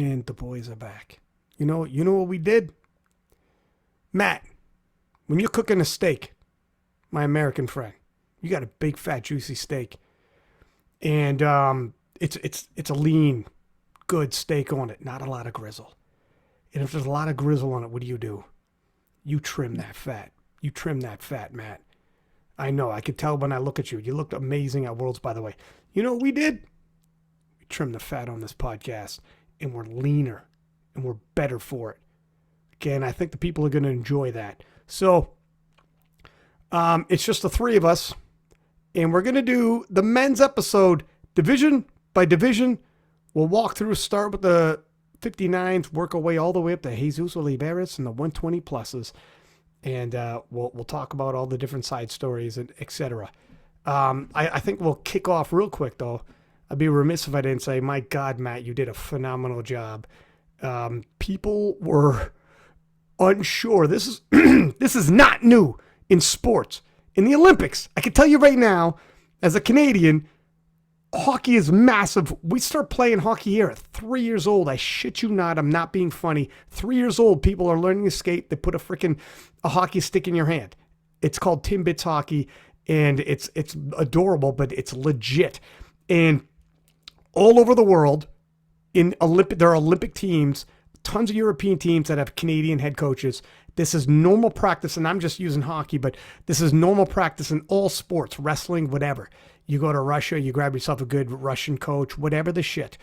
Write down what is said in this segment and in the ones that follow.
And the boys are back. You know what we did? Matt, when you're cooking a steak, my American friend, you got a big, fat, juicy steak. And it's a lean, good steak on it, not a lot of grizzle. And if there's a lot of grizzle on it, what do? You trim that fat. You trim that fat, Matt. I know, I could tell when I look at you. You looked amazing at Worlds, by the way. You know what we did? We trimmed the fat on this podcast, and we're leaner, and we're better for it. Again, I think the people are going to enjoy that. So, it's just the three of us, and we're going to do the men's episode division by division. We'll walk through, start with the 59s, work our way all the way up to Jesus Oliveras and the 120 pluses. And we'll talk about all the different side stories and etc. I think we'll kick off real quick, though. I'd be remiss if I didn't say, my God, Matt, you did a phenomenal job. People were unsure. This is this is not new in sports. In the Olympics, I can tell you right now, as a Canadian, hockey is massive. We start playing hockey here at 3 years old. I shit you not. I'm not being funny. 3 years old, people are learning to skate. They put a hockey stick in your hand. It's called Timbits hockey, and it's adorable, but it's legit. And all over the world, there are Olympic teams, tons of European teams that have Canadian head coaches. This is normal practice, and I'm just using hockey, but this is normal practice in all sports, wrestling, whatever. You go to Russia, you grab yourself a good Russian coach, whatever the shit.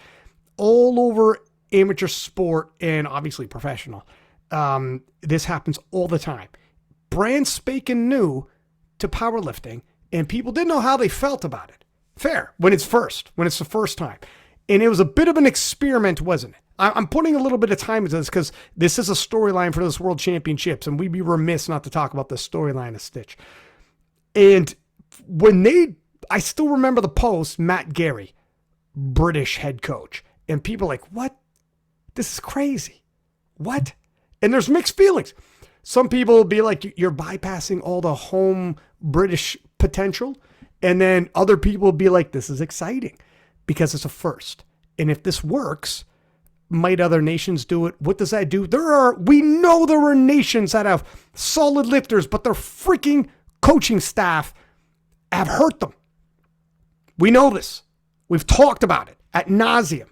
All over amateur sport and obviously professional. This happens all the time. Brand spanking new to powerlifting, and people didn't know how they felt about it. Fair, when it's the first time. And it was a bit of an experiment, wasn't it? I'm putting a little bit of time into this because this is a storyline for this World Championships, and we'd be remiss not to talk about the storyline of Stitch. And I still remember the post, Matt Gary, British head coach. And people are like, what? This is crazy. What? And there's mixed feelings. Some people will be like, you're bypassing all the home British potential. And then other people will be like, this is exciting because it's a first. And if this works, might other nations do it? What does that do? We know there are nations that have solid lifters, but their freaking coaching staff have hurt them. We know this. We've talked about it ad nauseum.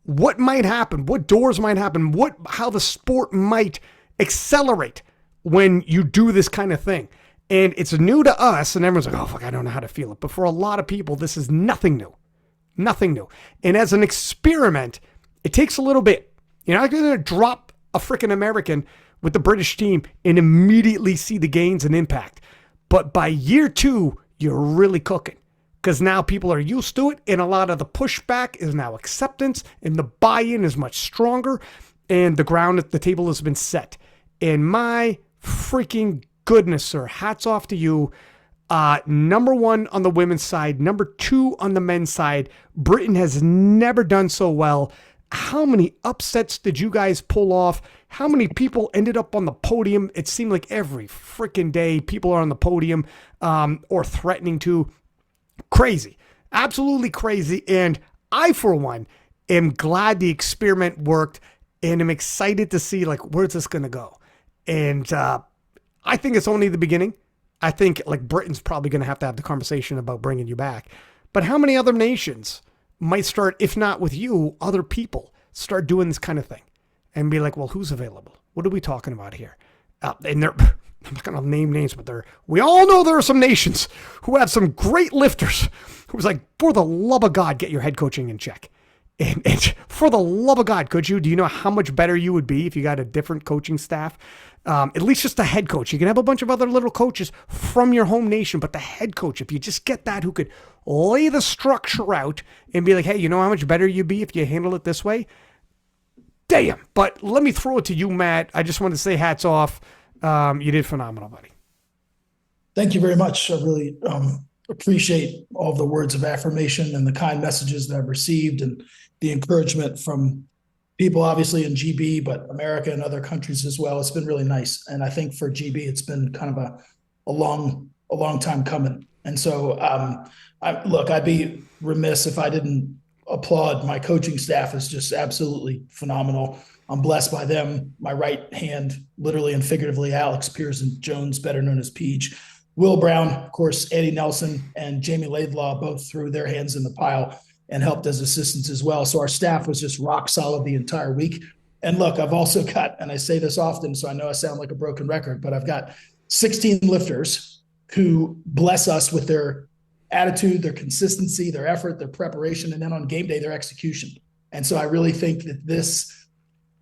What might happen? What doors might happen? How the sport might accelerate when you do this kind of thing. And it's new to us, and everyone's like, oh, fuck, I don't know how to feel it. But for a lot of people, this is nothing new. Nothing new. And as an experiment, it takes a little bit. You're not going to drop a freaking American with the British team and immediately see the gains and impact. But by year 2, you're really cooking. Because now people are used to it, and a lot of the pushback is now acceptance, and the buy-in is much stronger, and the ground at the table has been set. And my freaking goodness, sir, hats off to you. Number 1 on the women's side, number 2 on the men's side. Britain has never done so well. How many upsets did you guys pull off? How many people ended up on the podium? It seemed like every freaking day people are on the podium or threatening to. Crazy. Absolutely crazy. And I, for one, am glad the experiment worked, and I'm excited to see, where's this going to go? And I think it's only the beginning. I think, Britain's probably going to have the conversation about bringing you back. But how many other nations might start, if not with you, other people start doing this kind of thing and be like, well, who's available? What are we talking about here? And I'm not going to name names, but we all know there are some nations who have some great lifters who was like, for the love of God, get your head coaching in check. And for the love of God, do you know how much better you would be if you got a different coaching staff? At least just a head coach. You can have a bunch of other little coaches from your home nation, but the head coach, if you just get that who could lay the structure out and be like, hey, you know how much better you'd be if you handle it this way? Damn. But let me throw it to you, Matt. I just want to say hats off. You did phenomenal, buddy. Thank you very much. I really appreciate all the words of affirmation and the kind messages that I've received and the encouragement from people, obviously in GB, but America and other countries as well. It's been really nice. And I think for GB, it's been kind of a long time coming. And so, I'd be remiss if I didn't applaud my coaching staff is just absolutely phenomenal. I'm blessed by them. My right hand, literally and figuratively, Alex Pearson Jones, better known as Peach. Will Brown, of course, Eddie Nelson, and Jamie Laidlaw both threw their hands in the pile and helped as assistants as well. So our staff was just rock solid the entire week. And look, I've also got, and I say this often, so I know I sound like a broken record, but I've got 16 lifters who bless us with their attitude, their consistency, their effort, their preparation, and then on game day, their execution. And so I really think that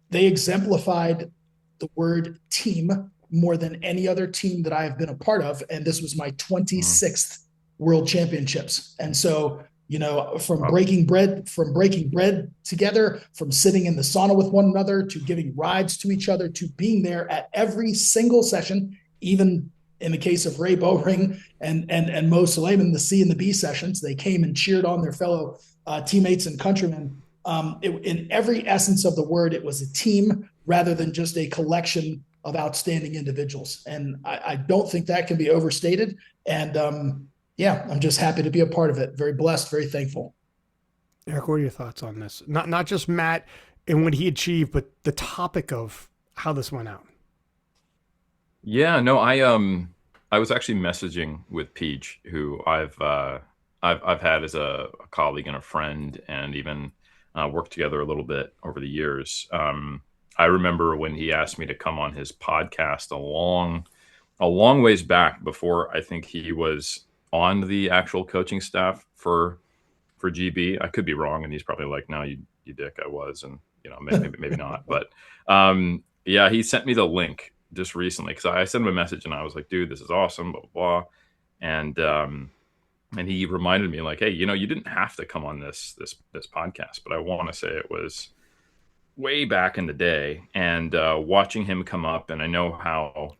they exemplified the word team more than any other team that I have been a part of. And this was my 26th World Championships. And so, from breaking bread together, from sitting in the sauna with one another, to giving rides to each other, to being there at every single session, even in the case of Ray Bowring and Mo Suleiman, the C and the B sessions, they came and cheered on their fellow teammates and countrymen. In every essence of the word, it was a team rather than just a collection of outstanding individuals. And I don't think that can be overstated. And I'm just happy to be a part of it. Very blessed, very thankful. Eric, what are your thoughts on this? Not just Matt and what he achieved, but the topic of how this went out. Yeah, no, I was actually messaging with Peach, who I've had as a colleague and a friend, and even worked together a little bit over the years. I remember when he asked me to come on his podcast a long ways back, before I think he was on the actual coaching staff for GB. I could be wrong, and he's probably like, "No, you dick, I was," and maybe not. But yeah, he sent me the link just recently, because I sent him a message and I was like, "Dude, this is awesome," blah blah blah. And he reminded me, like, "Hey, you didn't have to come on this podcast," but I want to say it was way back in the day. And watching him come up, and I know how,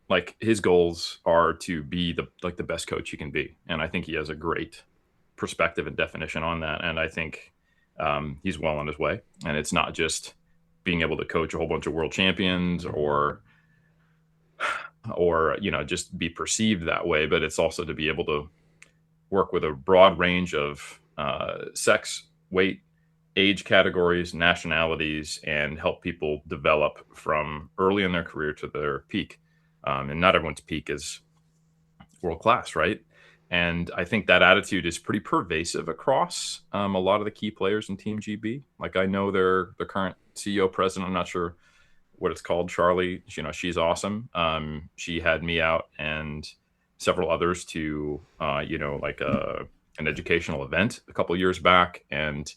like, his goals are to be the best coach he can be, and I think he has a great perspective and definition on that. And I think he's well on his way. And it's not just being able to coach a whole bunch of world champions or just be perceived that way, but it's also to be able to work with a broad range of sex, weight, age categories, nationalities, and help people develop from early in their career to their peak. And not everyone's peak is world class, right? And I think that attitude is pretty pervasive across a lot of the key players in Team GB. Like, I know the current CEO president, I'm not sure what it's called, Charlie, she's awesome. She had me out and several others to, an educational event a couple of years back. And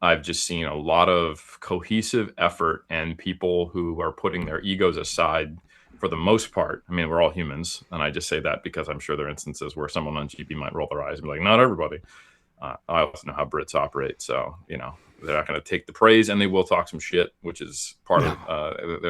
I've just seen a lot of cohesive effort and people who are putting their egos aside for the most part. I mean, we're all humans. And I just say that because I'm sure there are instances where someone on GB might roll their eyes and be like, "Not everybody." I also know how Brits operate. So, they're not going to take the praise, and they will talk some shit, which is part of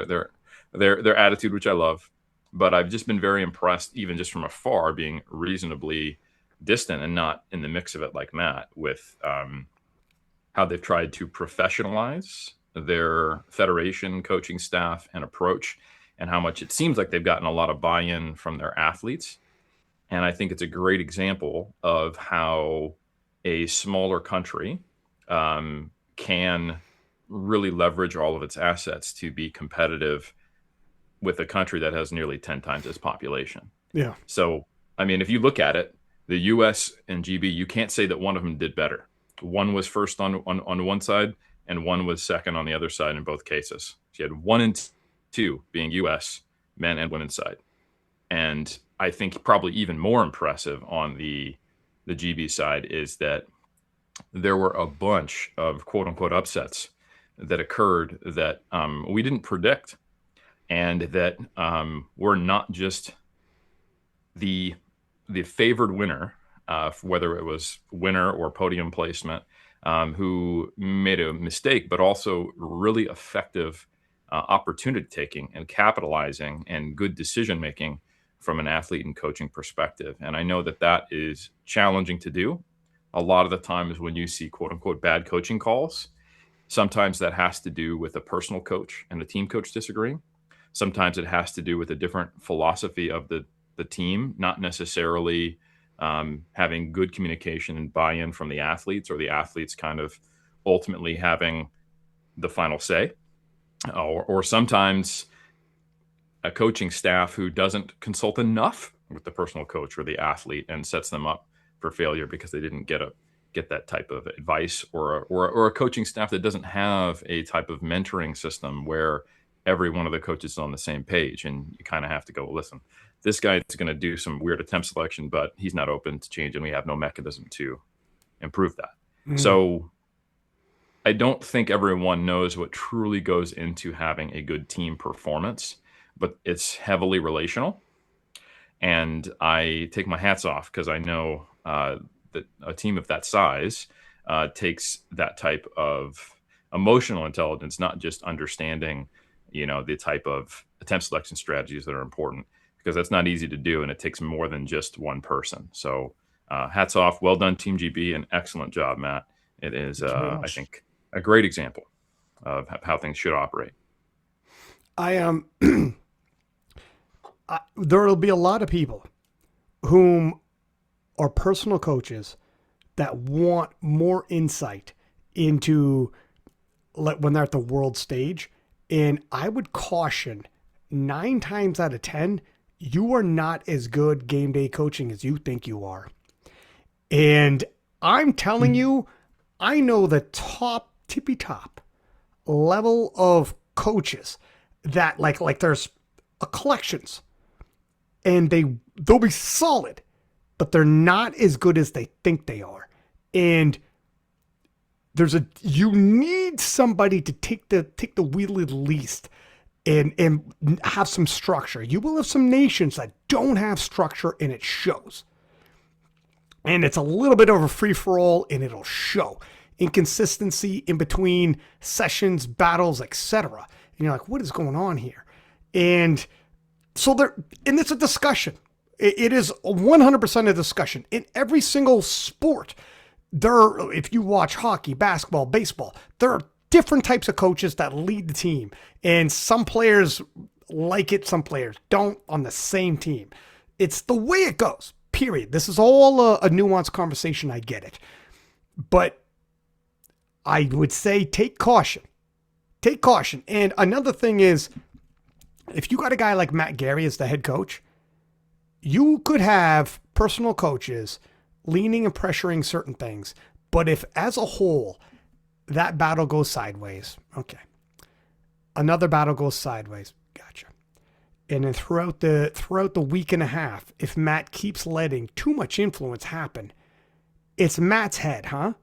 their attitude, which I love. But I've just been very impressed, even just from afar, being reasonably distant and not in the mix of it like Matt, with how they've tried to professionalize their federation coaching staff and approach, and how much it seems like they've gotten a lot of buy-in from their athletes. And I think it's a great example of how a smaller country can really leverage all of its assets to be competitive with a country that has nearly 10 times its population. Yeah. So, I mean, if you look at it, the US and GB, you can't say that one of them did better. One was first on one side, and one was second on the other side in both cases. So you had 1 and 2 being US, men and women's side. And I think probably even more impressive on the GB side is that there were a bunch of quote unquote upsets that occurred that we didn't predict, and that were not just the favored winner, whether it was winner or podium placement, who made a mistake, but also really effective opportunity taking and capitalizing and good decision making from an athlete and coaching perspective. And I know that is challenging to do. A lot of the times when you see quote unquote bad coaching calls, sometimes that has to do with a personal coach and a team coach disagreeing. Sometimes it has to do with a different philosophy of the team, not necessarily having good communication and buy-in from the athletes, or the athletes kind of ultimately having the final say, or sometimes a coaching staff who doesn't consult enough with the personal coach or the athlete and sets them up for failure because they didn't get that type of advice, or a coaching staff that doesn't have a type of mentoring system where every one of the coaches is on the same page, and you kind of have to go, listen, this guy is going to do some weird attempt selection, but he's not open to change, and we have no mechanism to improve that. So I don't think everyone knows what truly goes into having a good team performance, but it's heavily relational. And I take my hats off because I know that a team of that size takes that type of emotional intelligence, not just understanding, the type of attempt selection strategies that are important, because that's not easy to do. And it takes more than just one person. So hats off. Well done, Team GB. An excellent job, Matt. It is, I think, a great example of how things should operate. There'll be a lot of people whom are personal coaches that want more insight into when they're at the world stage. And I would caution 9 times out of 10, you are not as good game day coaching as you think you are. And I'm telling you, I know the tippy top level of coaches that like there's a collections, and they'll be solid, but they're not as good as they think they are. And you need somebody to take the wheel at least and have some structure. You will have some nations that don't have structure, and it shows. And it's a little bit of a free-for-all, and it'll show. Inconsistency in between sessions, battles, etc. And you're like, what is going on here? And so and it's a discussion. It is 100% a discussion. In every single sport, if you watch hockey, basketball, baseball, there are different types of coaches that lead the team. And some players like it, some players don't on the same team. It's the way it goes, period. This is all a nuanced conversation. I get it. But I would say take caution. Take caution. And another thing is, if you got a guy like Matt Gary as the head coach, you could have personal coaches leaning and pressuring certain things. But if as a whole, that battle goes sideways, okay. Another battle goes sideways. Gotcha. And then throughout the week and a half, if Matt keeps letting too much influence happen, it's Matt's head, huh?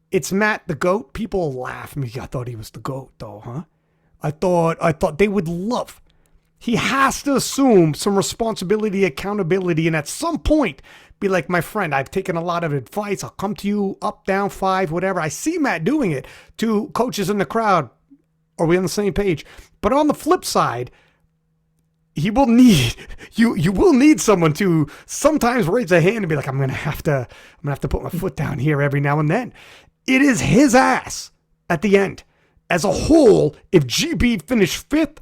It's Matt the GOAT. People laugh at me. I thought he was the GOAT though, huh? I thought they would love. He has to assume some responsibility, accountability, and at some point be like, my friend, I've taken a lot of advice. I'll come to you up, down, 5, whatever. I see Matt doing it to coaches in the crowd. Are we on the same page? But on the flip side, he will need you will need someone to sometimes raise a hand and be like, I'm gonna have to put my foot down here every now and then. It is his ass at the end. As a whole, if GB finished 5th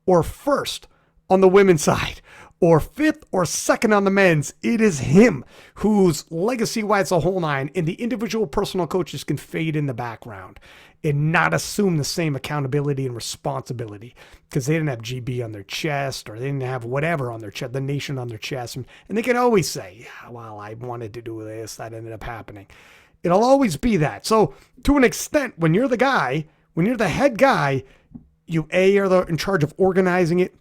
or 1st on the women's side, or 5th or 2nd on the men's, it is him whose legacy-wise the whole 9, and the individual personal coaches can fade in the background and not assume the same accountability and responsibility because they didn't have GB on their chest, or they didn't have whatever on their chest, the nation on their chest. And they can always say, yeah, well, I wanted to do this, that ended up happening. It'll always be that. So to an extent, when you're the guy, when you're the head guy, you are in charge of organizing it,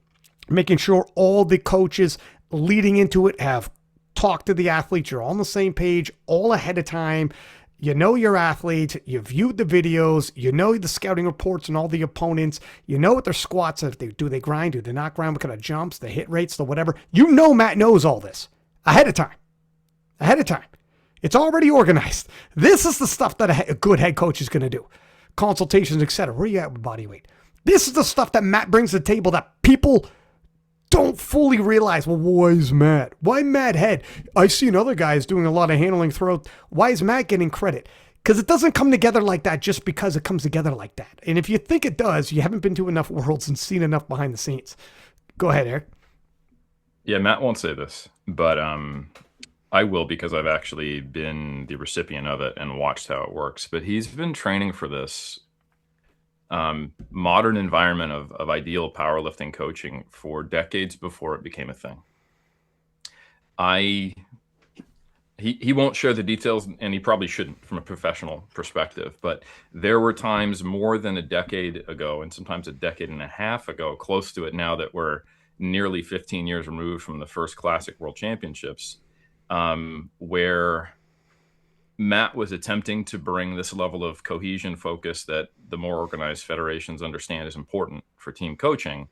making sure all the coaches leading into it have talked to the athletes. You're on the same page all ahead of time. You know your athletes. You viewed the videos. You know the scouting reports and all the opponents. You know what their squats are. Do they grind? Do they not grind? What kind of jumps? The hit rates? The whatever. You know Matt knows all this ahead of time. Ahead of time. It's already organized. This is the stuff that a good head coach is going to do. Consultations, etc. Where are you at with body weight? This is the stuff that Matt brings to the table that people don't fully realize. Well, why is Matt? Why Matt head? I've seen other guys doing a lot of handling throw. Why is Matt getting credit? Because it doesn't come together like that just because it comes together like that. And if you think it does, you haven't been to enough worlds and seen enough behind the scenes. Go ahead, Eric. Yeah, Matt won't say this, but I will, because I've actually been the recipient of it and watched how it works. But he's been training for this modern environment of ideal powerlifting coaching for decades before it became a thing. He won't share the details, and he probably shouldn't from a professional perspective, but there were times more than a decade ago, and sometimes a decade and a half ago, close to it now, that we're nearly 15 years removed from the first Classic World Championships, where Matt was attempting to bring this level of cohesion focus that the more organized federations understand is important for team coaching,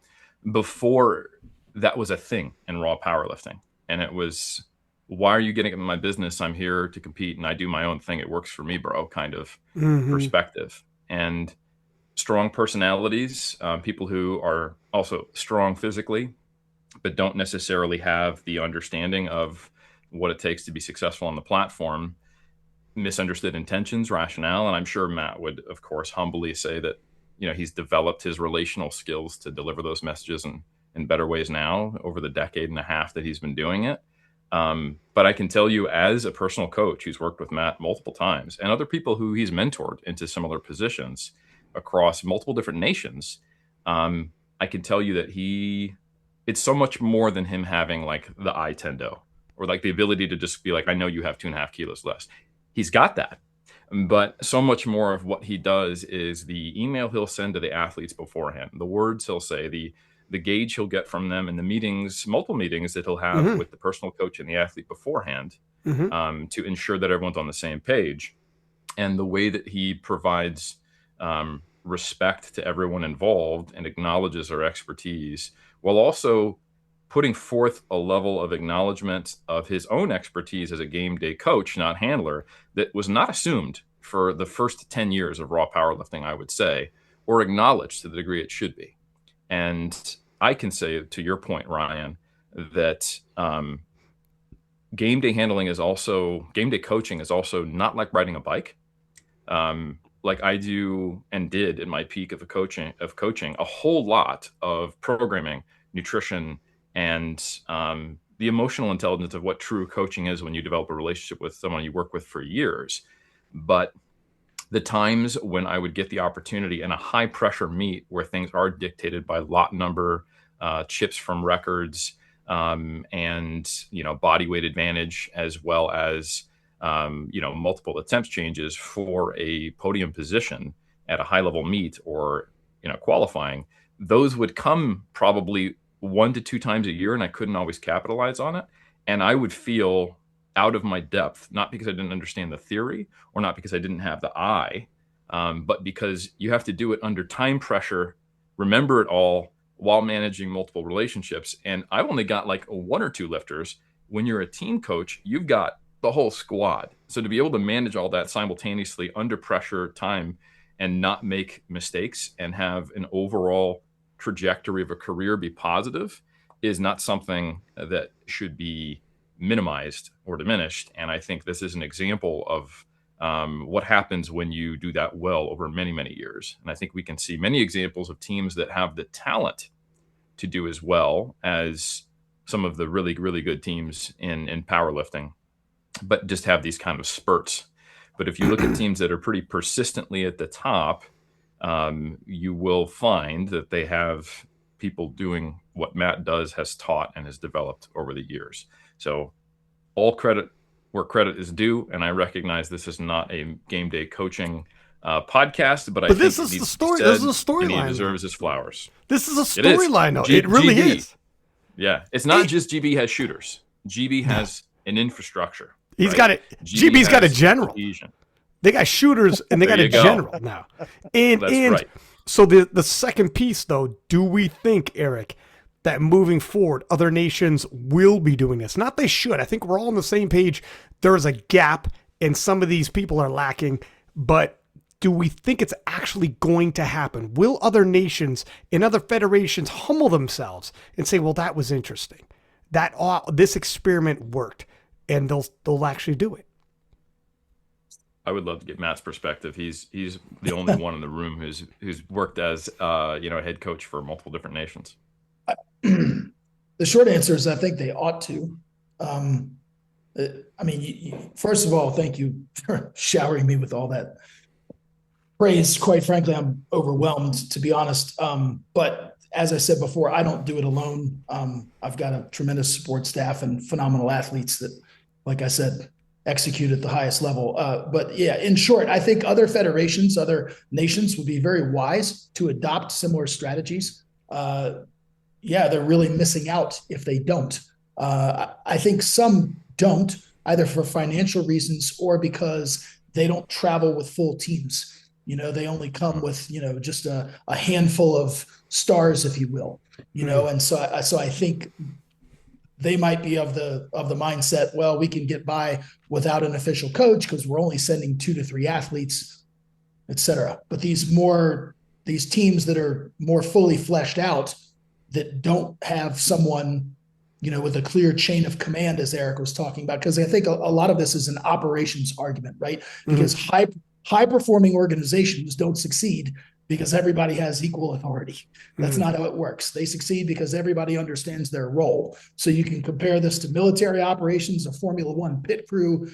before that was a thing in raw powerlifting. And it was, why are you getting in my business? I'm here to compete and I do my own thing. It works for me, bro, kind of perspective. And strong personalities, people who are also strong physically, but don't necessarily have the understanding of what it takes to be successful on the platform, misunderstood intentions, rationale. And I'm sure Matt would, of course, humbly say that, he's developed his relational skills to deliver those messages in better ways now over the decade and a half that he's been doing it. But I can tell you, as a personal coach who's worked with Matt multiple times, and other people who he's mentored into similar positions across multiple different nations, I can tell you that it's so much more than him having like the I-tendo, or like the ability to just be like, I know you have 2.5 kilos less. He's got that. But so much more of what he does is the email he'll send to the athletes beforehand, the words he'll say, the gauge he'll get from them in the meetings, multiple meetings that he'll have with the personal coach and the athlete beforehand, to ensure that everyone's on the same page. And the way that he provides respect to everyone involved and acknowledges their expertise, while also putting forth a level of acknowledgement of his own expertise as a game day coach, not handler, that was not assumed for the first 10 years of raw powerlifting, I would say, or acknowledged to the degree it should be. And I can say, to your point, Ryan, that game day coaching is also not like riding a bike. Like I do and did in my peak of coaching, a whole lot of programming, nutrition, and the emotional intelligence of what true coaching is when you develop a relationship with someone you work with for years. But the times when I would get the opportunity in a high pressure meet where things are dictated by lot number, chips from records, and body weight advantage, as well as multiple attempts changes for a podium position at a high level meet or qualifying, those would come probably 1 to 2 times a year, and I couldn't always capitalize on it. And I would feel out of my depth, not because I didn't understand the theory or not because I didn't have the eye, but because you have to do it under time pressure, remember it all while managing multiple relationships. And I've only got like 1 or 2 lifters. When you're a team coach, you've got the whole squad. So to be able to manage all that simultaneously under pressure time and not make mistakes and have an overall trajectory of a career be positive is not something that should be minimized or diminished. And I think this is an example of what happens when you do that well over many, many years. And I think we can see many examples of teams that have the talent to do as well as some of the really, really good teams in powerlifting, but just have these kind of spurts. But if you look at teams that are pretty persistently at the top, you will find that they have people doing what Matt has taught and has developed over the years. So all credit where credit is due. And I recognize this is not a game day coaching podcast, but I think this is the story. This is a storyline. He deserves his flowers. This is a storyline, though. It really GB, is. Yeah. It's not just GB has shooters. GB has an infrastructure. He's got it. GB's got a general. Cohesion. They got shooters and they got a general now. And right. So the second piece, though, do we think, Eric, that moving forward, other nations will be doing this? Not they should. I think we're all on the same page. There is a gap and some of these people are lacking, but do we think it's actually going to happen? Will other nations and other federations humble themselves and say, well, that was interesting. This experiment worked, and they'll actually do it? I would love to get Matt's perspective. He's the only one in the room who's worked as a head coach for multiple different nations. The short answer is I think they ought to. I mean, first of all, thank you for showering me with all that praise. Quite frankly, I'm overwhelmed, to be honest. But as I said before, I don't do it alone. I've got a tremendous support staff and phenomenal athletes that, like I said, execute at the highest level. But yeah, in short, I think other federations, other nations would be very wise to adopt similar strategies. Yeah, they're really missing out if they don't. I think some don't, either for financial reasons or because they don't travel with full teams. They only come with, just a handful of stars, if you will. And so I think they might be of the mindset, well, we can get by without an official coach because we're only sending 2 to 3 athletes, et cetera. But these teams that are more fully fleshed out, that don't have someone, with a clear chain of command, as Eric was talking about, because I think a lot of this is an operations argument, right? Because high performing organizations don't succeed because everybody has equal authority. That's not how it works. They succeed because everybody understands their role. So you can compare this to military operations, a Formula One pit crew,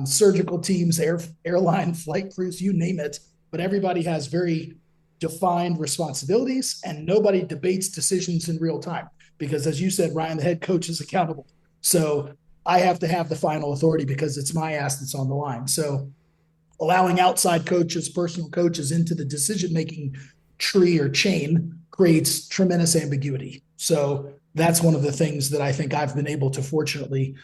surgical teams, airline flight crews, you name it. But everybody has very defined responsibilities, and nobody debates decisions in real time. Because as you said, Ryan, the head coach is accountable. So I have to have the final authority because it's my ass that's on the line. So allowing outside coaches, personal coaches into the decision-making tree or chain creates tremendous ambiguity. So that's one of the things that I think I've been able to, fortunately,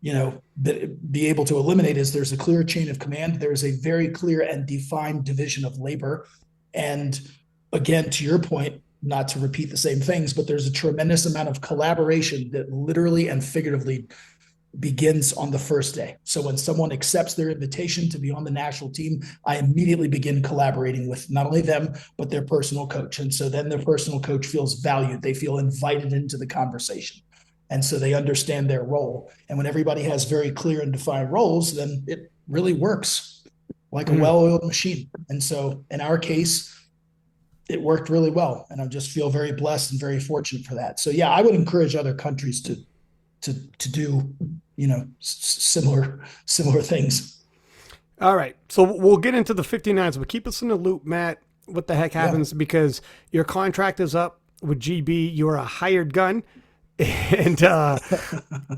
be able to eliminate, is there's a clear chain of command. There's a very clear and defined division of labor. And again, to your point, not to repeat the same things, but there's a tremendous amount of collaboration that literally and figuratively begins on the first day. So when someone accepts their invitation to be on the national team, I immediately begin collaborating with not only them, but their personal coach. And so then their personal coach feels valued. They feel invited into the conversation. And so they understand their role. And when everybody has very clear and defined roles, then it really works like a well-oiled machine. And so in our case, it worked really well. And I just feel very blessed and very fortunate for that. So yeah, I would encourage other countries to do, similar things. All right. So we'll get into the 59s, but keep us in the loop, Matt. What the heck happens? Yeah. Because your contract is up with GB. You're a hired gun, and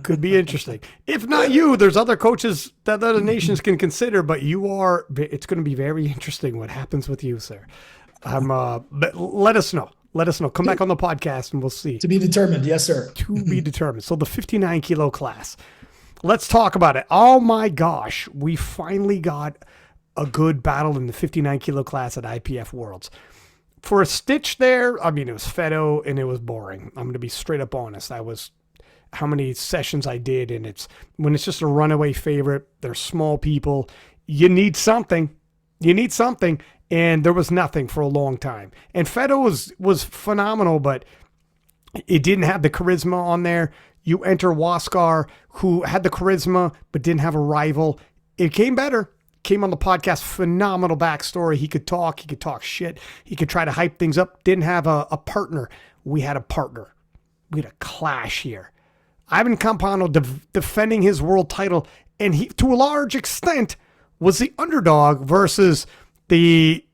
could be interesting. If not you, there's other coaches that other nations can consider, but it's going to be very interesting what happens with you, sir. But let us know. Let us know. Come back on the podcast and we'll see. To be determined. Yes, sir. To be determined. So the 59 kilo class. Let's talk about it. Oh my gosh. We finally got a good battle in the 59 kilo class at IPF Worlds. For a stitch there, I mean, it was Fedo and it was boring. I'm going to be straight up honest. I was how many sessions I did, and when it's just a runaway favorite, they're small people. You need something. And there was nothing for a long time. And Fedo was phenomenal, but it didn't have the charisma on there. You enter Waskar, who had the charisma, but didn't have a rival. It came better. Came on the podcast, phenomenal backstory. He could talk shit. He could try to hype things up. Didn't have a partner. We had a partner. We had a clash here. Ivan Campano defending his world title, and he, to a large extent, was the underdog versus the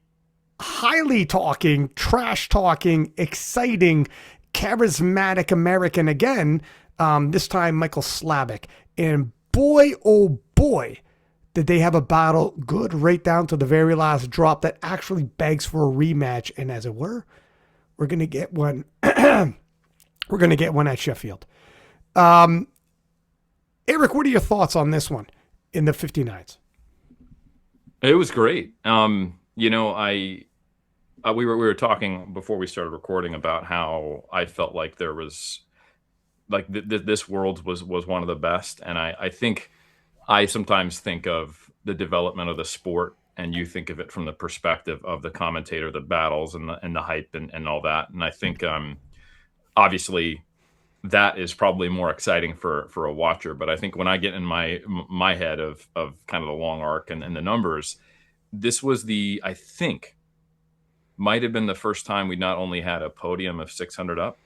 highly talking, trash talking, exciting, charismatic American again, this time Michael Slavic. And boy, oh boy, did they have a battle good right down to the very last drop that actually begs for a rematch. And as it were, we're going to get one. We're going to get one at Sheffield. Eric, what are your thoughts on this one in the 59s? It was great. We were talking before we started recording about how I felt like there was this world was one of the best. And I think I sometimes think of the development of the sport, and you think of it from the perspective of the commentator, the battles and the hype and all that. And I think, obviously that is probably more exciting for a watcher. But I think when I get in my head of kind of the long arc and the numbers, this was I think might have been the first time we not only had a podium of 600 up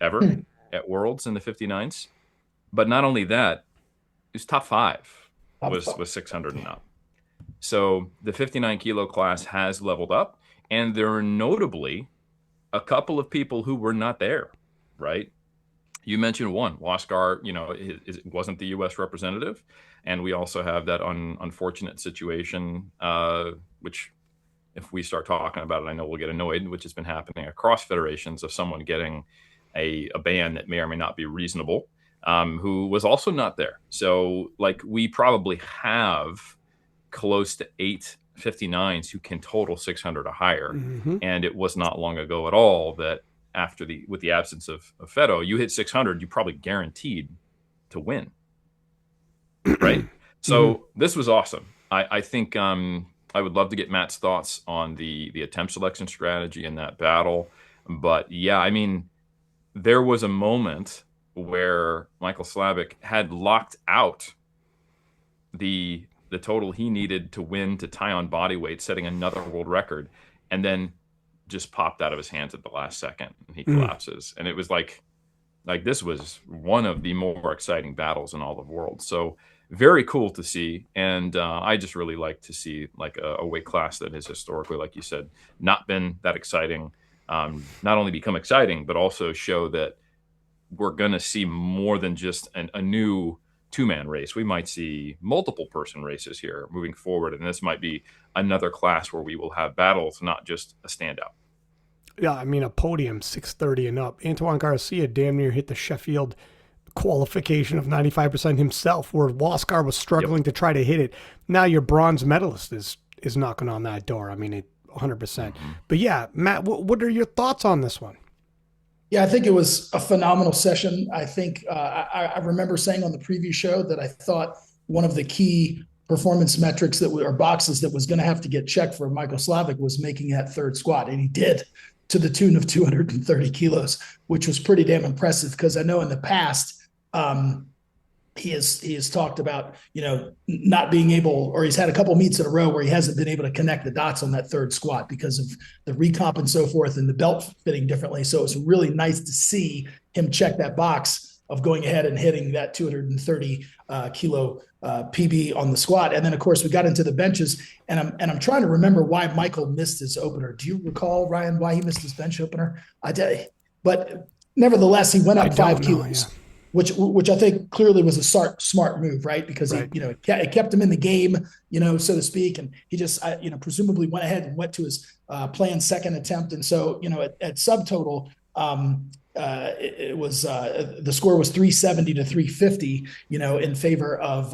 ever at Worlds in the 59s, but not only that, was top five, Top was five. 600 and up. So the 59 kilo class has leveled up, and there are notably a couple of people who were not there, right? You mentioned one, Waskar, it wasn't the U.S. representative. And we also have that unfortunate situation, which if we start talking about it, I know we'll get annoyed, which has been happening across federations of someone getting a ban that may or may not be reasonable, who was also not there. So like we probably have close to 859s who can total 600 or higher. Mm-hmm. And it was not long ago at all that with the absence of Fedo, you hit 600, you probably guaranteed to win. Right. So this was awesome. I think I would love to get Matt's thoughts on the attempt selection strategy in that battle. But yeah, I mean, there was a moment where Michael Slavic had locked out the total he needed to win to tie on body weight, setting another world record, and then just popped out of his hands at the last second and he collapses. And it was like this was one of the more exciting battles in all of the world. So very cool to see. And I just really like to see like a weight class that has historically, like you said, not been that exciting, not only become exciting, but also show that we're going to see more than just a new two-man race. We might see multiple person races here moving forward. And this might be another class where we will have battles, not just a standout. Yeah, I mean, a podium, 630 and up. Antoine Garcia damn near hit the Sheffield qualification of 95% himself, where Waskar was struggling to try to hit it. Now your bronze medalist is knocking on that door. I mean, it 100%. But yeah, Matt, what are your thoughts on this one? Yeah, I think it was a phenomenal session. I think I remember saying on the preview show that I thought one of the key performance metrics or boxes that was going to have to get checked for Michael Slavic was making that third squat. And he did, to the tune of 230 kilos, which was pretty damn impressive, because I know in the past, he has talked about, not being able, or he's had a couple meets in a row where he hasn't been able to connect the dots on that third squat because of the recomp and so forth and the belt fitting differently. So it's really nice to see him check that box of going ahead and hitting that 230 kilo PB on the squat. And then of course we got into the benches, and I'm trying to remember why Michael missed his opener. Do you recall, Ryan, why he missed his bench opener? I did, but nevertheless, he went up 5 kilos. Yeah. Which I think clearly was a smart move, right? Because he, it kept him in the game, so to speak, and he just, presumably went ahead and went to his planned second attempt, and so, at subtotal, it was the score was 370 to 350, in favor of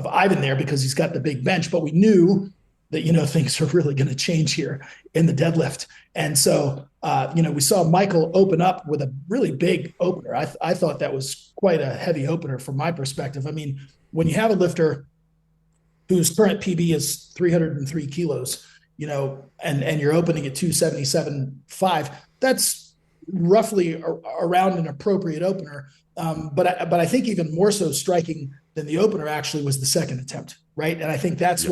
Ivan there, because he's got the big bench, but we knew that, things are really going to change here in the deadlift. And so, we saw Michael open up with a really big opener. I thought that was quite a heavy opener from my perspective. I mean, when you have a lifter whose current PB is 303 kilos, and you're opening at 277.5, that's roughly around an appropriate opener. But I think even more so striking than the opener actually was the second attempt, right? And I think that's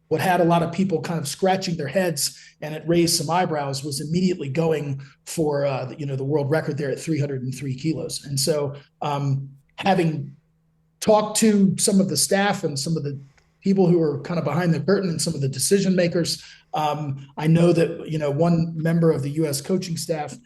what had a lot of people kind of scratching their heads, and it raised some eyebrows, was immediately going for the world record there at 303 kilos. And so having talked to some of the staff and some of the people who are kind of behind the curtain and some of the decision makers, I know that one member of the U.S. coaching staff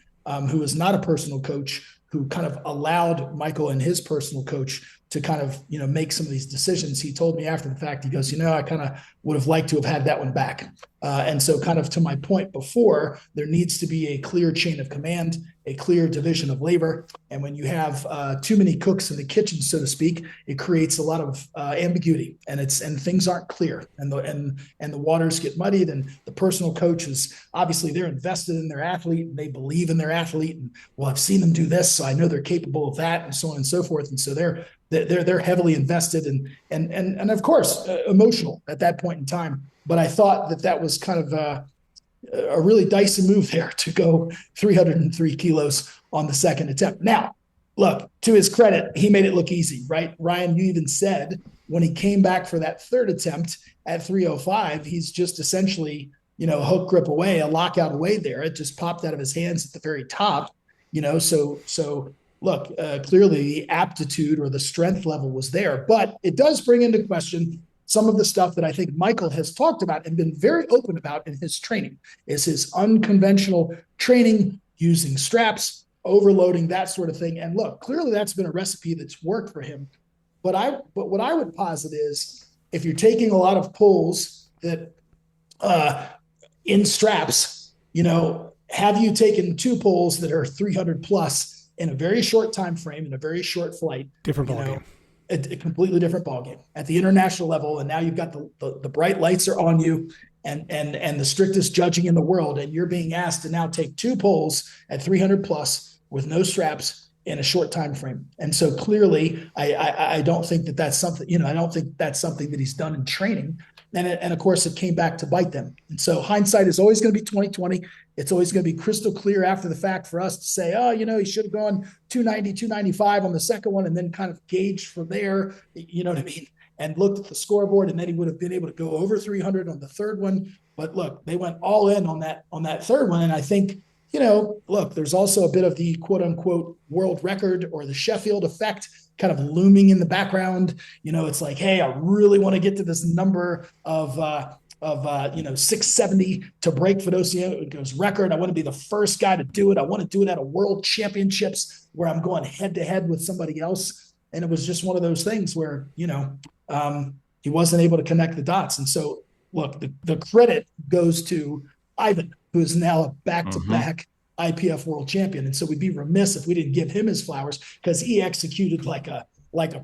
who is not a personal coach, who kind of allowed Michael and his personal coach to kind of, make some of these decisions. He told me after the fact, he goes, I kind of would have liked to have had that one back. And so kind of to my point before, there needs to be a clear chain of command, a clear division of labor. And when you have too many cooks in the kitchen, so to speak, it creates a lot of ambiguity, and things aren't clear, and the waters get muddied. And the personal coach is obviously, they're invested in their athlete, and they believe in their athlete, and well, I've seen them do this, so I know they're capable of that, and so on and so forth. And so they're heavily invested and of course emotional at that point in time. But I thought that was kind of a really dicey move there to go 303 kilos on the second attempt. Now, look, to his credit, he made it look easy, right? Ryan, you even said when he came back for that third attempt at 305, he's just essentially, a hook grip away, a lockout away there. It just popped out of his hands at the very top, so look, clearly the aptitude or the strength level was there, but it does bring into question some of the stuff that I think Michael has talked about and been very open about in his training, is his unconventional training using straps, overloading, that sort of thing. And look, clearly that's been a recipe that's worked for him. But what I would posit is, if you're taking a lot of pulls that in straps, have you taken 2 pulls that are 300 plus in a very short time frame, in a very short flight? Different ballgame. A completely different ballgame at the international level. And now you've got the bright lights are on you, and the strictest judging in the world, and you're being asked to now take 2 pulls at 300 plus with no straps in a short time frame. And so clearly, I don't think that that's something, I don't think that's something that he's done in training. And of course, it came back to bite them. And so hindsight is always going to be 2020. It's always going to be crystal clear after the fact for us to say, oh, he should have gone 290, 295 on the second one, and then kind of gauged from there, you know what I mean? And looked at the scoreboard, and then he would have been able to go over 300 on the third one. But look, they went all in on that third one. And I think, look, there's also a bit of the quote unquote world record or the Sheffield effect kind of looming in the background. It's like, hey, I really want to get to this number of 670 to break Fedosier's record. I want to be the first guy to do it. I want to do it at a world championships where I'm going head to head with somebody else. And it was just one of those things where, he wasn't able to connect the dots. And so, look, the credit goes to Ivan, who is now a back-to-back IPF World Champion. And so we'd be remiss if we didn't give him his flowers, because he executed like a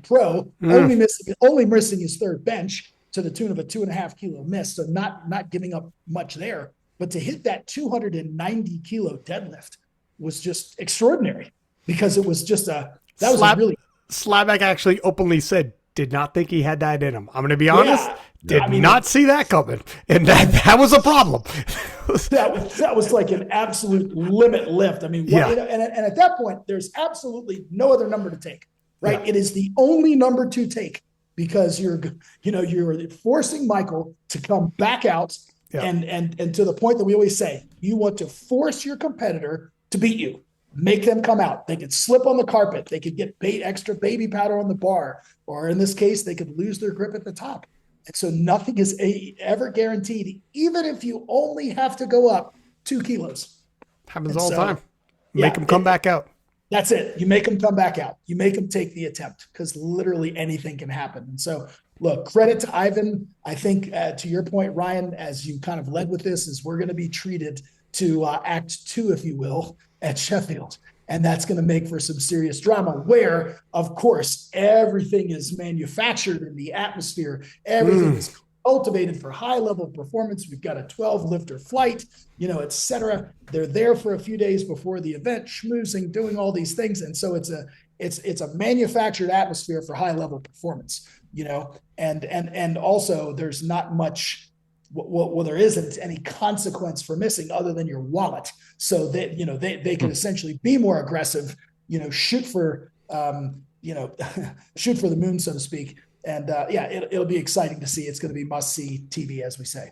pro, only missing his third bench to the tune of a 2.5 kilo miss. So not giving up much there, but to hit that 290 kilo deadlift was just extraordinary, because it was just Slavak actually openly said, did not think he had that in him. I'm going to be honest. Did not see that coming. And that was a problem. that was like an absolute limit lift. I mean, and at that point, there's absolutely no other number to take, right? Yeah. It is the only number to take, because you're forcing Michael to come back out. Yeah. And to the point that we always say, you want to force your competitor to beat you. Make them come out. They could slip on the carpet. They could get extra baby powder on the bar, or in this case, they could lose their grip at the top. And so nothing is ever guaranteed, even if you only have to go up 2 kilos. Happens all the time. Make them come back out. That's it. You make them come back out. You make them take the attempt, because literally anything can happen. And so, look, credit to Ivan. I think to your point, Ryan, as you kind of led with this, is we're going to be treated to Act 2, if you will, at Sheffield. And that's going to make for some serious drama, where, of course, everything is manufactured in the atmosphere. Everything is cultivated for high-level performance. We've got a 12-lifter flight, et cetera. They're there for a few days before the event, schmoozing, doing all these things. And so it's a manufactured atmosphere for high-level performance, and also there's not much. Well, there isn't any consequence for missing other than your wallet. So that, they can essentially be more aggressive, shoot for the moon, so to speak. And it'll be exciting to see. It's going to be must-see TV, as we say.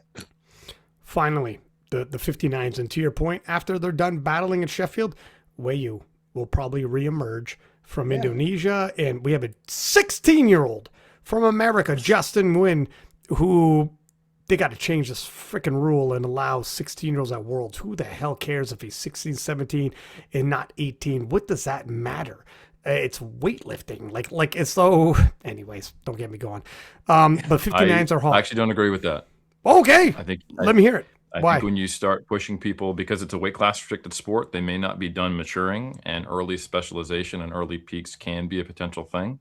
Finally, the 59s. And to your point, after they're done battling at Sheffield, Weyu will probably reemerge from Indonesia. And we have a 16-year-old from America, Justin Nguyen, who... They got to change this freaking rule and allow 16-year-olds at Worlds. Who the hell cares if he's 16, 17 and not 18? What does that matter? It's weightlifting. Like it's so... Anyways, don't get me going. But 59s are hard. I actually don't agree with that. Okay. Let me hear it. Why? I think when you start pushing people, because it's a weight class restricted sport, they may not be done maturing, and early specialization and early peaks can be a potential thing.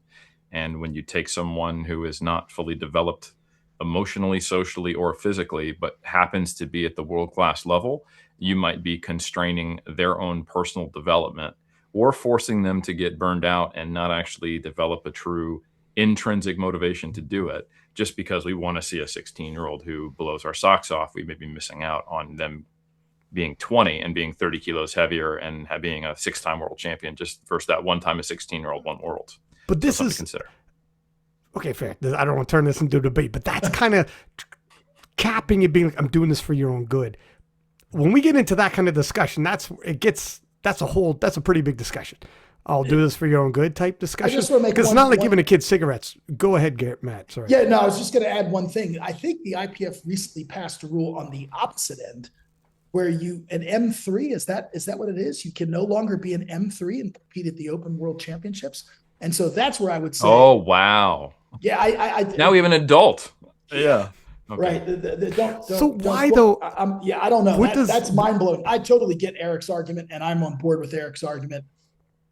And when you take someone who is not fully developed emotionally, socially, or physically, but happens to be at the world-class level, you might be constraining their own personal development or forcing them to get burned out and not actually develop a true intrinsic motivation to do it. Just because we want to see a 16-year-old who blows our socks off, we may be missing out on them being 20 and being 30 kilos heavier and being a 6-time world champion, just versus that one time a 16-year-old won worlds. But this is... to consider. Okay, fair. I don't want to turn this into a debate, but that's kind of capping it, being like, I'm doing this for your own good. When we get into that kind of discussion, that's a pretty big discussion. I'll do this for your own good type discussion? just wanna make Because it's one- not like one- giving a kid cigarettes. Go ahead, Matt. Sorry. Yeah, no, I was just going to add one thing. I think the IPF recently passed a rule on the opposite end, where an M3, is that what it is? You can no longer be an M3 and compete at the Open World Championships. And so that's where I would say, Oh, wow. yeah, I Now we have an adult. Yeah. Okay. right. So why though? I don't know. That's mind blowing. I totally get Eric's argument, and I'm on board with Eric's argument.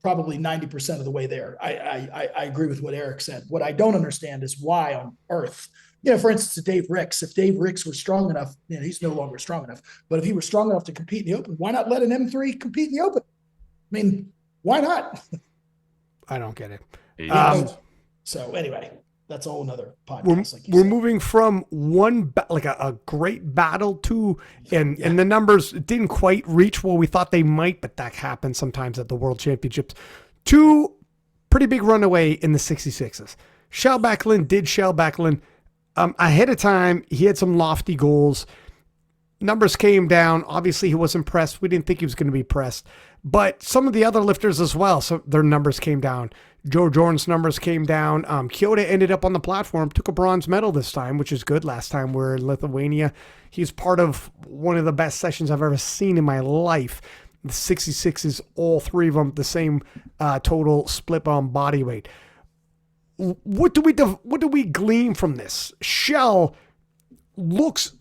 Probably 90% of the way there. I agree with what Eric said. What I don't understand is why on earth, for instance, Dave Ricks, if Dave Ricks was strong enough, he's no longer strong enough, but if he was strong enough to compete in the Open, why not let an M3 compete in the Open? I mean, why not? I don't get it. So anyway, that's a whole nother podcast. We're moving from a great battle to, and the numbers didn't quite reach where we thought they might, but that happens sometimes at the World Championships, to pretty big runaway in the 66s. Shell Backlund did Shell Backlund. Ahead of time, he had some lofty goals. Numbers came down. Obviously, he wasn't pressed. We didn't think he was going to be pressed. But some of the other lifters as well, so their numbers came down. Joe Jordan's numbers came down. Kyoto ended up on the platform, took a bronze medal this time, which is good. Last time we were in Lithuania. He's part of one of the best sessions I've ever seen in my life. The 66s, all three of them, the same total split on body weight. What do we glean from this? Shell looks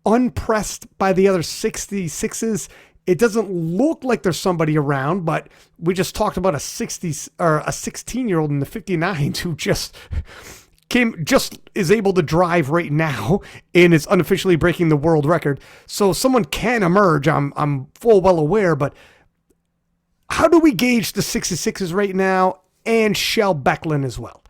unpressed by the other 66s. It doesn't look like there's somebody around, but we just talked about a 16-year-old in the 59s who just is able to drive right now and is unofficially breaking the world record. So someone can emerge. I'm full well aware, but how do we gauge the 66s right now and Shell Backlund as well?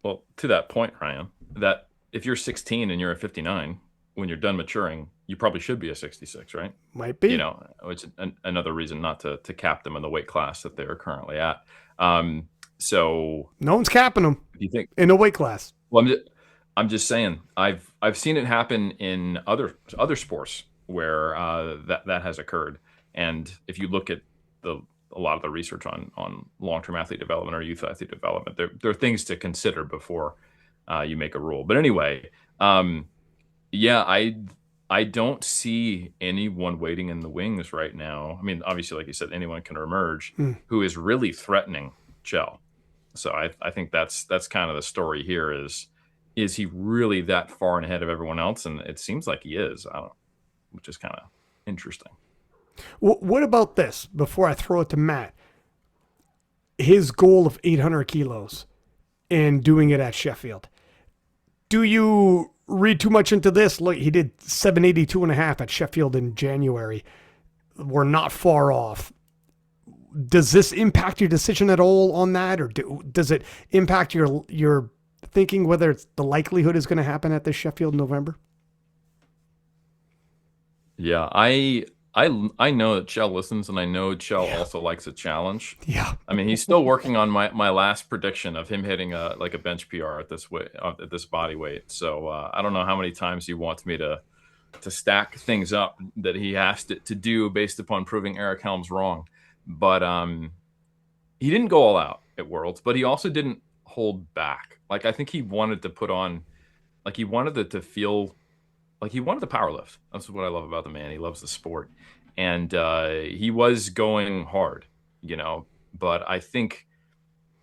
Well, to that point, Ryan, that if you're 16 and you're a 59, when you're done maturing, you probably should be a 66, right? Might be. Which is another reason not to cap them in the weight class that they're currently at. So no one's capping them. You think in a weight class? Well, I'm just saying I've seen it happen in other sports where that has occurred. And if you look at a lot of the research on long-term athlete development or youth athlete development, there are things to consider before you make a rule. But anyway, I don't see anyone waiting in the wings right now. I mean, obviously, like you said, anyone can emerge who is really threatening Shell. So I think that's kind of the story here is he really that far and ahead of everyone else? And it seems like he is, which is kind of interesting. Well, what about this? Before I throw it to Matt, his goal of 800 kilos and doing it at Sheffield. Do you read too much into this? Look, he did 782.5 at Sheffield in January. We're not far off. Does this impact your decision at all on that, or does it impact your thinking whether it's the likelihood is going to happen at this Sheffield in November? Yeah, I know that Shell listens, and I know Shell also likes a challenge. Yeah, I mean, he's still working on my last prediction of him hitting a bench PR at this body weight. So I don't know how many times he wants me to stack things up that he has to do based upon proving Eric Helms wrong. But he didn't go all out at Worlds, but he also didn't hold back. Like, I think he wanted to put on, like, he wanted it to feel like he wanted to power lift. That's what I love about the man. He loves the sport. And he was going hard, but I think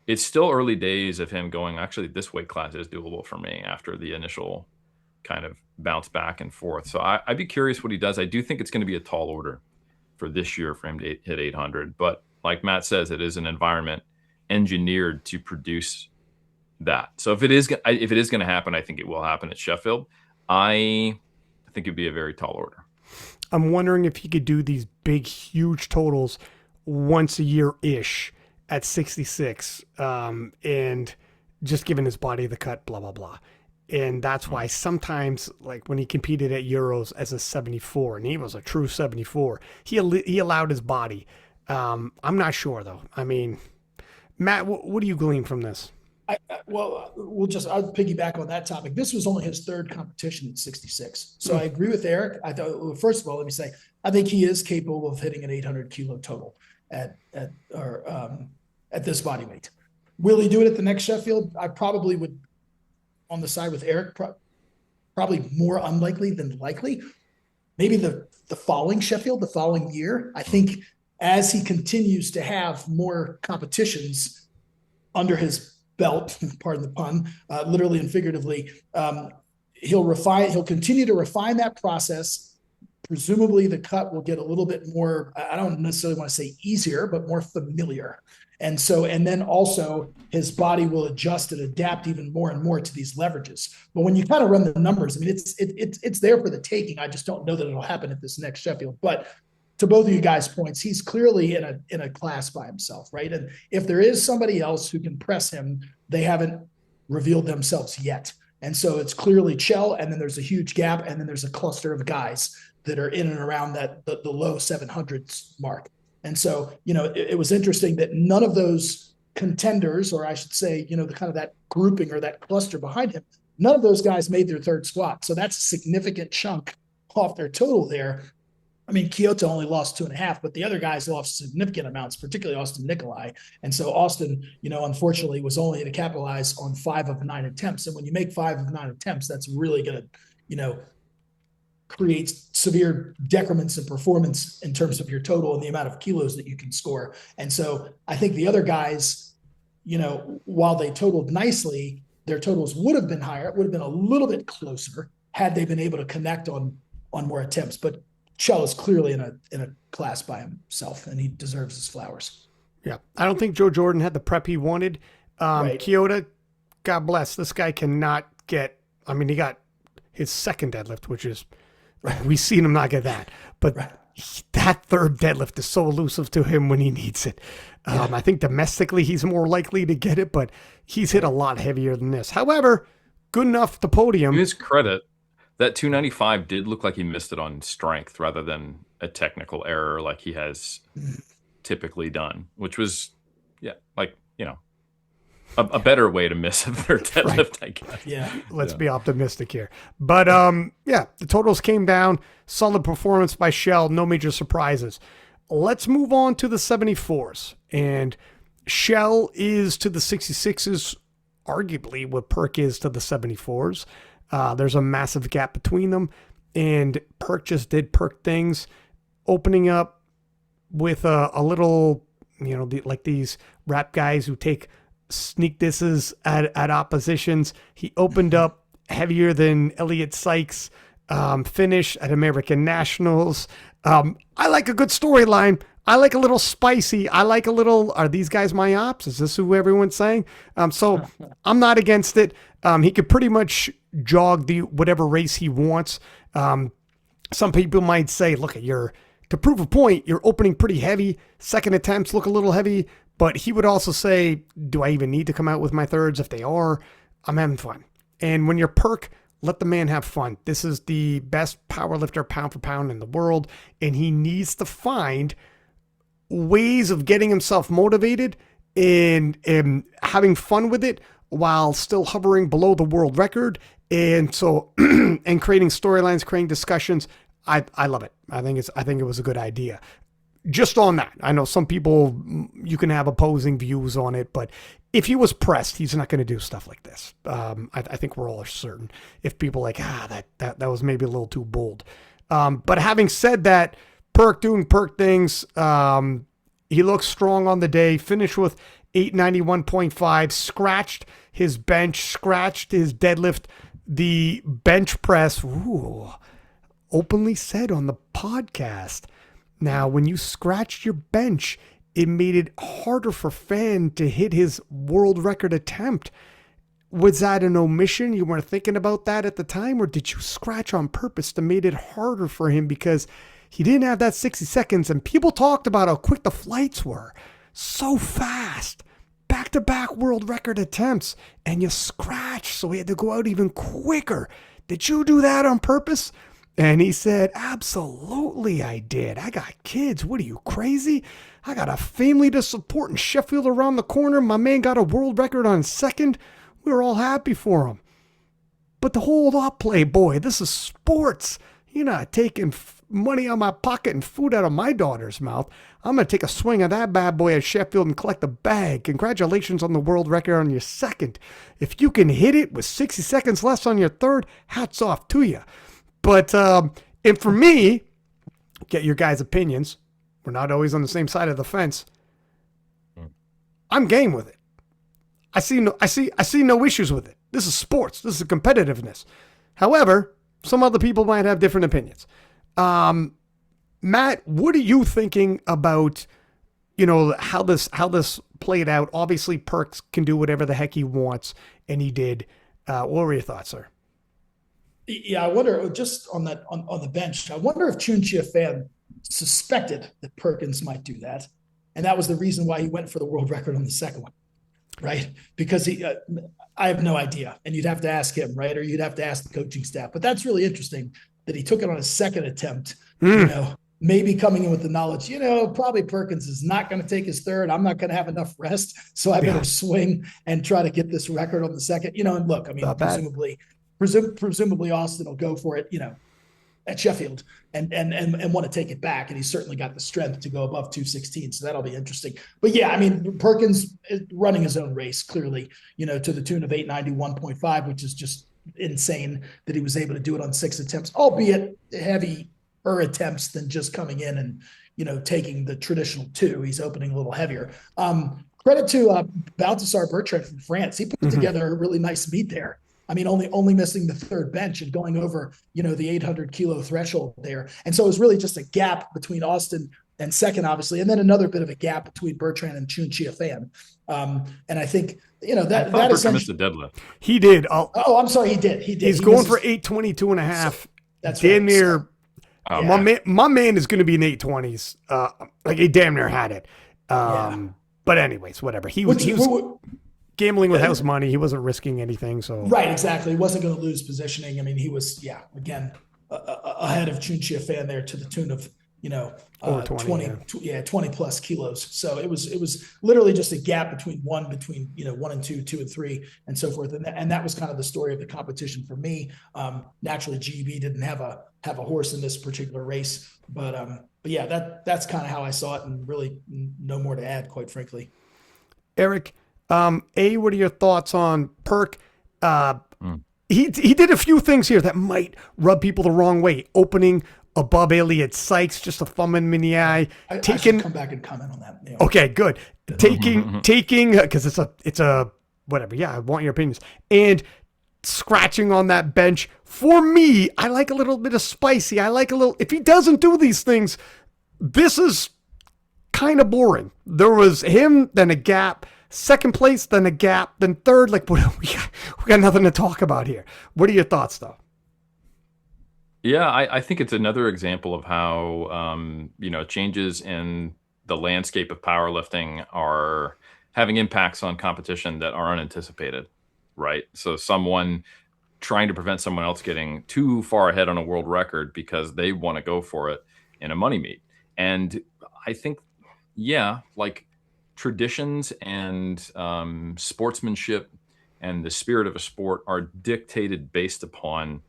it's still early days of him going, actually, this weight class is doable for me after the initial kind of bounce back and forth. So I'd be curious what he does. I do think it's going to be a tall order for this year for him to hit 800. But like Matt says, it is an environment engineered to produce that. So if it is going to happen, I think it will happen at Sheffield. I think it'd be a very tall order. I'm wondering if he could do these big, huge totals once a year-ish at 66, and just giving his body the cut, blah, blah, blah. And that's why sometimes, like when he competed at Euros as a 74, and he was a true 74, he allowed his body. I'm not sure, though. I mean, Matt, what do you glean from this? I'll piggyback on that topic. This was only his third competition at 66. So I agree with Eric. I thought, first of all, let me say, I think he is capable of hitting an 800 kilo total. at this body weight. Will he do it at the next Sheffield? I probably would, on the side with Eric, probably more unlikely than likely. Maybe the following Sheffield, the following year. I think as he continues to have more competitions under his belt, pardon the pun, literally and figuratively, he'll continue to refine that process. Presumably the cut will get a little bit more, I don't necessarily want to say easier, but more familiar. And then also his body will adjust and adapt even more and more to these leverages. But when you kind of run the numbers, I mean, it's there for the taking. I just don't know that it'll happen at this next Sheffield. But to both of you guys' points, he's clearly in a class by himself, right? And if there is somebody else who can press him, they haven't revealed themselves yet. And so it's clearly Chell, and then there's a huge gap, and then there's a cluster of guys that are in and around the low 700s mark. And so, it was interesting that none of those contenders, or I should say, the kind of that grouping or that cluster behind him, none of those guys made their third squat. So that's a significant chunk off their total there. I mean, Kyoto only lost 2.5, but the other guys lost significant amounts, particularly Austin Nikolai. And so Austin, unfortunately was only to capitalize on 5 of 9 attempts. And when you make 5 of 9 attempts, that's really going to, create severe decrements in performance in terms of your total and the amount of kilos that you can score. And so I think the other guys, while they totaled nicely, their totals would have been higher. It would have been a little bit closer had they been able to connect on more attempts. But Chell is clearly in a class by himself, and he deserves his flowers. Yeah. I don't think Joe Jordan had the prep he wanted. Right. Kyoto, God bless. This guy cannot get, he got his second deadlift, which is, we've seen him not get that. But that third deadlift is so elusive to him when he needs it. I think domestically he's more likely to get it, but he's hit a lot heavier than this. However, good enough at the podium. To his credit, that 295 did look like he missed it on strength rather than a technical error like he has typically done, which was, a better way to miss a third deadlift, I guess. Yeah. Let's be optimistic here. But, the totals came down. Solid performance by Shell. No major surprises. Let's move on to the 74s. And Shell is to the 66s, arguably what Perk is to the 74s. There's a massive gap between them. And Perk just did Perk things, opening up with a little, like these rap guys who take sneak disses at oppositions. He opened up heavier than Elliot Sykes, finish at American Nationals. I like a good storyline. I like a little spicy. I like a little, are these guys my ops? Is this who everyone's saying? So I'm not against it. He could pretty much jog whatever race he wants. Some people might say, look, to prove a point, you're opening pretty heavy. Second attempts look a little heavy. But he would also say, do I even need to come out with my thirds? If they are, I'm having fun. And when you're Perk, let the man have fun. This is the best powerlifter pound for pound in the world. And he needs to find ways of getting himself motivated and having fun with it while still hovering below the world record. And so, and creating storylines, creating discussions. I love it. I think it was a good idea. Just on that, I know some people, you can have opposing views on it, but if he was pressed, he's not going to do stuff like this. I think we're all certain. If people are like, that was maybe a little too bold. But having said that, Perk doing Perk things, he looks strong on the day, finished with 891.5, scratched his bench, scratched his deadlift, the bench press, openly said on the podcast. Now, when you scratched your bench, it made it harder for Fan to hit his world record attempt. Was that an omission? You weren't thinking about that at the time? Or did you scratch on purpose to make it harder for him because he didn't have that 60 seconds? And people talked about how quick the flights were. So fast. Back-to-back world record attempts. And you scratched, so he had to go out even quicker. Did you do that on purpose? And he said, absolutely I did. I got kids. What are you, crazy? I got a family to support in Sheffield around the corner. My man got a world record on second. We were all happy for him. But the hold up, Playboy, this is sports. You're not taking money out of my pocket and food out of my daughter's mouth. I'm going to take a swing of that bad boy at Sheffield and collect a bag. Congratulations on the world record on your second. If you can hit it with 60 seconds left on your third, hats off to you. But, and for me, get your guys' opinions. We're not always on the same side of the fence. I'm game with it. I see no issues with it. This is sports. This is competitiveness. However, some other people might have different opinions. Matt, what are you thinking about, how this played out? Obviously, Perks can do whatever the heck he wants, and he did. What were your thoughts, sir? Yeah, I wonder, just on the bench, I wonder if Chunchia fan suspected that Perkins might do that. And that was the reason why he went for the world record on the second one, right? Because I have no idea. And you'd have to ask him, right? Or you'd have to ask the coaching staff. But that's really interesting that he took it on his second attempt, maybe coming in with the knowledge, probably Perkins is not going to take his third. I'm not going to have enough rest. So I better swing and try to get this record on the second, and look, I mean, presumably Austin will go for it, at Sheffield and want to take it back. And he's certainly got the strength to go above 216. So that'll be interesting. But yeah, I mean, Perkins is running his own race clearly, to the tune of 891.5, which is just insane that he was able to do it on 6 attempts, albeit heavier attempts than just coming in and, taking the traditional 2. He's opening a little heavier. Credit to Balthasar Bertrand from France. He put together a really nice meet there. I mean, only missing the third bench and going over, the 800 kilo threshold there. And so it was really just a gap between Austin and second, obviously, and then another bit of a gap between Bertrand and Chunchia fan. And I think, that Bertrand missed the deadlift. He did. I'm sorry. He did. He's going for 822 and a half. That's damn right. near. My man is going to be in 820s. Like he damn near had it. But anyways, whatever. He was gambling with house money. He wasn't risking anything. So right, exactly. He wasn't going to lose positioning. I mean, he was, again, ahead of Chunchia fan there to the tune of, 20 plus kilos. So it was literally just a gap between 1 and 2, 2 and 3, and so forth. And that was kind of the story of the competition for me. Naturally, GB didn't have a horse in this particular race, but yeah, that's kind of how I saw it, and really no more to add, quite frankly. Eric, what are your thoughts on Perk? He did a few things here that might rub people the wrong way. Opening above Elliot Sykes, just a thumb in the eye. I should come back and comment on that. Yeah. Okay, good. Taking because it's a whatever. Yeah, I want your opinions. And scratching on that bench. For me, I like a little bit of spicy. I like a little. If he doesn't do these things, this is kind of boring. There was him, then a gap. Second place, then a gap, then third. Like, we got nothing to talk about here. What are your thoughts, though? Yeah, I think it's another example of how, changes in the landscape of powerlifting are having impacts on competition that are unanticipated, right? So someone trying to prevent someone else getting too far ahead on a world record because they want to go for it in a money meet. And I think, traditions and sportsmanship and the spirit of a sport are dictated based upon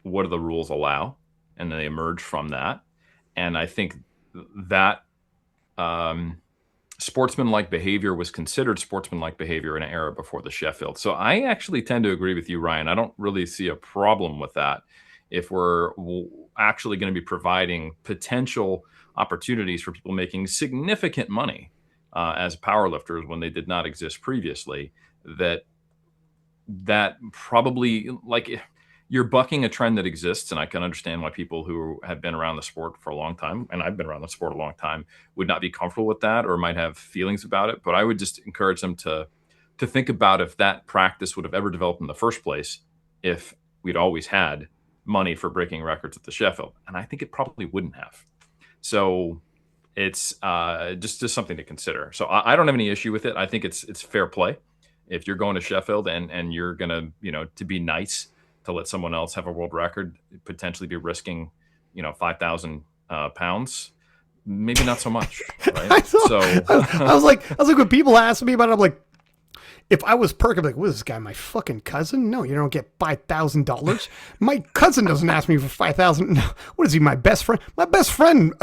what do the rules allow, and they emerge from that. And I think that sportsmanlike behavior was considered sportsmanlike behavior in an era before the Sheffield. So I actually tend to agree with you, Ryan. I don't really see a problem with that if we're actually going to be providing potential opportunities for people making significant money as powerlifters when they did not exist previously. That probably, you're bucking a trend that exists, and I can understand why people who have been around the sport for a long time, and I've been around the sport a long time, would not be comfortable with that or might have feelings about it. But I would just encourage them to think about if that practice would have ever developed in the first place if we'd always had money for breaking records at the Sheffield. And I think it probably wouldn't have. So it's just something to consider. So I don't have any issue with it. I think it's fair play. If you're going to Sheffield and you're going to, to be nice, to let someone else have a world record, potentially be risking, 5,000 pounds, maybe not so much. Right? I was like, when people ask me about it, I'm like, If I was Perk, I'd be like, what is this guy, my fucking cousin? No, you don't get $5,000. My cousin doesn't ask me for $5,000. No. What is he, my best friend? My best friend.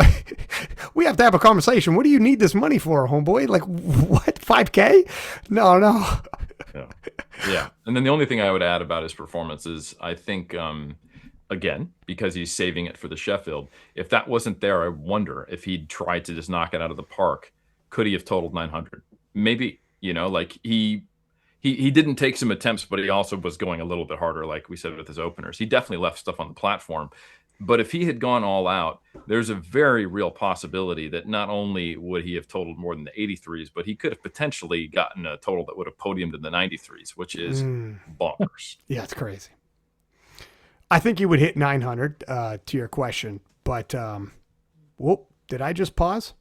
We have to have a conversation. What do you need this money for, homeboy? Like, what, 5K? No. Yeah. Yeah. And then the only thing I would add about his performance is I think, again, because he's saving it for the Sheffield, if that wasn't there, I wonder if he'd tried to just knock it out of the park, could he have totaled 900? Maybe, like he didn't take some attempts, but he also was going a little bit harder, like we said with his openers. He definitely left stuff on the platform. But if he had gone all out, there's a very real possibility that not only would he have totaled more than the 83s, but he could have potentially gotten a total that would have podiumed in the 93s, which is bonkers. Yeah, it's crazy. I think he would hit 900 to your question, but whoop, did I just pause?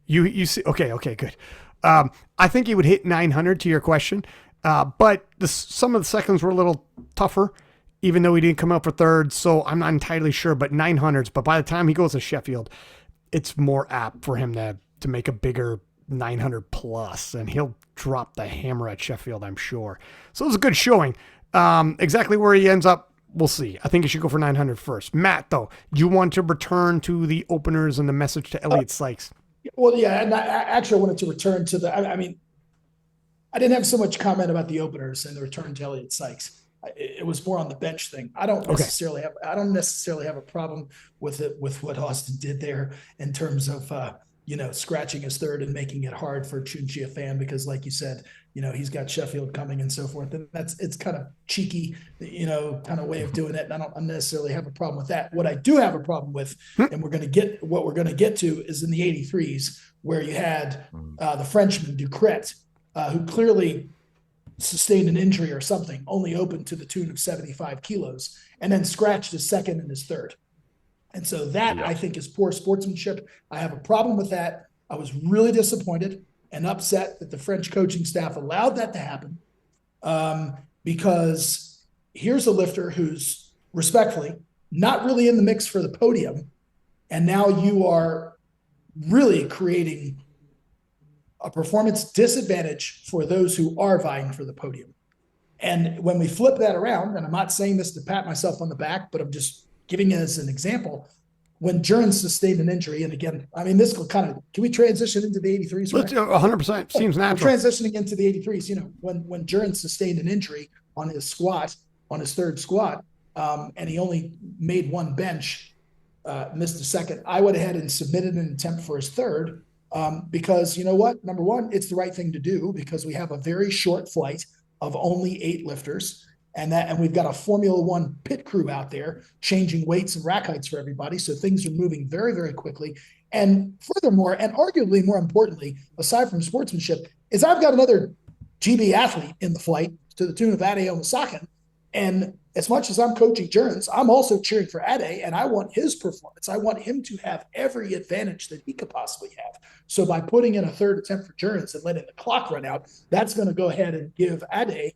You see? Okay, good. I think he would hit 900 to your question, but some of the seconds were a little tougher, even though he didn't come up for third. So I'm not entirely sure, but 900s. But by the time he goes to Sheffield, it's more apt for him to make a bigger 900 plus, and he'll drop the hammer at Sheffield, I'm sure. So it was a good showing. Exactly where he ends up, we'll see. I think he should go for 900 first. Matt, though, you want to return to the openers and the message to Elliott Sykes? Well, yeah, and I actually wanted to return to I mean, I didn't have so much comment about the openers and the return to Elliott Sykes. It was more on the bench thing. I don't necessarily have a problem with what Austin did there in terms of scratching his third and making it hard for Chunchi fan, because like you said, he's got Sheffield coming and so forth. And it's kind of cheeky, kind of way of doing it. And I don't necessarily have a problem with that. What I do have a problem with, and we're going to get to is in the 83s, where you had the Frenchman Ducret, who clearly sustained an injury or something, only opened to the tune of 75 kilos, and then scratched his second and his third. And so that, I think, is poor sportsmanship. I have a problem with that. I was really disappointed and upset that the French coaching staff allowed that to happen, because here's a lifter who's respectfully not really in the mix for the podium, and now you are really creating a performance disadvantage for those who are vying for the podium. And when we flip that around, and I'm not saying this to pat myself on the back, but I'm just giving it as an example, when Jurgens sustained an injury, and again, I mean, this will can we transition into the 83s? Let's 100%. Seems natural. Transitioning into the 83s, when Jurgens sustained an injury on his third squat, and he only made one bench, missed a second, I went ahead and submitted an attempt for his third, because you know what? Number one, it's the right thing to do, because we have a very short flight of only 8 lifters, and we've got a Formula One pit crew out there changing weights and rack heights for everybody. So things are moving very, very quickly. And furthermore, and arguably more importantly, aside from sportsmanship, is I've got another GB athlete in the flight to the tune of Ade Omasakan. And as much as I'm coaching Jurgens, I'm also cheering for Ade, and I want his performance. I want him to have every advantage that he could possibly have. So by putting in a third attempt for Jurgens and letting the clock run out, that's going to go ahead and give Ade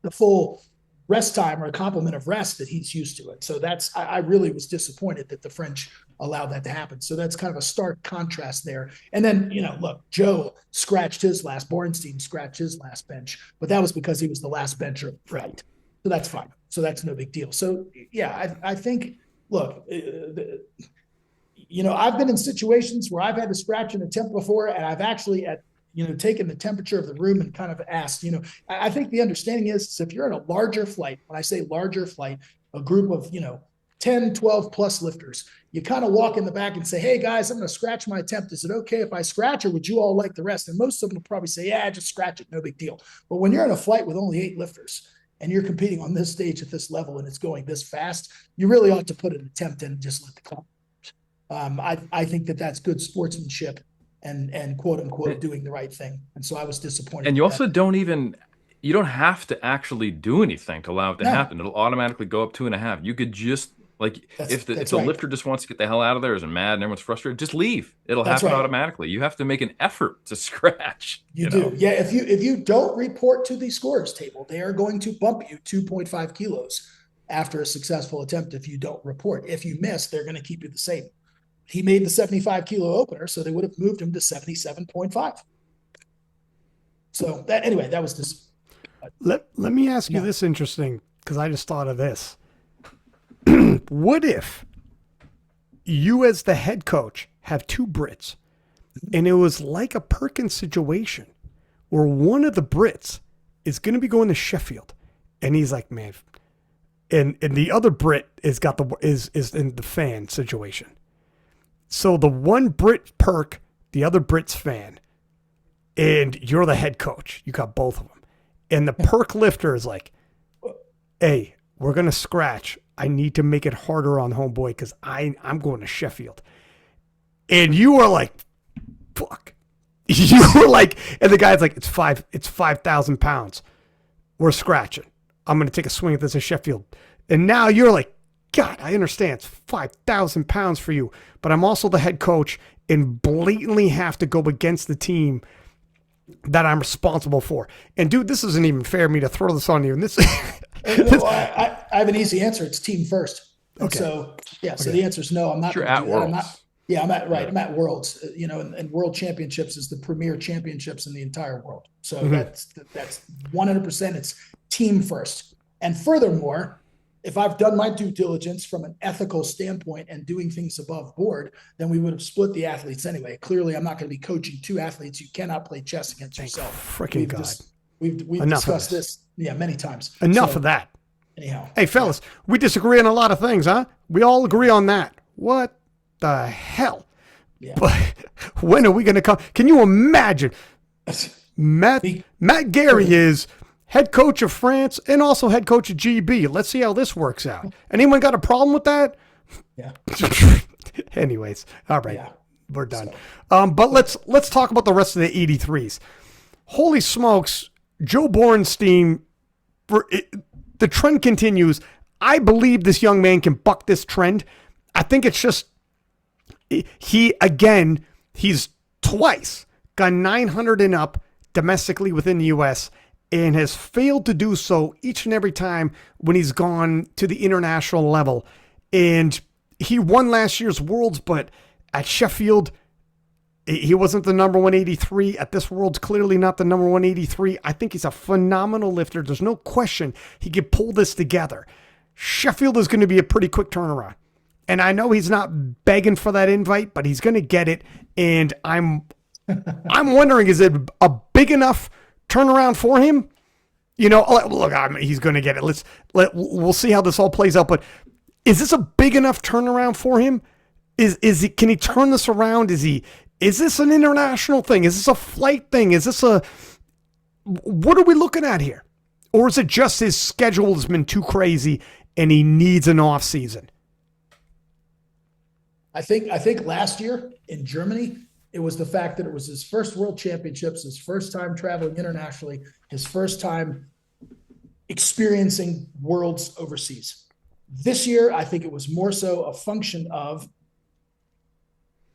the full rest time or a complement of rest that he's used to it. So I really was disappointed that the French allowed that to happen. So that's kind of a stark contrast there. And then, look, Joe scratched his last, Bornstein scratched his last bench, but that was because he was the last bencher. Right. So that's fine. So that's no big deal. So yeah, I think, look, I've been in situations where I've had to scratch an attempt before, and I've actually taken the temperature of the room and kind of asked, I think the understanding is if you're in a larger flight, when I say larger flight, a group of, 10, 12 plus lifters, you kind of walk in the back and say, hey guys, I'm going to scratch my attempt. Is it okay if I scratch, or would you all like the rest? And most of them will probably say, yeah, just scratch it. No big deal. But when you're in a flight with only 8 lifters and you're competing on this stage at this level and it's going this fast, you really ought to put an attempt in and just let the clock. I think that's good sportsmanship and quote unquote doing the right thing. And so I was disappointed. And you also you don't have to actually do anything to allow it to happen. It'll automatically go up 2.5. You could just if the lifter just wants to get the hell out of there, is mad and everyone's frustrated, just leave. It'll happen automatically. You have to make an effort to scratch. You do. Yeah. If you don't report to the scorers table, they are going to bump you 2.5 kilos after a successful attempt. If you don't report, if you miss, they're going to keep you the same. He made the 75 kilo opener, so they would have moved him to 77.5. So that anyway, that was just Let me ask you no. this interesting, because I just thought of this. What if you, as the head coach, have two Brits, and it was like a Perkins situation where one of the Brits is going to be going to Sheffield, and he's like, man, and the other Brit is in the fan situation. So the one Brit Perk, the other Brit's fan, and you're the head coach. You got both of them, and the Perk lifter is like, hey, we're going to scratch. I need to make it harder on homeboy because I'm going to Sheffield. And you are like, fuck. You were like, and the guy's like, it's 5,000 pounds. We're scratching. I'm going to take a swing at this in Sheffield. And now you're like, God, I understand it's 5,000 pounds for you, but I'm also the head coach and blatantly have to go against the team that I'm responsible for. And dude, this isn't even fair of me to throw this on you. And this, No, I have an easy answer. It's team first. And Okay. so, yeah, so the answer is no, I'm not You're going to at do that. I'm not, Worlds. yeah, I'm at, right. Yeah. I'm at Worlds, and World Championships is the premier championships in the entire world. So Mhm. that's 100%. It's team first. And furthermore, if I've done my due diligence from an ethical standpoint and doing things above board, then we would have split the athletes anyway. Clearly, I'm not going to be coaching two athletes. You cannot play chess against yourself. Freaking God. We've Enough of discussed this, yeah, many times. Enough So, of that. anyhow. Hey, fellas, we disagree on a lot of things, huh? We all agree on that. What the hell? Yeah. But when are we going to come? Can you imagine? Matt Gary is head coach of France and also head coach of GB. Let's see how this works out. Anyone got a problem with that? Yeah. Anyways, all right, Yeah. we're done. But let's talk about the rest of the 83s. Holy smokes, Joe Borenstein. The trend continues. I believe this young man can buck this trend. I think it's just he's twice got 900 and up domestically within the U.S. and has failed to do so each and every time when he's gone to the international level. And he won last year's Worlds, but at Sheffield, he wasn't the number 183. At this World's clearly not the number 183. I think he's a phenomenal lifter. There's no question he could pull this together. Sheffield is going to be a pretty quick turnaround. And I know he's not begging for that invite, but he's going to get it. And I'm wondering, is it a big enough turnaround for him? You know, look, he's going to get it. We'll see how this all plays out. But is this a big enough turnaround for him? Can he turn this around? Is this an international thing? Is this a flight thing? What are we looking at here? Or is it just his schedule has been too crazy and he needs an off season? I think last year in Germany, it was the fact that it was his first World Championships, his first time traveling internationally, his first time experiencing worlds overseas. This year, I think it was more so a function of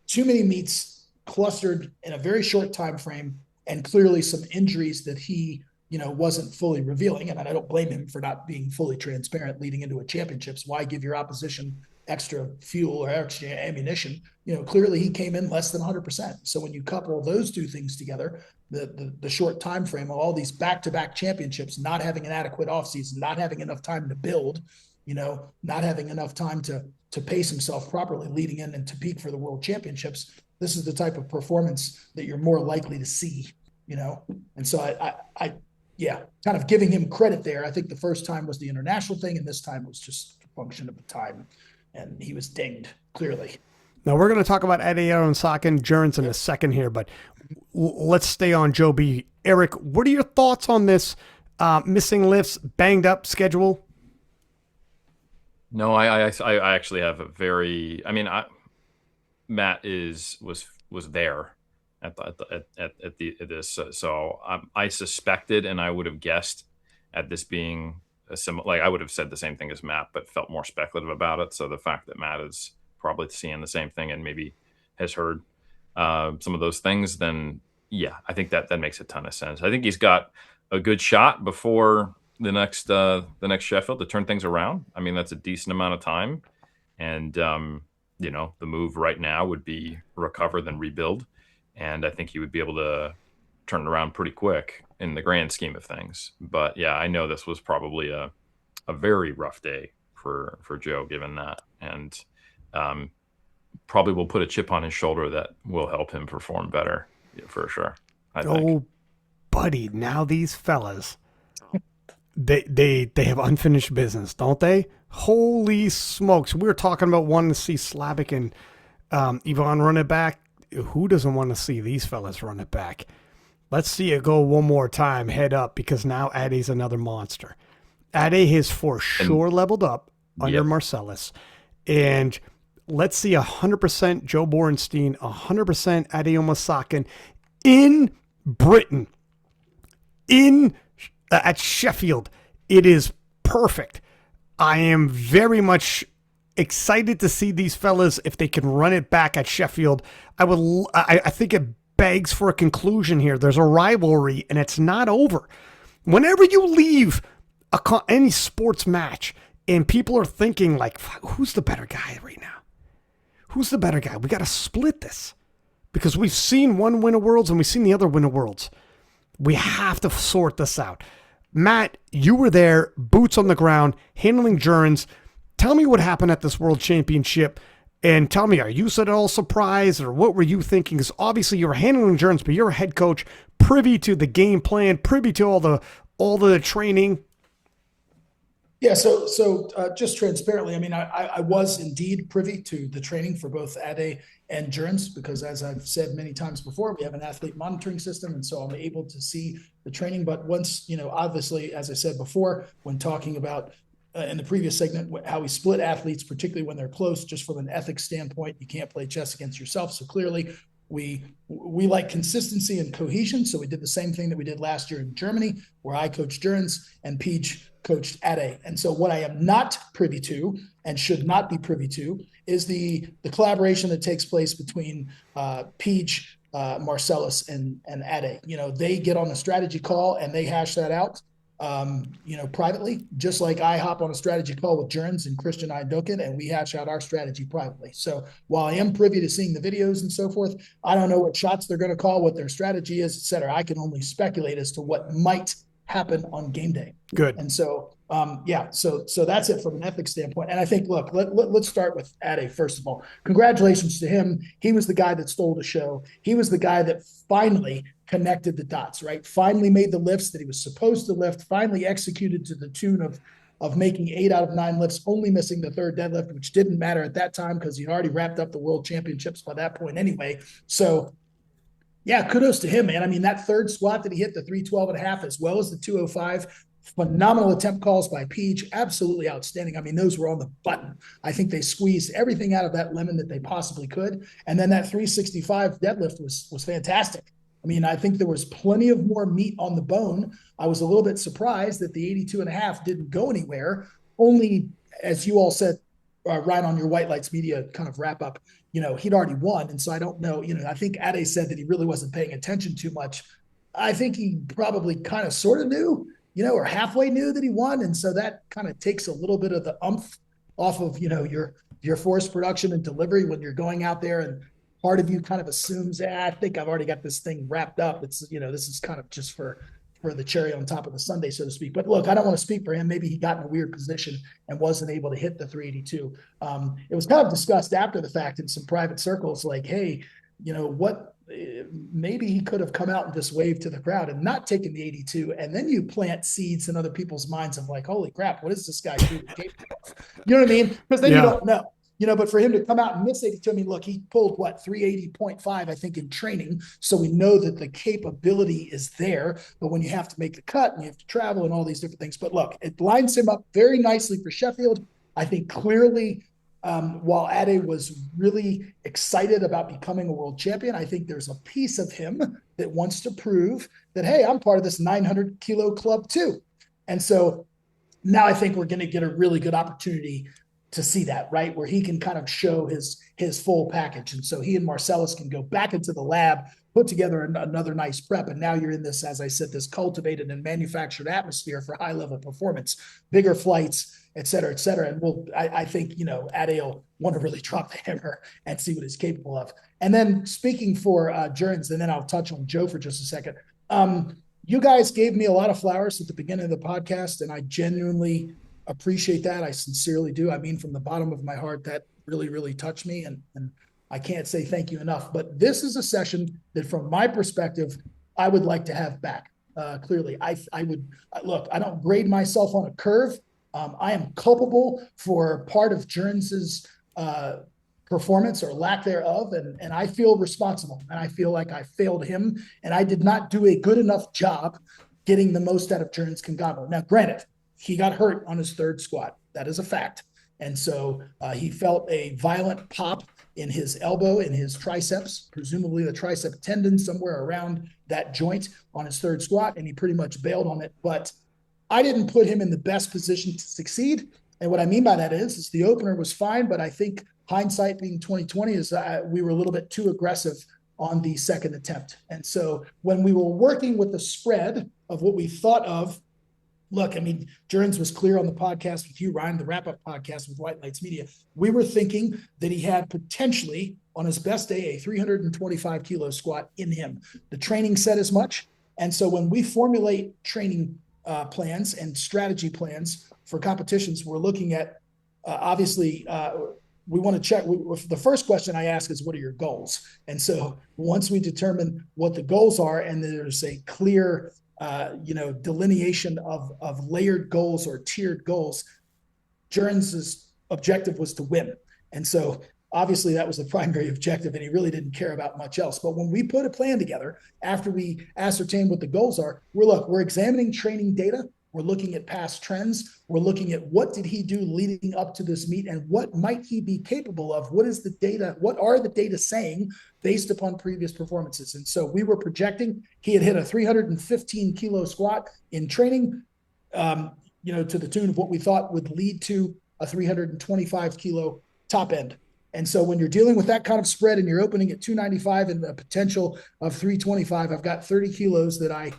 too many meets clustered in a very short time frame, and clearly some injuries that he wasn't fully revealing. And I don't blame him for not being fully transparent leading into a championships. Why give your opposition extra fuel or extra ammunition? Clearly he came in less than 100%. So when you couple those two things together, the short time frame of all these back-to-back championships, not having an adequate offseason, not having enough time to build, not having enough time to pace himself properly leading in and to peak for the World Championships, this is the type of performance that you're more likely to see, And so I kind of giving him credit there. I think the first time was the international thing, and this time was just a function of the time, and he was dinged clearly. Now we're going to talk about Adeyar and Sakin Jurns in a second here, but let's stay on Joe B. Eric, what are your thoughts on this missing lifts, banged up schedule? No, I actually have a very. I mean, Matt was there at this, so I suspected, and I would have guessed at this being a similar. Like I would have said the same thing as Matt, but felt more speculative about it. So the fact that Matt is probably seeing the same thing and maybe has heard some of those things, then yeah, I think that makes a ton of sense. I think he's got a good shot before the next Sheffield to turn things around. I mean, that's a decent amount of time, and the move right now would be recover then rebuild, and I think he would be able to turn it around pretty quick. in the grand scheme of things. But yeah, I know this was probably a very rough day for Joe, given that, and probably will put a chip on his shoulder that will help him perform better, for sure. I think. Oh, buddy, now these fellas, they have unfinished business, don't they? Holy smokes! We were talking about wanting to see Slavic and Ivan run it back. Who doesn't want to see these fellas run it back? Let's see it go one more time, head up, because now Ade's another monster. Ade has for sure leveled up under Marcellus. And let's see 100% Joe Borenstein, 100% Ade Omasakin in Britain, at Sheffield. It is perfect. I am very much excited to see these fellas if they can run it back at Sheffield. I think it begs for a conclusion here. There's a rivalry and it's not over. Whenever you leave any sports match and people are thinking like, who's the better guy right now? Who's the better guy? We got to split this because we've seen one win a Worlds and we've seen the other win a Worlds. We have to sort this out. Matt, you were there, boots on the ground, handling Gerns. Tell me what happened at this World Championship, and tell me, are you at all surprised, or what were you thinking? Because obviously you were handling Gerns, but you're a head coach, privy to the game plan, privy to all the training. Yeah, so just transparently, I mean, I was indeed privy to the training for both Ade and Gerns, because as I've said many times before, we have an athlete monitoring system, and so I'm able to see the training. But once, obviously, as I said before, when talking about in the previous segment, how we split athletes, particularly when they're close, just from an ethics standpoint, you can't play chess against yourself. So clearly, we like consistency and cohesion. So we did the same thing that we did last year in Germany, where I coached Gerns and Peach coached Ade. And so what I am not privy to and should not be privy to is the collaboration that takes place between Peach, Marcellus, and Ade. They get on a strategy call and they hash that out, privately, just like I hop on a strategy call with Gerns and Christian Eindhoven, and we hash out our strategy privately. So while I am privy to seeing the videos and so forth, I don't know what shots they're going to call, what their strategy is, et cetera. I can only speculate as to what might happen on game day. Good. And so, so that's it from an ethics standpoint. And I think, look, let's start with Ade, first of all. Congratulations to him. He was the guy that stole the show. He was the guy that finally connected the dots, right? Finally made the lifts that he was supposed to lift, finally executed to the tune of making 8 out of 9 lifts, only missing the third deadlift, which didn't matter at that time because he'd already wrapped up the World Championships by that point anyway. So yeah, kudos to him, man. I mean, that third squat that he hit, the 312.5, as well as the 205, phenomenal attempt calls by Peach, absolutely outstanding. I mean, those were on the button. I think they squeezed everything out of that lemon that they possibly could. And then that 365 deadlift was fantastic. I mean, I think there was plenty of more meat on the bone. I was a little bit surprised that the 82.5 didn't go anywhere. Only, as you all said, right on your White Lights Media kind of wrap up, he'd already won. And so I don't know, I think Ade said that he really wasn't paying attention too much. I think he probably kind of sort of knew, or halfway knew that he won. And so that kind of takes a little bit of the umph off of, your force production and delivery when you're going out there, and part of you kind of assumes, I think I've already got this thing wrapped up. It's, this is kind of just for the cherry on top of the sundae, so to speak. But look, I don't want to speak for him. Maybe he got in a weird position and wasn't able to hit the 382. It was kind of discussed after the fact in some private circles, like, hey, maybe he could have come out and just waved to the crowd and not taken the 82. And then you plant seeds in other people's minds of like, holy crap, what is this guy doing? You know what I mean? Because then you don't know. But for him to come out and miss 82, I mean, look, he pulled 380.5, I think, in training. So we know that the capability is there. But when you have to make the cut and you have to travel and all these different things. But look, it lines him up very nicely for Sheffield. I think clearly, while Ade was really excited about becoming a world champion, I think there's a piece of him that wants to prove that, hey, I'm part of this 900 kilo club too. And so now I think we're going to get a really good opportunity to see that, right, where he can kind of show his full package. And so he and Marcellus can go back into the lab, put together another nice prep. And now you're in this, as I said, this cultivated and manufactured atmosphere for high level performance, bigger flights, et cetera, et cetera. And I think, Ade will want to really drop the hammer and see what he's capable of. And then speaking for Gerns, and then I'll touch on Joe for just a second. you guys gave me a lot of flowers at the beginning of the podcast, and I genuinely appreciate that. I sincerely do. I mean, from the bottom of my heart, that really, really touched me, and I can't say thank you enough. But this is a session that, from my perspective, I would like to have back. Clearly, I would look. I don't grade myself on a curve. I am culpable for part of Jerns's performance or lack thereof, and I feel responsible, and I feel like I failed him, and I did not do a good enough job getting the most out of Jerns Kangabo. Now, granted, he got hurt on his third squat. That is a fact. And so he felt a violent pop in his elbow, in his triceps, presumably the tricep tendon somewhere around that joint on his third squat, and he pretty much bailed on it. But I didn't put him in the best position to succeed. And what I mean by that is the opener was fine, but I think hindsight being 2020 is we were a little bit too aggressive on the second attempt. And so when we were working with the spread of what we thought of, look, I mean, Jerns was clear on the podcast with you, Ryan, the wrap-up podcast with White Lights Media. We were thinking that he had potentially, on his best day, a 325 kilo squat in him. The training said as much. And so when we formulate training plans and strategy plans for competitions, we're looking at, obviously, we want to check. The first question I ask is, what are your goals? And so once we determine what the goals are, and there's a clear delineation of layered goals or tiered goals, Jerns's objective was to win. And so obviously that was the primary objective, and he really didn't care about much else. But when we put a plan together, after we ascertain what the goals are, we're examining training data. We're looking at past trends. We're looking at what did he do leading up to this meet, and what might he be capable of? What is the data? What are the data saying based upon previous performances? And so we were projecting he had hit a 315 kilo squat in training, to the tune of what we thought would lead to a 325 kilo top end. And so when you're dealing with that kind of spread and you're opening at 295 and the potential of 325, I've got 30 kilos that I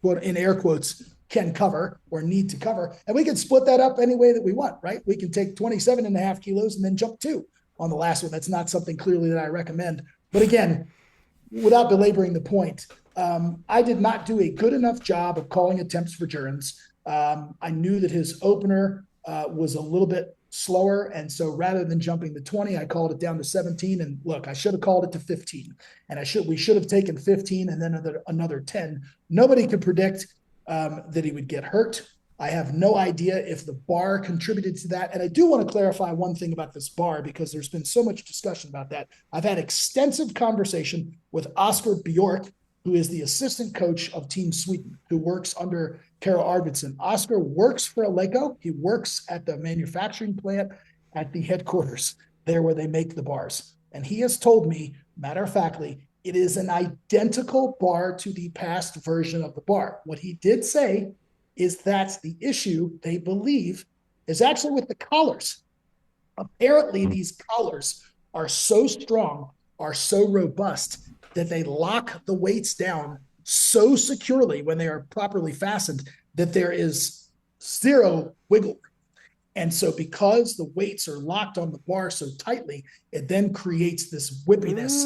put in air quotes can cover or need to cover. And we can split that up any way that we want, right? We can take 27 and a half kilos and then jump 2 on the last one. That's not something clearly that I recommend. But again, without belaboring the point, I did not do a good enough job of calling attempts for Jerns. I knew that his opener was a little bit slower. And so rather than jumping to 20, I called it down to 17. And look, I should have called it to 15. And we should have taken 15 and then another 10. Nobody could predict that he would get hurt. I have no idea if the bar contributed to that. And I do want to clarify one thing about this bar, because there's been so much discussion about that. I've had extensive conversation with Oscar Bjork, who is the assistant coach of Team Sweden, who works under Carol Arvidsson. Oscar works for Eleiko. He works at the manufacturing plant at the headquarters there where they make the bars. And he has told me, matter of factly, it is an identical bar to the past version of the bar. What he did say is that the issue, they believe, is actually with the collars. Apparently, these collars are so strong, are so robust, that they lock the weights down so securely when they are properly fastened that there is zero wiggle. And so because the weights are locked on the bar so tightly, it then creates this whippiness,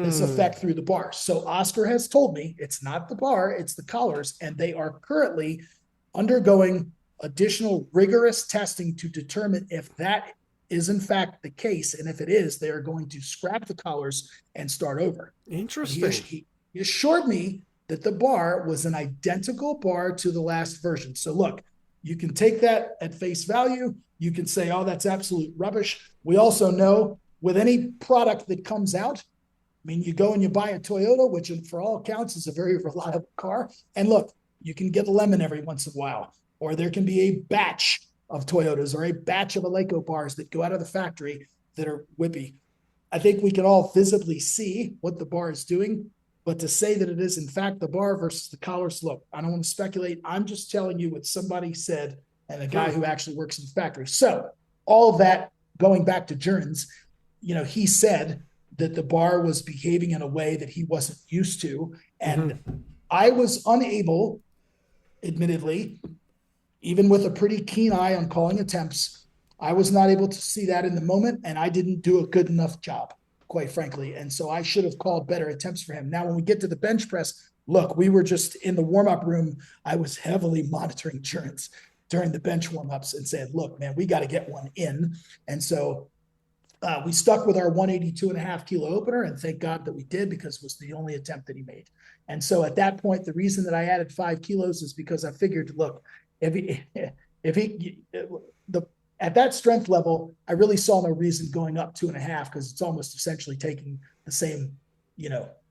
this effect through the bar. So Oscar has told me it's not the bar, it's the collars, and they are currently undergoing additional rigorous testing to determine if that is in fact the case. And if it is, they are going to scrap the collars and start over. Interesting. He assured me that the bar was an identical bar to the last version. So look, you can take that at face value. You can say, oh, that's absolute rubbish. We also know with any product that comes out, I mean, you go and you buy a Toyota, which for all accounts is a very reliable car. And look, you can get a lemon every once in a while, or there can be a batch of Toyotas or a batch of Eleiko bars that go out of the factory that are whippy. I think we can all visibly see what the bar is doing. But to say that it is, in fact, the bar versus the collars, look, I don't want to speculate. I'm just telling you what somebody said, and a guy who actually works in the factory. So all of that, going back to Jerns, he said that the bar was behaving in a way that he wasn't used to. And I was unable, admittedly, even with a pretty keen eye on calling attempts, I was not able to see that in the moment, and I didn't do a good enough job, quite frankly. And so I should have called better attempts for him. Now, when we get to the bench press, look, we were just in the warm-up room. I was heavily monitoring Jurgens during the bench warm-ups and said, look, man, we got to get one in. And so we stuck with our 182.5 kilo opener, and thank God that we did, because it was the only attempt that he made. And so at that point, the reason that I added 5 kilos is because I figured, look, at that strength level, I really saw no reason going up 2.5, because it's almost essentially taking the same,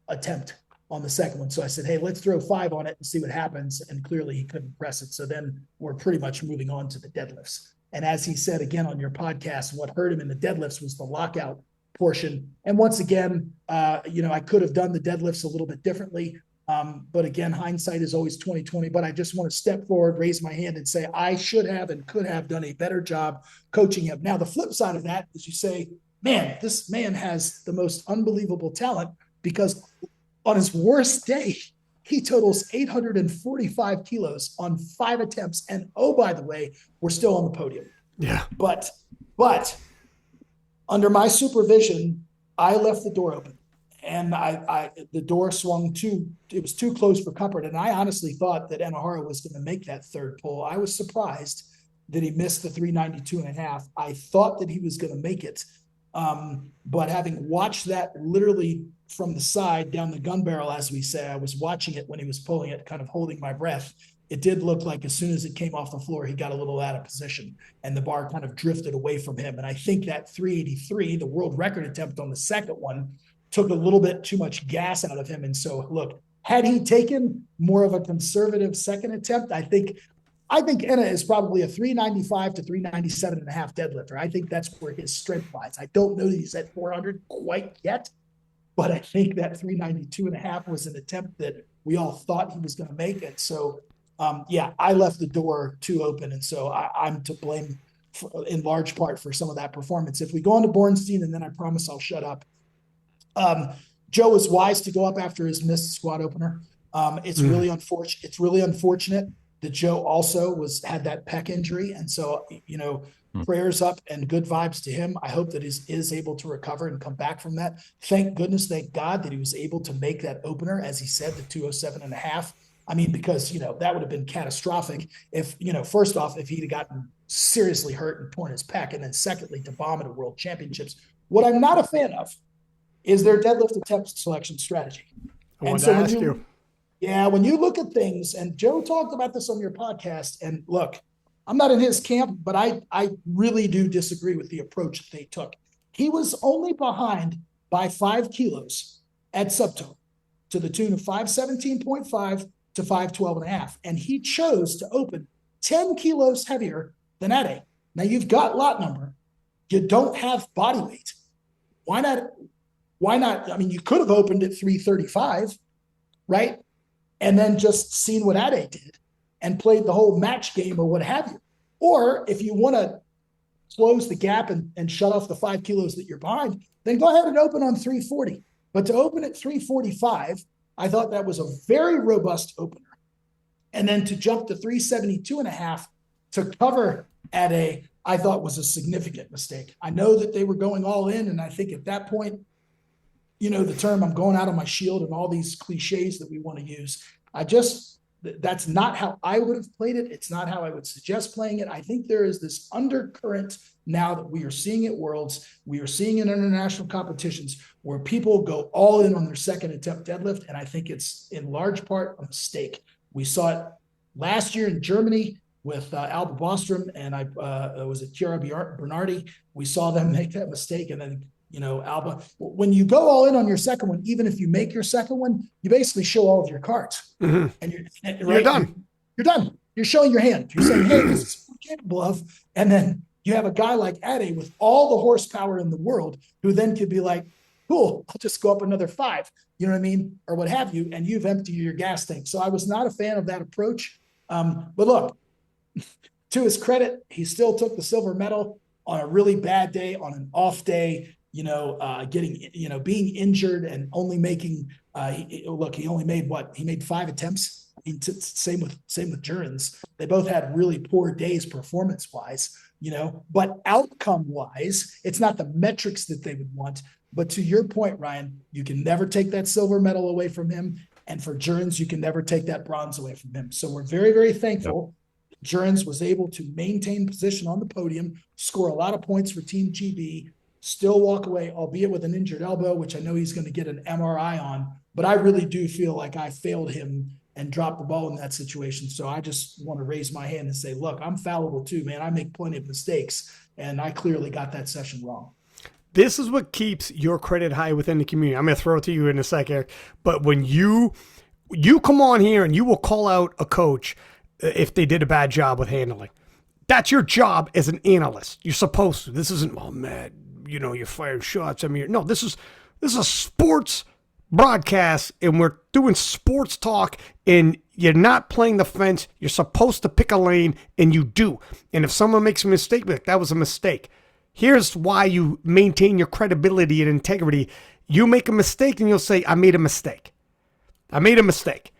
attempt on the second one. So I said, hey, let's throw 5 on it and see what happens. And clearly he couldn't press it. So then we're pretty much moving on to the deadlifts. And as he said again on your podcast, what hurt him in the deadlifts was the lockout portion. And once again, I could have done the deadlifts a little bit differently. But again, hindsight is always 20/20. But I just want to step forward, raise my hand, and say I should have and could have done a better job coaching him. Now, the flip side of that is you say, man, this man has the most unbelievable talent, because on his worst day, he totals 845 kilos on 5 attempts. And oh, by the way, we're still on the podium. Yeah. But under my supervision, I left the door open. And the door swung it was too close for comfort. And I honestly thought that Anahara was going to make that third pull. I was surprised that he missed the 392.5. I thought that he was going to make it. But having watched that literally from the side down the gun barrel, as we say, I was watching it when he was pulling it, kind of holding my breath. It did look like as soon as it came off the floor, he got a little out of position and the bar kind of drifted away from him. And I think that 383, the world record attempt on the second one, took a little bit too much gas out of him. And so, look, had he taken more of a conservative second attempt, I think Enna is probably a 395 to 397.5 deadlifter. I think that's where his strength lies. I don't know that he's at 400 quite yet, but I think that 392.5 was an attempt that we all thought he was going to make. And so, I left the door too open. And so I'm to blame in large part for some of that performance. If we go on to Bornstein, and then I promise I'll shut up. Joe was wise to go up after his missed squat opener. It's really unfortunate. It's really unfortunate that Joe also had that pec injury. And so, prayers up and good vibes to him. I hope that he is able to recover and come back from that. Thank goodness, thank God that he was able to make that opener, as he said, the 207.5. I mean, because, that would have been catastrophic if, first off, if he'd have gotten seriously hurt and torn his pec, and then secondly, to bomb at a world championships. What I'm not a fan of is their deadlift attempt selection strategy. I wanted to ask you. Yeah, when you look at things, and Joe talked about this on your podcast, and look, I'm not in his camp, but I really do disagree with the approach that they took. He was only behind by 5 kilos at subtotal, to the tune of 517.5 to 512.5. And he chose to open 10 kilos heavier than Ade. Now you've got lot number. You don't have body weight. Why not? I mean, you could have opened at 335, right? And then just seen what Ade did and played the whole match game or what have you. Or if you want to close the gap and shut off the 5 kilos that you're behind, then go ahead and open on 340. But to open at 345, I thought that was a very robust opener. And then to jump to 372.5 to cover Ade, I thought was a significant mistake. I know that they were going all in, and I think at that point, the term I'm going out on my shield and all these cliches that we want to use. That's not how I would have played it. It's not how I would suggest playing it. I think there is this undercurrent now that we are seeing at Worlds, we are seeing in international competitions where people go all in on their second attempt deadlift. And I think it's in large part a mistake. We saw it last year in Germany with Alba Bostrom and was it Chiara Bernardi. We saw them make that mistake, and then Alba, when you go all in on your second one, even if you make your second one, you basically show all of your cards. Mm-hmm. And you're done. You're done. You're showing your hand. You're saying, hey, this is what we're capable of. And then you have a guy like Ade with all the horsepower in the world who then could be like, cool, I'll just go up another 5, you know what I mean? Or what have you. And you've emptied your gas tank. So I was not a fan of that approach. But look, to his credit, he still took the silver medal on a really bad day, on an off day. Being injured and only making, he only made he made 5 attempts. Same with Jurgens. They both had really poor days performance wise, but outcome wise, it's not the metrics that they would want. But to your point, Ryan, you can never take that silver medal away from him. And for Jurgens, you can never take that bronze away from him. So we're very, very thankful. Yep. Jurgens was able to maintain position on the podium, score a lot of points for Team GB, still walk away, albeit with an injured elbow, which I know he's going to get an MRI on. But I really do feel like I failed him and dropped the ball in that situation. So I just want to raise my hand and say, look, I'm fallible too, man. I make plenty of mistakes, and I clearly got that session wrong. This is what keeps your credit high within the community. I'm going to throw it to you in a sec, Eric. But when you come on here and you will call out a coach if they did a bad job with handling, that's your job as an analyst. You're supposed to. This isn't, oh, man, you're firing shots. I mean, no, this is a sports broadcast, and we're doing sports talk, and you're not playing the fence. You're supposed to pick a lane, and you do. And if someone makes a mistake, like, that was a mistake. Here's why you maintain your credibility and integrity. You make a mistake, and you'll say, I made a mistake. I made a mistake.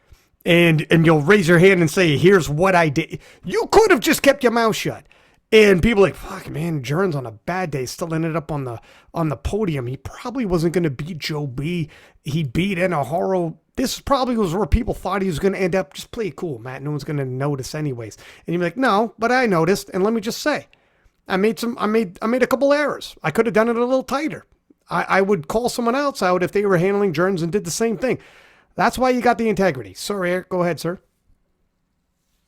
And you'll raise your hand and say, here's what I did. You could have just kept your mouth shut. And people are like, fuck, man, Jurgens on a bad day still ended up on the podium. He probably wasn't going to beat Joe B. He beat Enoharo. This probably was where people thought he was going to end up. Just play it cool, Matt. No one's going to notice anyways. And you're like, no, but I noticed. And let me just say, I made a couple errors. I could have done it a little tighter. I would call someone else out if they were handling Jurgens and did the same thing. That's why you got the integrity. Sorry, Eric. Go ahead, sir.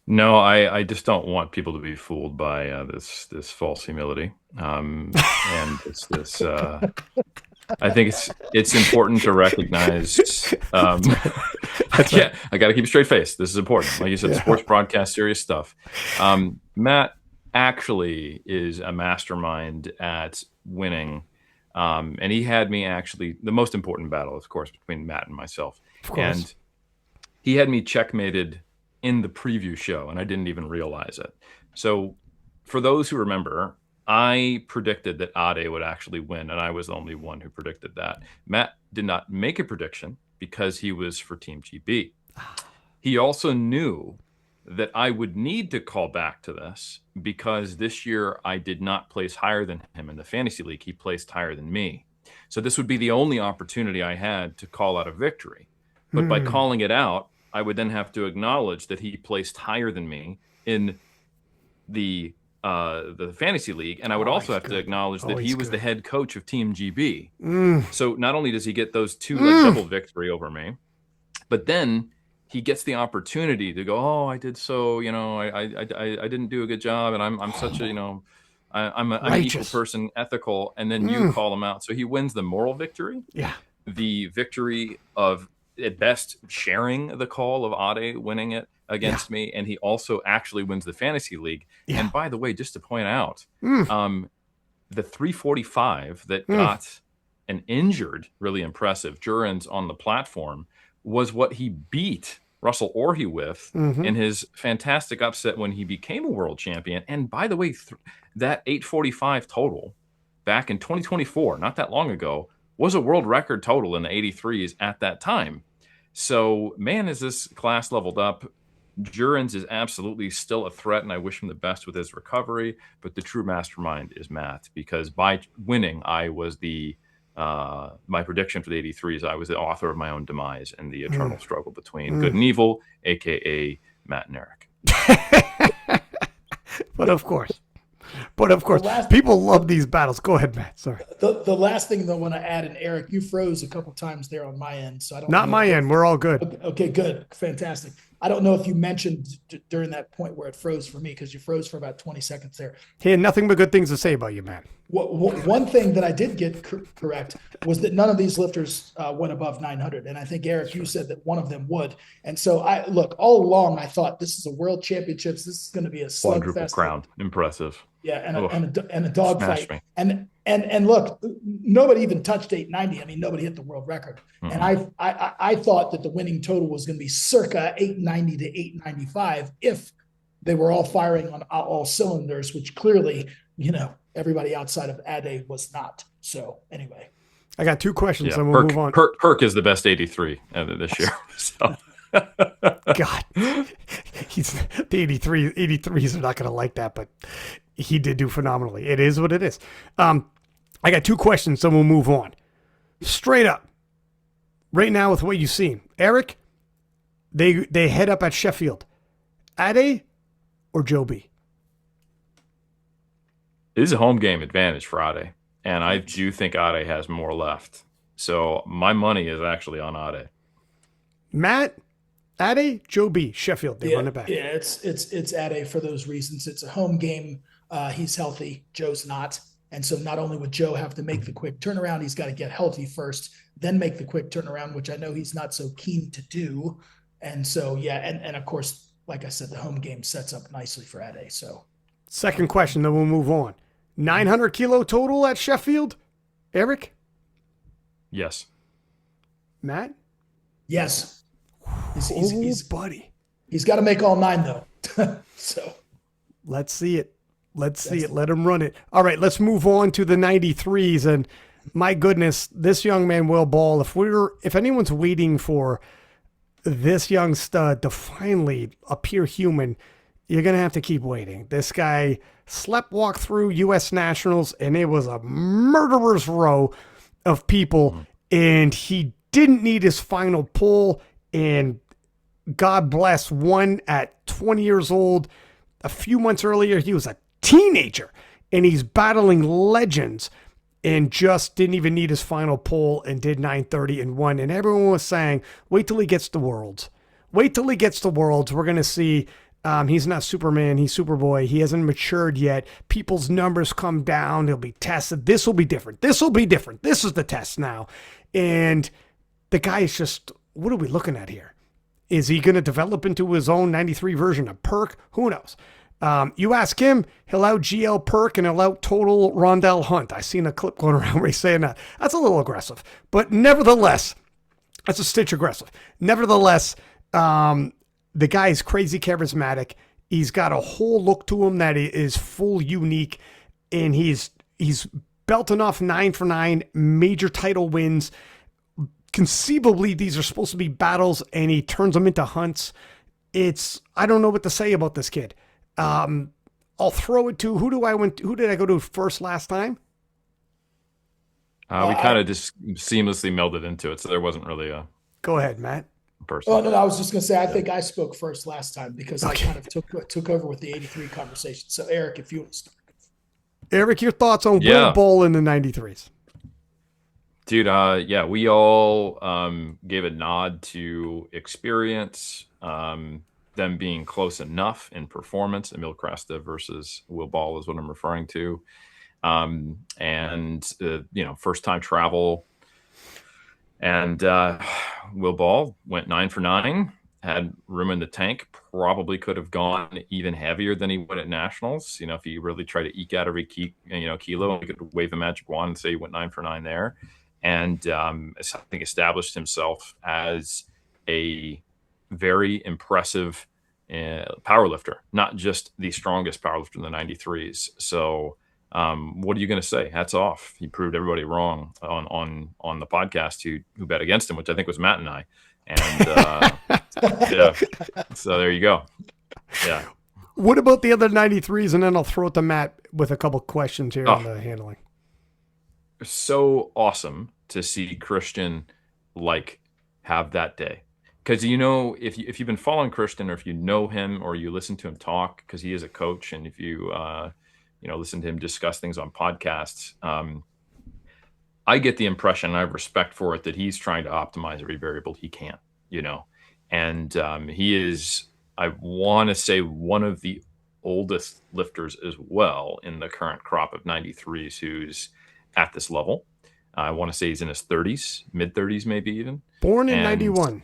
No, I just don't want people to be fooled by this false humility, and it's this. I think it's important to recognize. I got to keep a straight face. This is important. Like you said, sports broadcast, serious stuff. Matt actually is a mastermind at winning, and he had me actually the most important battle, of course, between Matt and myself, and he had me checkmated in the preview show, and I didn't even realize it. So for those who remember, I predicted that Ade would actually win, and I was the only one who predicted that. Matt did not make a prediction because he was for Team GB. He also knew that I would need to call back to this because this year I did not place higher than him in the fantasy league. He placed higher than me. So this would be the only opportunity I had to call out a victory. But by calling it out, I would then have to acknowledge that he placed higher than me in the fantasy league, and I would also have to acknowledge that he was the head coach of Team GB. So not only does he get those two double victory over me, but then he gets the opportunity to go, oh, I did so, I didn't do a good job, and I'm such a, I'm an equal person, ethical, and then you call him out. So he wins the moral victory, the victory of, at best, sharing the call of Ade winning it against me, and he also actually wins the fantasy league. And by the way, just to point out, the 345 that got an injured, really impressive Jurgens on the platform was what he beat Russell Orhe with in his fantastic upset when he became a world champion. And by the way, that 845 total back in 2024, not that long ago, was a world record total in the 83s at that time. So, man, is this class leveled up. Jurgens is absolutely still a threat, and I wish him the best with his recovery. But the true mastermind is Matt, because by winning, I was my prediction for the 83s, I was the author of my own demise and the eternal struggle between good and evil, a.k.a. Matt and Eric. But of course, people love these battles. Go ahead, Matt. Sorry. The last thing that I want to add, and Eric, you froze a couple times there on my end, so I don't. Not my end. We're all good. Okay, good, fantastic. I don't know if you mentioned during that point where it froze for me, because you froze for about 20 seconds there. He had nothing but good things to say about you, Matt. One thing that I did get correct was that none of these lifters went above 900. And I think, Eric, you said that one of them would. And so all along, I thought this is a world championships. This is going to be a slugfest. Quadruple crown. Impressive. Yeah. And a dogfight. And look, nobody even touched 890. I mean, nobody hit the world record. And I thought that the winning total was going to be circa 890 to 895 if they were all firing on all cylinders, which clearly, everybody outside of Ade was not. So anyway, I got two questions. And we'll move on. Perk is the best 83 this year. So. God, he's the 83s are not going to like that, but he did do phenomenally. It is what it is. I got two questions, then we'll move on. Straight up, right now with what you've seen, Eric, They head up at Sheffield. Ade or Joe B? It is a home game advantage for Ade, and I do think Ade has more left. So my money is actually on Ade. Matt, Ade, Joe B, Sheffield. They run it back. Yeah, it's Ade for those reasons. It's a home game. He's healthy. Joe's not. And so not only would Joe have to make the quick turnaround, he's got to get healthy first, then make the quick turnaround, which I know he's not so keen to do. And so, yeah, and of course, like I said, the home game sets up nicely for Ade. So, second question, then we'll move on. 900 kilo total at Sheffield? Eric? Yes. Matt? yes. Buddy. He's got to make all 9, though. So, let's see it. Let's see it. Let him run it. All right, let's move on to the 93s. And my goodness, this young man will ball. If anyone's waiting for this young stud to finally appear human, you're going to have to keep waiting. This guy walked through U.S. Nationals, and it was a murderer's row of people, and he didn't need his final pull, and God bless, won at 20 years old. A few months earlier, he was a teenager, and he's battling legends and just didn't even need his final pull and did 930 and won. And everyone was saying, wait till he gets to Worlds. Wait till he gets to Worlds. We're going to see he's not Superman. He's Superboy. He hasn't matured yet. People's numbers come down. He'll be tested. This will be different. This will be different. This is the test now. And the guy is just, what are we looking at here? Is he going to develop into his own 93 version of Perk? Who knows? You ask him, he'll out GL Perk and he'll out total Rondell Hunt. I seen a clip going around where he's saying that. That's a little aggressive. But nevertheless, that's a stitch aggressive. Nevertheless, the guy is crazy charismatic. He's got a whole look to him that is full unique. And he's belting off 9 for 9, major title wins. Conceivably, these are supposed to be battles, and he turns them into hunts. I don't know what to say about this kid. I'll throw it to who did I go to first last time? We kind of just seamlessly melded into it, so there wasn't really a. Go ahead, Matt. Person. Oh no, I was just going to say I think I spoke first last time because I kind of took over with the 83 conversation. So Eric, if you want to start. Eric, your thoughts on Will Bowl in the 93s? Dude, we all gave a nod to experience, them being close enough in performance. Emil Kresta versus Will Ball is what I'm referring to. First time travel. And Will Ball went 9 for 9, had room in the tank, probably could have gone even heavier than he would at Nationals. You know, if he really tried to eke out every kilo, he could wave a magic wand and say he went 9 for 9 there. And I think established himself as a very impressive powerlifter, not just the strongest powerlifter in the 93s. So what are you going to say? Hats off. He proved everybody wrong on the podcast who bet against him, which I think was Matt and I. And yeah, so there you go. Yeah. What about the other 93s? And then I'll throw it to Matt with a couple questions here on the handling. So awesome to see Christian have that day, because if you've been following Christian, or if you know him or you listen to him talk, because he is a coach, and if you listen to him discuss things on podcasts, I get the impression, and I have respect for it, that he's trying to optimize every variable he can, and he is, I want to say, one of the oldest lifters as well in the current crop of 93s who's at this level. I want to say he's in his 30s, mid 30s, maybe even. Born in 91.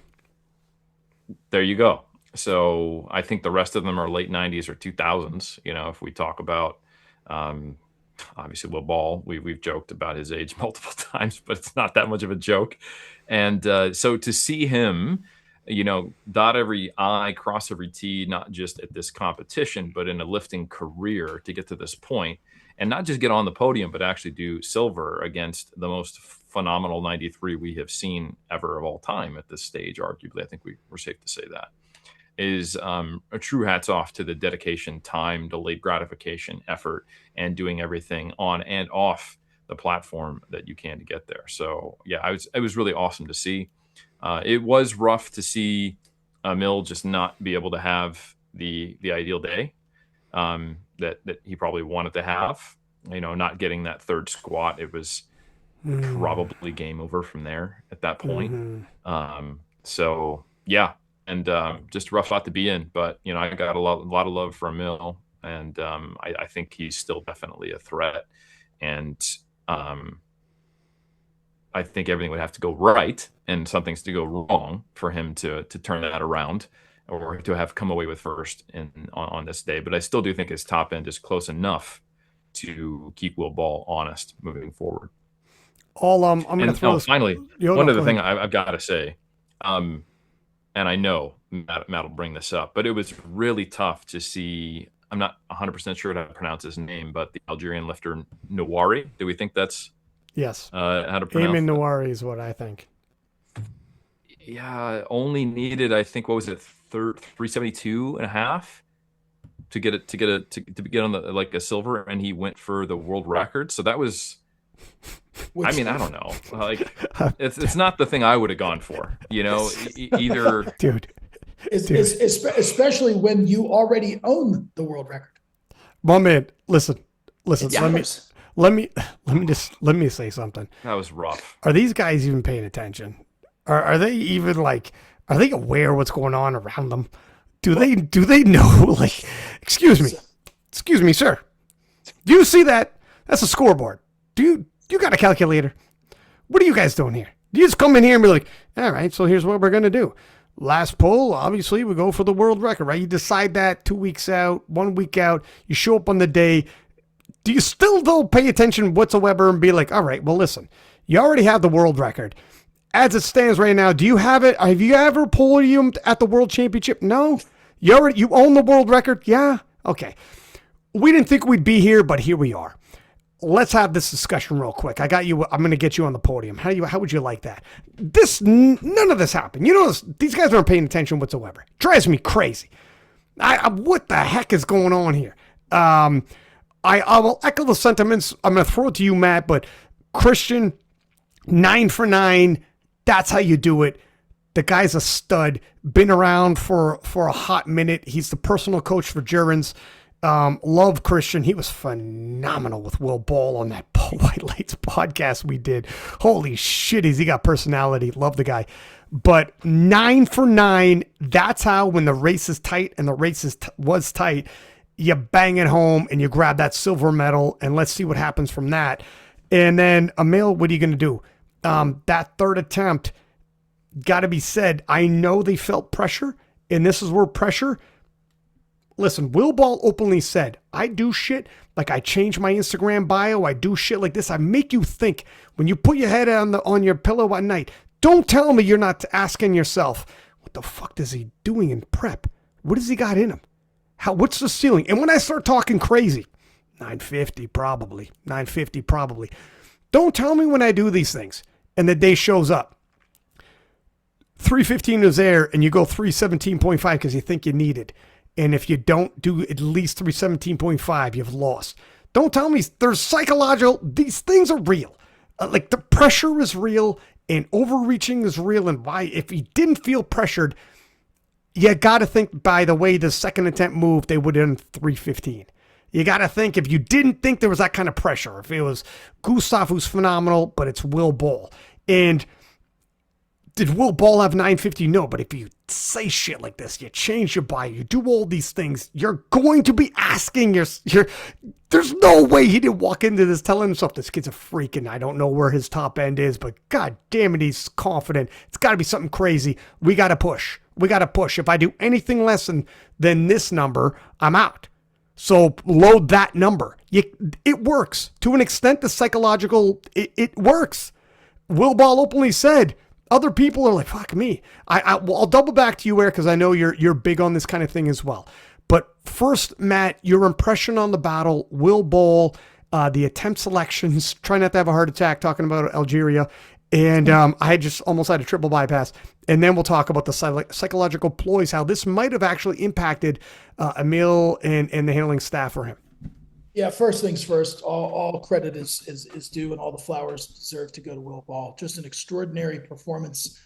There you go. So I think the rest of them are late 90s or 2000s. If we talk about, obviously Will Ball, we've joked about his age multiple times, but it's not that much of a joke. And so to see him, dot every I, cross every T, not just at this competition, but in a lifting career to get to this point, and not just get on the podium, but actually do silver against the most phenomenal 93 we have seen ever of all time at this stage. Arguably, I think we're safe to say that is a true hats off to the dedication, time, delayed gratification, effort, and doing everything on and off the platform that you can to get there. So yeah, it was really awesome to see. It was rough to see Mill just not be able to have the ideal day that he probably wanted to have. Not getting that third squat, it was probably game over from there at that point. So yeah, and just a rough spot to be in. But I got a lot of love from Mill, and I think he's still definitely a threat. And I think everything would have to go right and something's to go wrong for him to turn that around or to have come away with first on this day. But I still do think his top end is close enough to keep Will Ball honest moving forward. I'm going to throw this. Finally, one other thing I've got to say, and I know Matt will bring this up, but it was really tough to see. I'm not 100% sure how to pronounce his name, but the Algerian lifter Nawari. Do we think that's yes? How to pronounce? Ayman Nawari is what I think. Yeah, only needed, I think, what was it, 372 and a half to get on the like a silver, and he went for the world record. So that was, I don't know, like it's not the thing I would have gone for, either, dude. Especially when you already own the world record. My man, listen. It's Let me say something. That was rough. Are these guys even paying attention? Are they even are they aware what's going on around them? Do they know? Like, excuse me, sir. Do you see that? That's a scoreboard. You got a calculator? What are you guys doing here? Do you just come in here and be like, all right, so here's what we're gonna do. Last poll, obviously, we go for the world record, right? You decide that 2 weeks out, 1 week out. You show up on the day. Do you still don't pay attention whatsoever and be like, all right, well, listen, you already have the world record. As it stands right now, do you have it? Have you ever podiumed at the World Championship? No. You own the world record? Yeah. Okay. We didn't think we'd be here, but here we are. Let's have this discussion real quick. I'm going to get you on the podium. How would you like that? None of this happened. These guys aren't paying attention whatsoever. It drives me crazy. What the heck is going on here? I will echo the sentiments. I'm going to throw it to you, Matt, but Christian, 9 for 9. That's how you do it. The guy's a stud. Been around for a hot minute. He's the personal coach for Germans. Love Christian. He was phenomenal with Will Ball on that Paul White Lights podcast we did. Holy shit, he got personality. Love the guy. But 9 for 9, that's how, when the race is tight, and the race was tight, you bang it home and you grab that silver medal, and let's see what happens from that. And then, Emil, what are you going to do? That third attempt, got to be said, I know they felt pressure, and this is where pressure. Listen, Will Ball openly said, I do shit, like I change my Instagram bio, I do shit like this. I make you think. When you put your head on your pillow at night, don't tell me you're not asking yourself, what the fuck is he doing in prep? What has he got in him? What's the ceiling? And when I start talking crazy, 950 probably. Don't tell me when I do these things and the day shows up. 315 is there and you go 317.5 because you think you need it. And if you don't do at least 317.5, you've lost. Don't tell me there's psychological, these things are real. Like the pressure is real and overreaching is real. And why, if he didn't feel pressured, you got to think by the way the second attempt moved, they would have done 315. You got to think if you didn't think there was that kind of pressure, if it was Gustav, who's phenomenal, but it's Will Ball. And did Will Ball have 950? No, but if you say shit like this, you change your bio, you do all these things, you're going to be asking there's no way he didn't walk into this telling himself this kid's a freak and I don't know where his top end is, but god damn it, he's confident. It's got to be something crazy. We got to push. If I do anything less than this number, I'm out. So load that number. It works. To an extent, the psychological, it works. Will Ball openly said, other people are like, fuck me. I'll double back to you, Eric, because I know you're big on this kind of thing as well. But first, Matt, your impression on the battle, Will Ball, the attempt selections, try not to have a heart attack talking about Algeria. And I just almost had a triple bypass. And then we'll talk about the psychological ploys, how this might have actually impacted Emil and the handling staff for him. Yeah, first things first, all credit is due and all the flowers deserve to go to Will Ball. Just an extraordinary performance.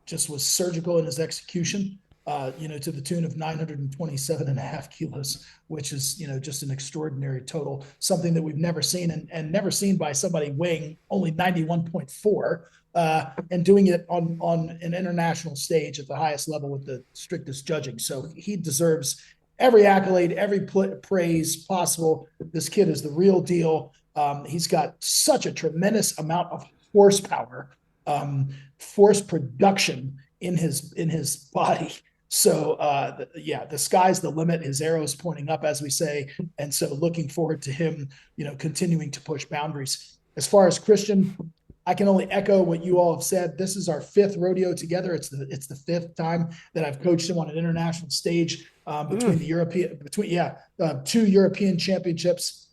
just was surgical in his execution, to the tune of 927.5 kilos, which is, just an extraordinary total, something that we've never seen and never seen by somebody weighing only 91.4 and doing it on an international stage at the highest level with the strictest judging. So he deserves every accolade, every praise possible. This kid is the real deal. He's got such a tremendous amount of horsepower, force production in his body. So the sky's the limit. His arrow is pointing up, as we say, and so looking forward to him, continuing to push boundaries. As far as Christian, I can only echo what you all have said. This is our 5th rodeo together. It's the 5th time that I've coached him on an international stage, between 2 European championships,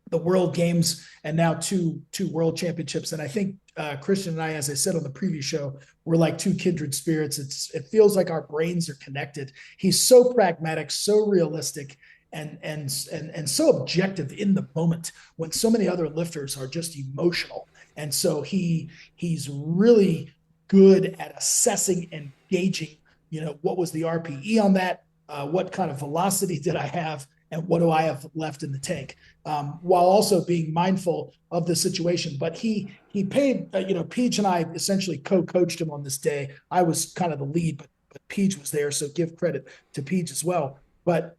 the World Games, and now two World Championships. And I think Christian and I, as I said on the previous show, we're like two kindred spirits. It feels like our brains are connected. He's so pragmatic, so realistic, and so objective in the moment when so many other lifters are just emotional. And so he's really good at assessing and gauging, what was the RPE on that? What kind of velocity did I have? And what do I have left in the tank? While also being mindful of the situation. But he paid, Peach and I essentially co-coached him on this day. I was kind of the lead, but Peach was there. So give credit to Peach as well. But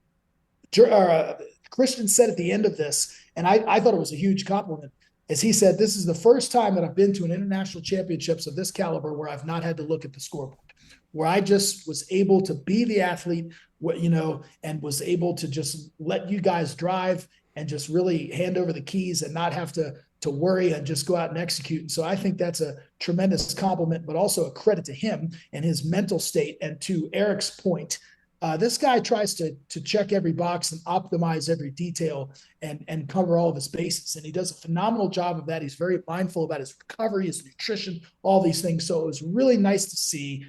Christian said at the end of this, and I thought it was a huge compliment, as he said, this is the first time that I've been to an international championships of this caliber where I've not had to look at the scoreboard, where I just was able to be the athlete, and was able to just let you guys drive and just really hand over the keys and not have to worry and just go out and execute. And so I think that's a tremendous compliment, but also a credit to him and his mental state. And to Eric's point, this guy tries to check every box and optimize every detail and cover all of his bases. And he does a phenomenal job of that. He's very mindful about his recovery, his nutrition, all these things. So it was really nice to see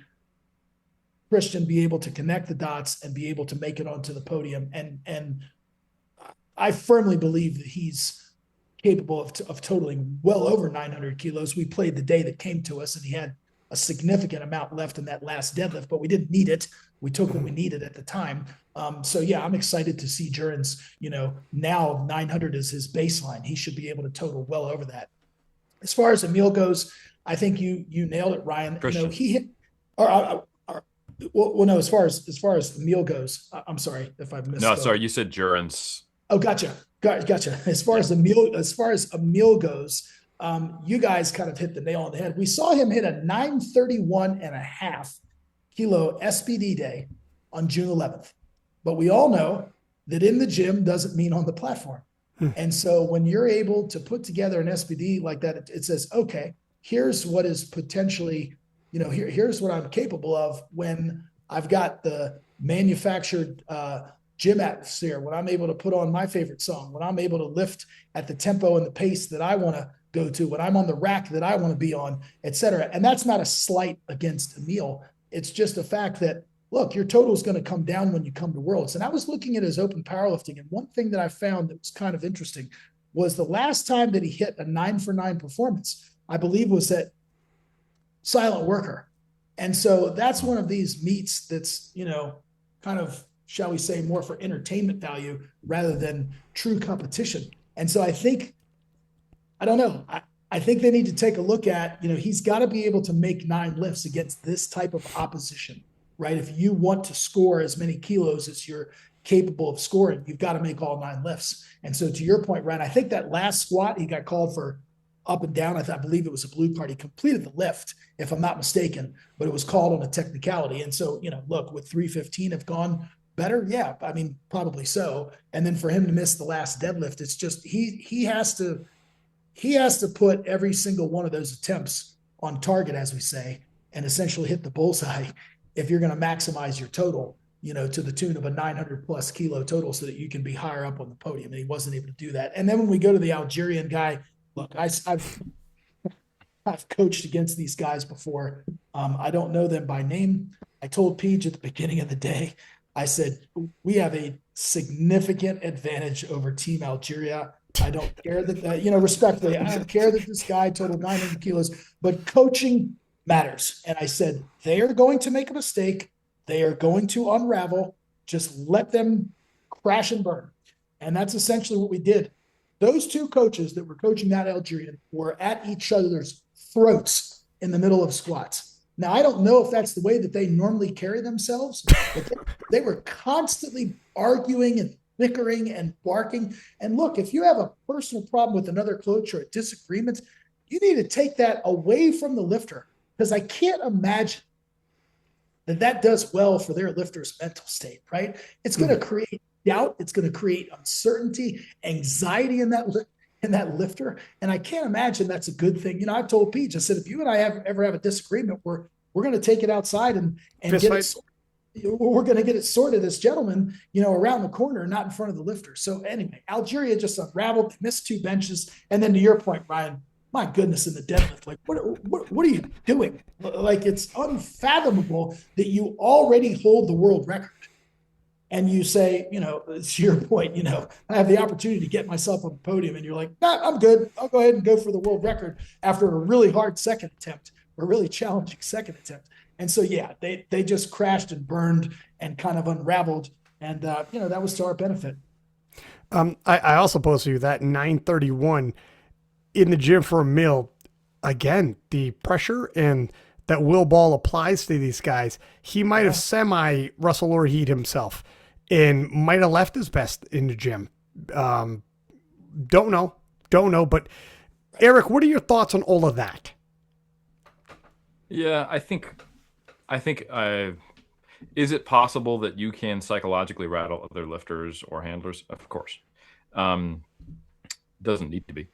Christian be able to connect the dots and be able to make it onto the podium. And I firmly believe that he's capable of totaling well over 900 kilos. We played the day that came to us, and he had a significant amount left in that last deadlift, but we didn't need it. We took what we needed at the time. So yeah, I'm excited to see Jurin's, now 900 is his baseline. He should be able to total well over that. As far as Emil goes, I think you nailed it, Ryan. Christian. He hit, well, no, as far as Emil goes, I'm sorry if I've missed. No, sorry, you said Jurin's. Oh, gotcha. As far as Emil goes, you guys kind of hit the nail on the head. We saw him hit a 931.5 kilo SPD day on June 11th, but we all know that in the gym doesn't mean on the platform. And so when you're able to put together an SPD like that, it says, okay, here's what is potentially, here's what I'm capable of when I've got the manufactured gym atmosphere, when I'm able to put on my favorite song, when I'm able to lift at the tempo and the pace that I want to go to, when I'm on the rack that I want to be on, et cetera. And that's not a slight against Emil. It's just a fact that, look, your total is going to come down when you come to Worlds. And I was looking at his open powerlifting, and one thing that I found that was kind of interesting was the last time that he hit a 9-for-9 performance, I believe, was at Silent Worker. And so that's one of these meets that's, kind of, shall we say, more for entertainment value rather than true competition. And so I think, I don't know, I think they need to take a look at, he's got to be able to make 9 lifts against this type of opposition, right? If you want to score as many kilos as you're capable of scoring, you've got to make all 9 lifts. And so to your point, Ryan, I think that last squat, he got called for up and down. I believe it was a blue card. He completed the lift, if I'm not mistaken, but it was called on a technicality. And so, look, would 315 have gone better? Yeah, I mean, probably so. And then for him to miss the last deadlift, it's just, he has to put every single one of those attempts on target, as we say, and essentially hit the bullseye if you're going to maximize your total, to the tune of a 900 plus kilo total so that you can be higher up on the podium. And he wasn't able to do that. And then when we go to the Algerian guy, look, I've coached against these guys before. I don't know them by name. I told Peach at the beginning of the day, I said, we have a significant advantage over Team Algeria. I don't care that, respectfully, I don't care that this guy totaled 900 kilos, but coaching matters. And I said, they are going to make a mistake. They are going to unravel. Just let them crash and burn. And that's essentially what we did. Those two coaches that were coaching that Algerian were at each other's throats in the middle of squats. Now, I don't know if that's the way that they normally carry themselves, but they were constantly arguing and bickering and barking. And look, if you have a personal problem with another coach or a disagreement, you need to take that away from the lifter, because I can't imagine that does well for their lifter's mental state, right? It's going to create doubt. It's going to create uncertainty, anxiety in that lifter. And I can't imagine that's a good thing. You know, I've told Pete, I said, if you and I ever have a disagreement, we're going to take it outside and get it. We're going to get it sorted as gentlemen, you know, around the corner, not in front of the lifter. So anyway, Algeria just unraveled, missed 2 benches. And then to your point, Ryan, my goodness, in the deadlift, like what are you doing? Like, it's unfathomable that you already hold the world record. And you say, you know, to your point, you know, I have the opportunity to get myself on the podium, and you're like, nah, I'm good. I'll go ahead and go for the world record after a really hard second attempt, or a really challenging second attempt. And so, yeah, they just crashed and burned and kind of unraveled. And, you know, that was to our benefit. I also posted you that 931 in the gym for a meal. Again, the pressure and that Will Ball applies to these guys. He might have semi Russell Orheed himself and might have left his best in the gym. Don't know. But Eric, what are your thoughts on all of that? Yeah, I think, is it possible that you can psychologically rattle other lifters or handlers? Of course. Doesn't need to be.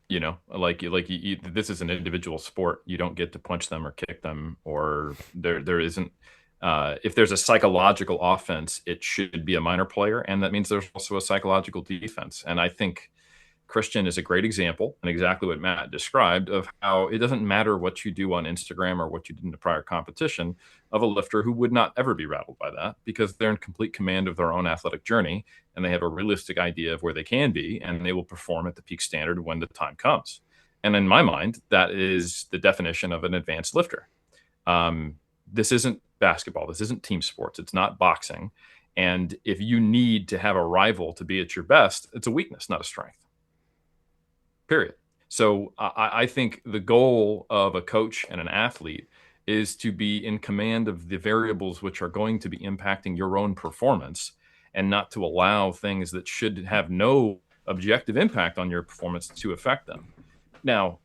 You know, this is an individual sport. You don't get to punch them or kick them, or there isn't. If there's a psychological offense, it should be a minor player, and that means there's also a psychological defense. And I think Christian is a great example, and exactly what Matt described, of how it doesn't matter what you do on Instagram or what you did in the prior competition, of a lifter who would not ever be rattled by that, because they're in complete command of their own athletic journey, and they have a realistic idea of where they can be, and they will perform at the peak standard when the time comes. And in my mind, that is the definition of an advanced lifter. This isn't basketball. This isn't team sports. It's not boxing. And if you need to have a rival to be at your best, it's a weakness, not a strength. Period. So I think the goal of a coach and an athlete is to be in command of the variables which are going to be impacting your own performance, and not to allow things that should have no objective impact on your performance to affect them. Now,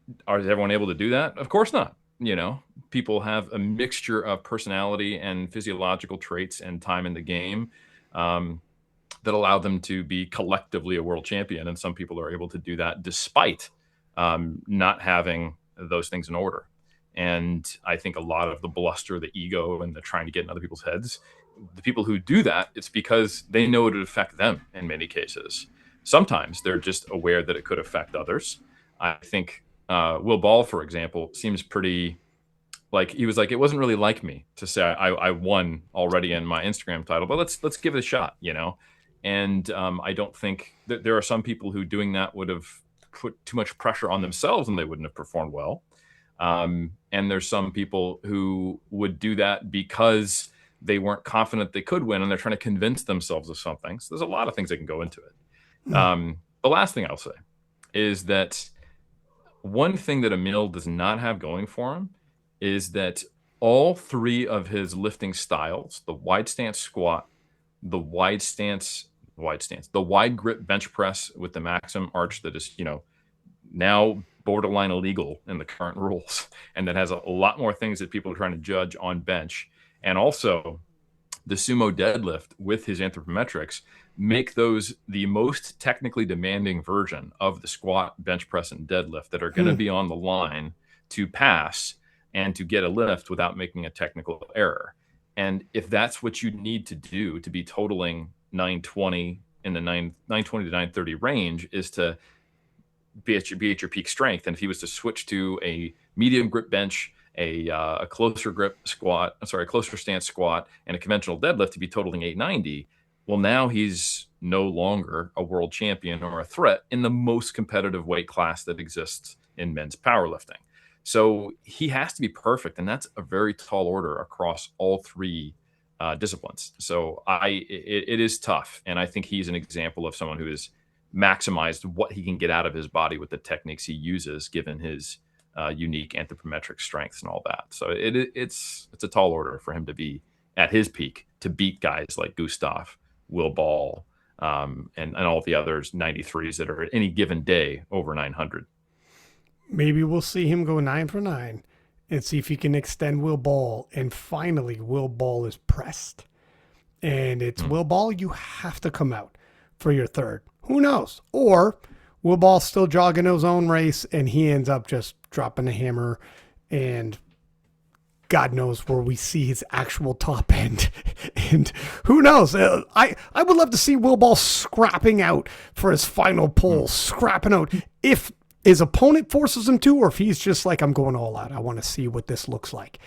is everyone able to do that? Of course not. You know, people have a mixture of personality and physiological traits and time in the game that allow them to be collectively a world champion. And some people are able to do that despite not having those things in order. And I think a lot of the bluster, the ego, and the trying to get in other people's heads, the people who do that, it's because they know it would affect them in many cases. Sometimes they're just aware that it could affect others. I think Will Ball, for example, seems pretty like, he was like, it wasn't really like me to say I won already in my Instagram title, but let's give it a shot, you know? And I don't think that there are some people who doing that would have put too much pressure on themselves and they wouldn't have performed well. And there's some people who would do that because they weren't confident they could win, and they're trying to convince themselves of something. So there's a lot of things that can go into it. The last thing I'll say is that one thing that Emil does not have going for him is that all 3 of his lifting styles, the wide stance squat, the wide grip bench press with the maximum arch that is, you know, now borderline illegal in the current rules, and that has a lot more things that people are trying to judge on bench, and also the sumo deadlift with his anthropometrics, make those the most technically demanding version of the squat, bench press, and deadlift that are going to be on the line to pass and to get a lift without making a technical error. And if that's what you need to do to be totaling 920 in the 920 to 930 range, is to be at your peak strength. And if he was to switch to a medium grip bench, a closer stance squat, and a conventional deadlift to be totaling 890, well, now he's no longer a world champion or a threat in the most competitive weight class that exists in men's powerlifting. So he has to be perfect, and that's a very tall order across all three disciplines. So it is tough, and I think he's an example of someone who has maximized what he can get out of his body with the techniques he uses, given his unique anthropometric strengths and all that. So it's a tall order for him to be at his peak, to beat guys like Gustav, Will Ball, and all the others 93s that are at any given day over 900. Maybe we'll see him go 9 for 9 and see if he can extend Will Ball. And finally, Will Ball is pressed. And it's Will Ball, you have to come out for your third. Who knows? Or Will Ball's still jogging his own race and he ends up just dropping the hammer, and God knows where we see his actual top end. And who knows? I would love to see Will Ball scrapping out for his final pull, scrapping out. If his opponent forces him to, or if he's just like, I'm going all out, I want to see what this looks like.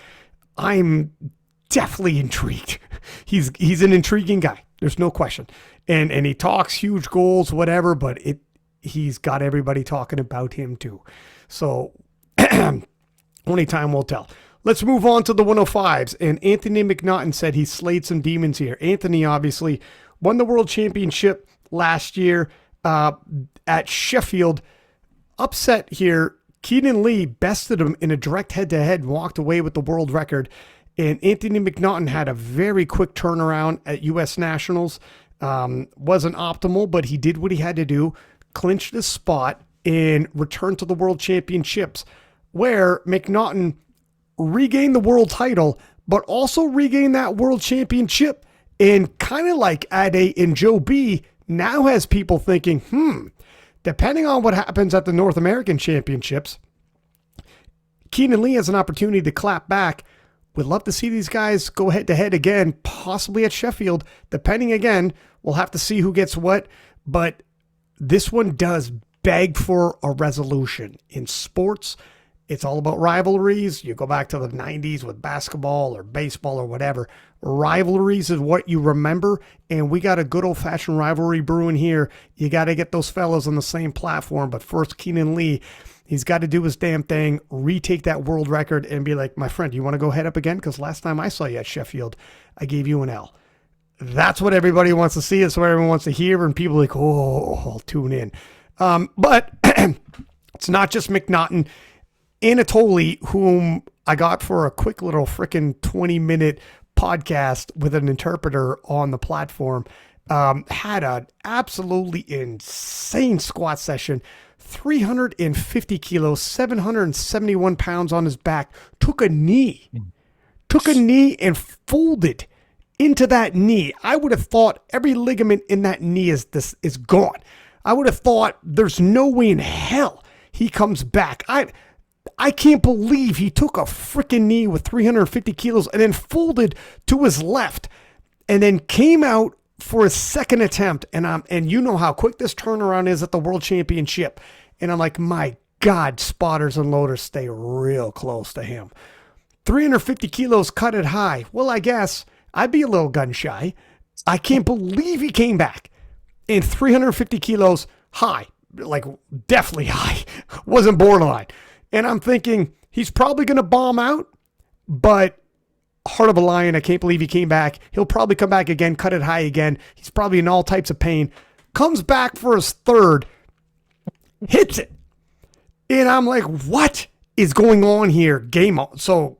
I'm definitely intrigued. He's an intriguing guy. There's no question. And he talks huge goals, whatever, but he's got everybody talking about him too. So only time will tell. Let's move on to the 105s. And Anthony McNaughton said he slayed some demons here. Anthony obviously won the world championship last year at Sheffield. Upset here, Keenan Lee bested him in a direct head-to-head and walked away with the world record. And Anthony McNaughton had a very quick turnaround at U.S. Nationals. Wasn't optimal, but he did what he had to do, clinched his spot, and returned to the world championships, where McNaughton regained the world title, but also regained that world championship. And kind of like Ade and Joe B now has people thinking, depending on what happens at the North American Championships, Keenan Lee has an opportunity to clap back. We'd love to see these guys go head-to-head again, possibly at Sheffield. Depending again, we'll have to see who gets what. But this one does beg for a resolution. In sports, it's all about rivalries. You go back to the 90s with basketball or baseball or whatever. Rivalries is what you remember, and we got a good old-fashioned rivalry brewing here. You got to get those fellas on the same platform. But first, Keenan Lee, he's got to do his damn thing, retake that world record, and be like, my friend, you want to go head up again? Because last time I saw you at Sheffield, I gave you an L. That's what everybody wants to see. It's what everyone wants to hear, and people are like, I'll tune in. But it's not just McNaughton. Anatoly, whom I got for a quick little freaking 20-minute podcast with an interpreter on the platform, had an absolutely insane squat session, 350 kilos, 771 pounds on his back, took a knee and folded into that knee. I would have thought every ligament in that knee is gone. I would have thought there's no way in hell he comes back. I can't believe he took a freaking knee with 350 kilos and then folded to his left and then came out for his second attempt. And you know how quick this turnaround is at the World Championship. And I'm like, my God, spotters and loaders stay real close to him. 350 kilos cut it high. Well, I guess I'd be a little gun shy. I can't believe he came back. And 350 kilos high, like definitely high, wasn't borderline. And I'm thinking he's probably going to bomb out, but heart of a lion, I can't believe he came back. He'll probably come back again, cut it high again. He's probably in all types of pain. Comes back for his third, hits it. And I'm like, what is going on here? Game on. So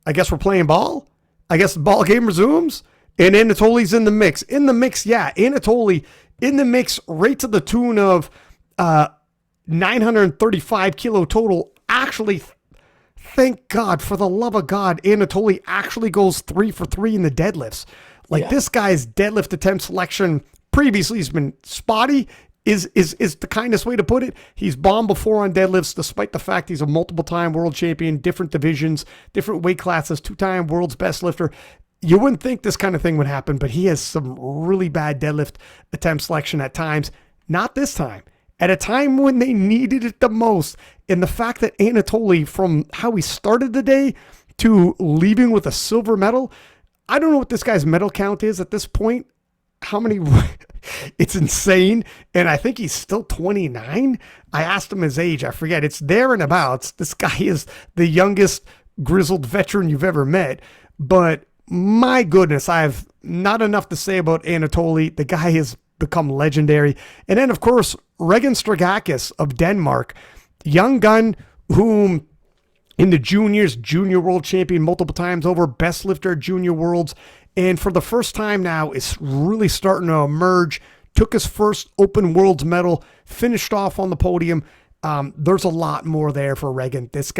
I guess we're playing ball. I guess the ball game resumes. And Anatoly's in the mix. Yeah. Anatoly in the mix right to the tune of 935 kilo total. Actually, thank God, for the love of God, Anatoly actually goes 3 for 3 in the deadlifts. This guy's deadlift attempt selection previously has been spotty, is the kindest way to put it. He's bombed before on deadlifts, despite the fact he's a multiple-time world champion, different divisions, different weight classes, 2-time world's best lifter. You wouldn't think this kind of thing would happen, but he has some really bad deadlift attempt selection at times. Not this time. At a time when they needed it the most. And the fact that Anatoly, from how he started the day to leaving with a silver medal, I don't know what this guy's medal count is at this point. How many? It's insane. And I think he's still 29. I asked him his age. I forget. It's there and abouts. This guy is the youngest grizzled veteran you've ever met. But my goodness, I have not enough to say about Anatoly. The guy has become legendary. And then, of course, Regan Strigakis of Denmark, young gun whom in the juniors, junior world champion multiple times over, best lifter at junior worlds. And for the first time now, is really starting to emerge. Took his first open worlds medal, finished off on the podium. There's a lot more there for Regan. This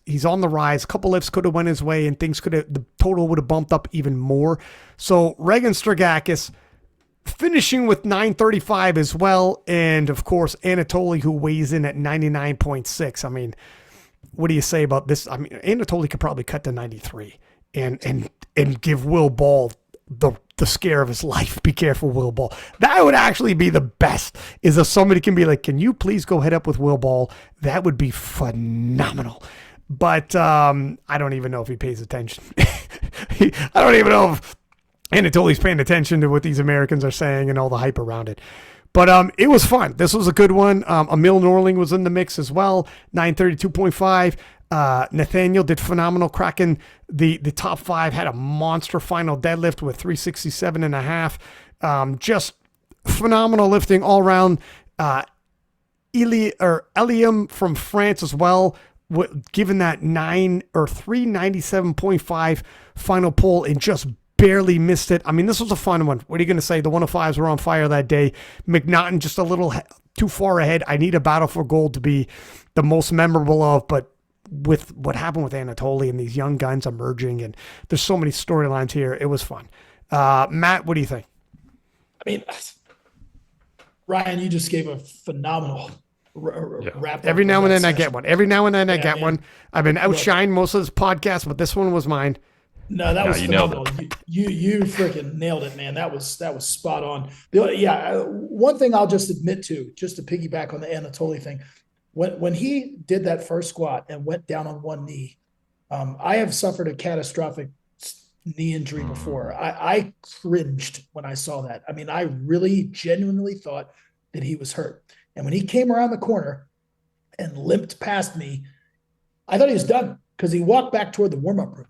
he's on the rise. A couple lifts could have went his way and the total would have bumped up even more. So Regan Strigakis finishing with 935 as well. And of course, Anatoly, who weighs in at 99.6. I mean, what do you say about this? I mean, Anatoly could probably cut to 93 and give Will Ball the scare of his life. Be careful, Will Ball. That would actually be the best, is if somebody can be like, can you please go head up with Will Ball? That would be phenomenal. But I don't even know if he pays attention. I don't even know if Anatoly's paying attention to what these Americans are saying and all the hype around it. But it was fun. This was a good one. Emil Norling was in the mix as well, 932.5. Nathaniel did phenomenal, cracking the top five, had a monster final deadlift with 367.5. Just phenomenal lifting all around. Eliam from France as well, given that 397.5 final pull and just barely missed it. I mean, this was a fun one. What are you going to say? The 105s were on fire that day. McNaughton just a little too far ahead. I need a battle for gold to be the most memorable of, but with what happened with Anatoly and these young guns emerging, and there's so many storylines here, it was fun. Matt, what do you think? I mean, Ryan, you just gave a phenomenal wrap. Every now and then I get one. I've been outshined most of this podcast, but this one was mine. No, that was phenomenal. You freaking nailed it, man. That was spot on. One thing I'll just admit to, just to piggyback on the Anatoly thing, when he did that first squat and went down on one knee, I have suffered a catastrophic knee injury before. I cringed when I saw that. I mean, I really genuinely thought that he was hurt. And when he came around the corner and limped past me, I thought he was done, because he walked back toward the warm-up room.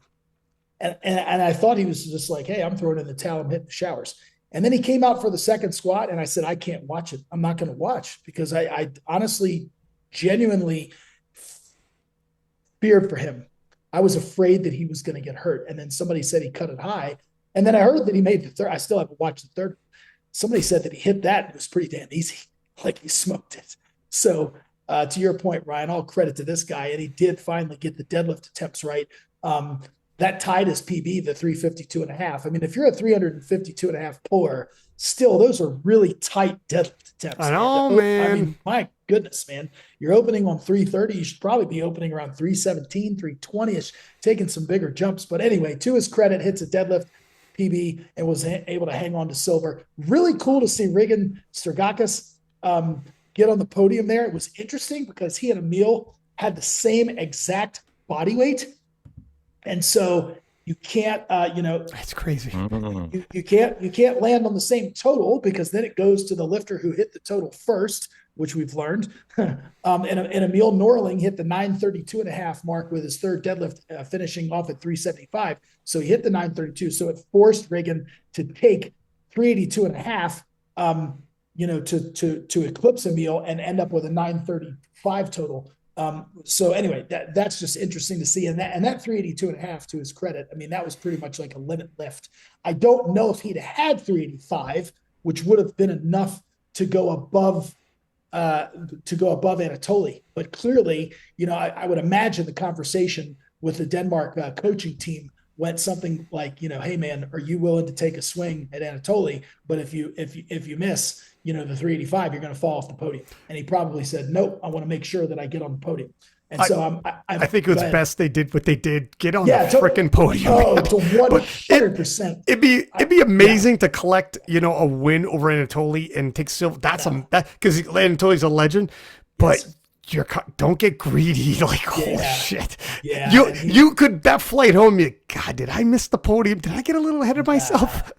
And I thought he was just like, hey, I'm throwing in the towel, I'm hitting the showers. And then he came out for the second squat, and I said, I can't watch it. I'm not going to watch, because I honestly, genuinely feared for him. I was afraid that he was going to get hurt. And then somebody said he cut it high. And then I heard that he made the third. I still haven't watched the third. Somebody said that he hit that. And it was pretty damn easy. Like, he smoked it. So to your point, Ryan, all credit to this guy. And he did finally get the deadlift attempts right. That tied his PB, the 352.5. I mean, if you're a 352.5 puller, still, those are really tight deadlift attempts. I know, man. I mean, my goodness, man. You're opening on 330. You should probably be opening around 317, 320-ish, taking some bigger jumps. But anyway, to his credit, hits a deadlift PB and was able to hang on to silver. Really cool to see Regan Strigakis get on the podium there. It was interesting because he and Emil had the same exact body weight. And so you can't, that's crazy. You can't land on the same total, because then it goes to the lifter who hit the total first, which we've learned. And Emil Norling hit the 932.5 mark with his third deadlift, finishing off at 375. So he hit the 932. So it forced Regan to take 382.5, to eclipse Emil and end up with a 935 total. So anyway, that's just interesting to see. And that 382.5, to his credit, I mean, that was pretty much like a limit lift. I don't know if he'd had 385, which would have been enough to go above Anatoly. But clearly, I would imagine the conversation with the Denmark coaching team went something like, hey man, are you willing to take a swing at Anatoly? But if you miss, the 385, you're going to fall off the podium. And he probably said, nope, I want to make sure that I get on the podium. And so I think it was best they did what they did, get on the freaking podium. Oh, to 100%. It'd be amazing to collect, a win over Anatoly and take silver. Because Anatoly's a legend, but don't get greedy. Like, holy shit. Yeah. You could, that flight home, God, did I miss the podium? Did I get a little ahead of myself?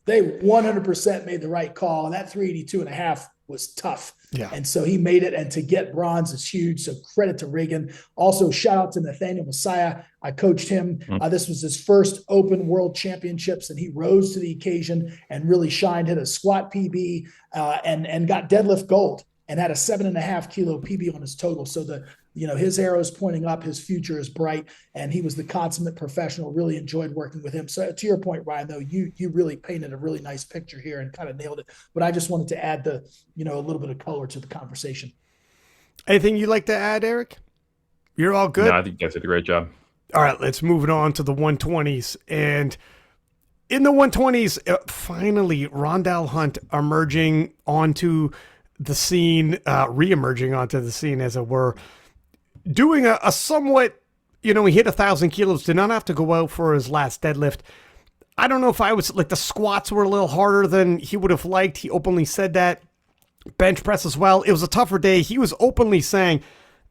they 100% made the right call. And that 382.5 was tough. Yeah. And so he made it. And to get bronze is huge. So credit to Reagan. Also, shout out to Nathaniel Messiah. I coached him. This was his first Open World Championships, and he rose to the occasion and really shined, hit a squat PB and got deadlift gold and had a 7.5 kilo PB on his total. So his arrow is pointing up, his future is bright, and he was the consummate professional. Really enjoyed working with him. So to your point, Ryan, though, you really painted a really nice picture here and kind of nailed it. But I just wanted to add a little bit of color to the conversation. Anything you'd like to add, Eric? You're all good? No, I think you guys did a great job. All right, let's move it on to the 120s. And in the 120s, finally, Rondell Hunt emerging onto the scene, re-emerging onto the scene, as it were, doing a somewhat, he hit 1,000 kilos, did not have to go out for his last deadlift. I don't know if I was, the squats were a little harder than he would have liked. He openly said that. Bench press as well. It was a tougher day. He was openly saying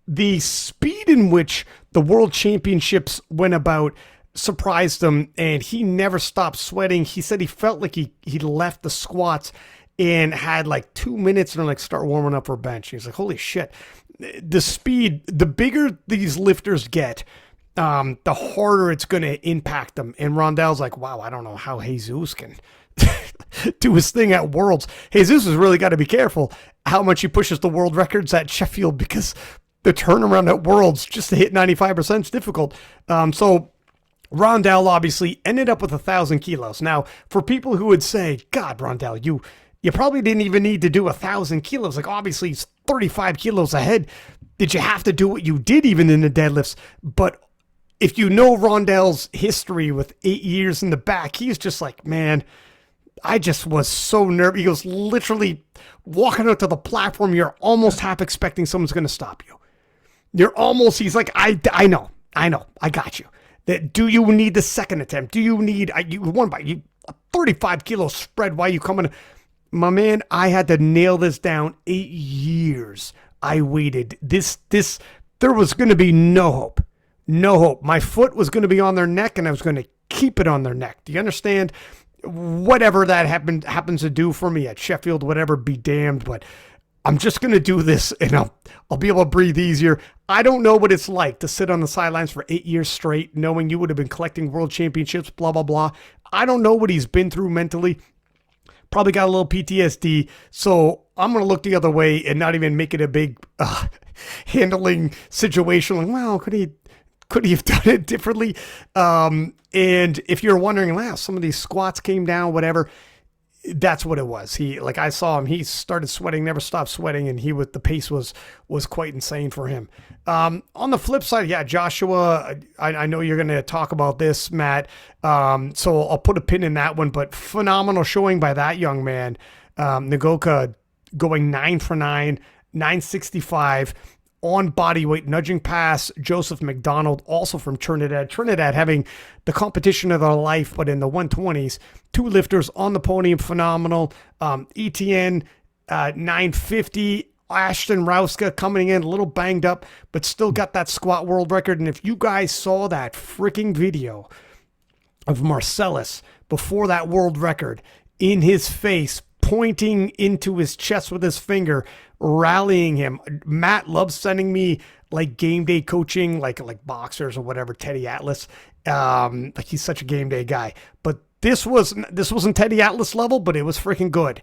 the speed in which the World Championships went about surprised him, and he never stopped sweating. He said he felt like he left the squats and had 2 minutes and start warming up for bench. He's like, holy shit. The speed, the bigger these lifters get, the harder it's going to impact them. And Rondell's like, wow, I don't know how Jesus can do his thing at Worlds. Jesus has really got to be careful how much he pushes the world records at Sheffield, because the turnaround at Worlds just to hit 95% is difficult. So Rondell obviously ended up with 1,000 kilos. Now, for people who would say, God, Rondell, you probably didn't even need to do 1,000 kilos. Obviously, he's 35 kilos ahead. Did you have to do what you did even in the deadlifts? But if you know Rondell's history with 8 years in the back, he's just like, man, I just was so nervous. He goes, literally walking out to the platform, you're almost half expecting someone's going to stop you. He's like, I know, I got you. Do you need the second attempt? Do you need, you 35 kilo spread? Why are you coming? My man, I had to nail this down 8 years. I waited. There was going to be no hope. No hope. My foot was going to be on their neck, and I was going to keep it on their neck. Do you understand? Whatever that happens to do for me at Sheffield, whatever, be damned. But I'm just going to do this, and I'll be able to breathe easier. I don't know what it's like to sit on the sidelines for 8 years straight, knowing you would have been collecting world championships, blah, blah, blah. I don't know what he's been through mentally. Probably got a little PTSD. So I'm going to look the other way and not even make it a big handling situation. Well, could he have done it differently? And if you're wondering, wow, some of these squats came down, whatever, that's what it was. I saw him, he started sweating, never stopped sweating, and the pace was quite insane for him. On the flip side, yeah, Joshua, I know you're going to talk about this, Matt. So I'll put a pin in that one, but phenomenal showing by that young man. Nagoka going 9 for 9, 965 on body weight, nudging past Joseph McDonald, also from Trinidad. Trinidad having the competition of their life, but in the 120s, 2 lifters on the podium, phenomenal. ETN, 950, Ashton Rauska coming in a little banged up, but still got that squat world record. And if you guys saw that freaking video of Marcellus before that world record, in his face, pointing into his chest with his finger, rallying him. Matt loves sending me game day coaching, like boxers or whatever, Teddy Atlas. He's such a game day guy. But this wasn't Teddy Atlas level, but it was freaking good.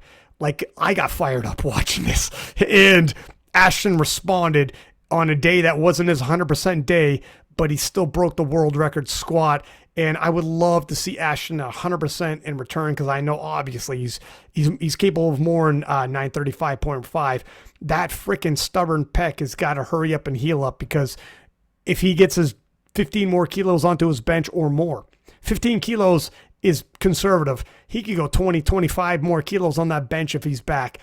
I got fired up watching this. And Ashton responded on a day that wasn't his 100% day, but he still broke the world record squat. And I would love to see Ashton 100% in return, because I know obviously he's capable of more than 935.5. That freaking stubborn pec has got to hurry up and heal up, because if he gets his 15 more kilos onto his bench or more, 15 kilos is conservative. He could go 20, 25 more kilos on that bench if he's back.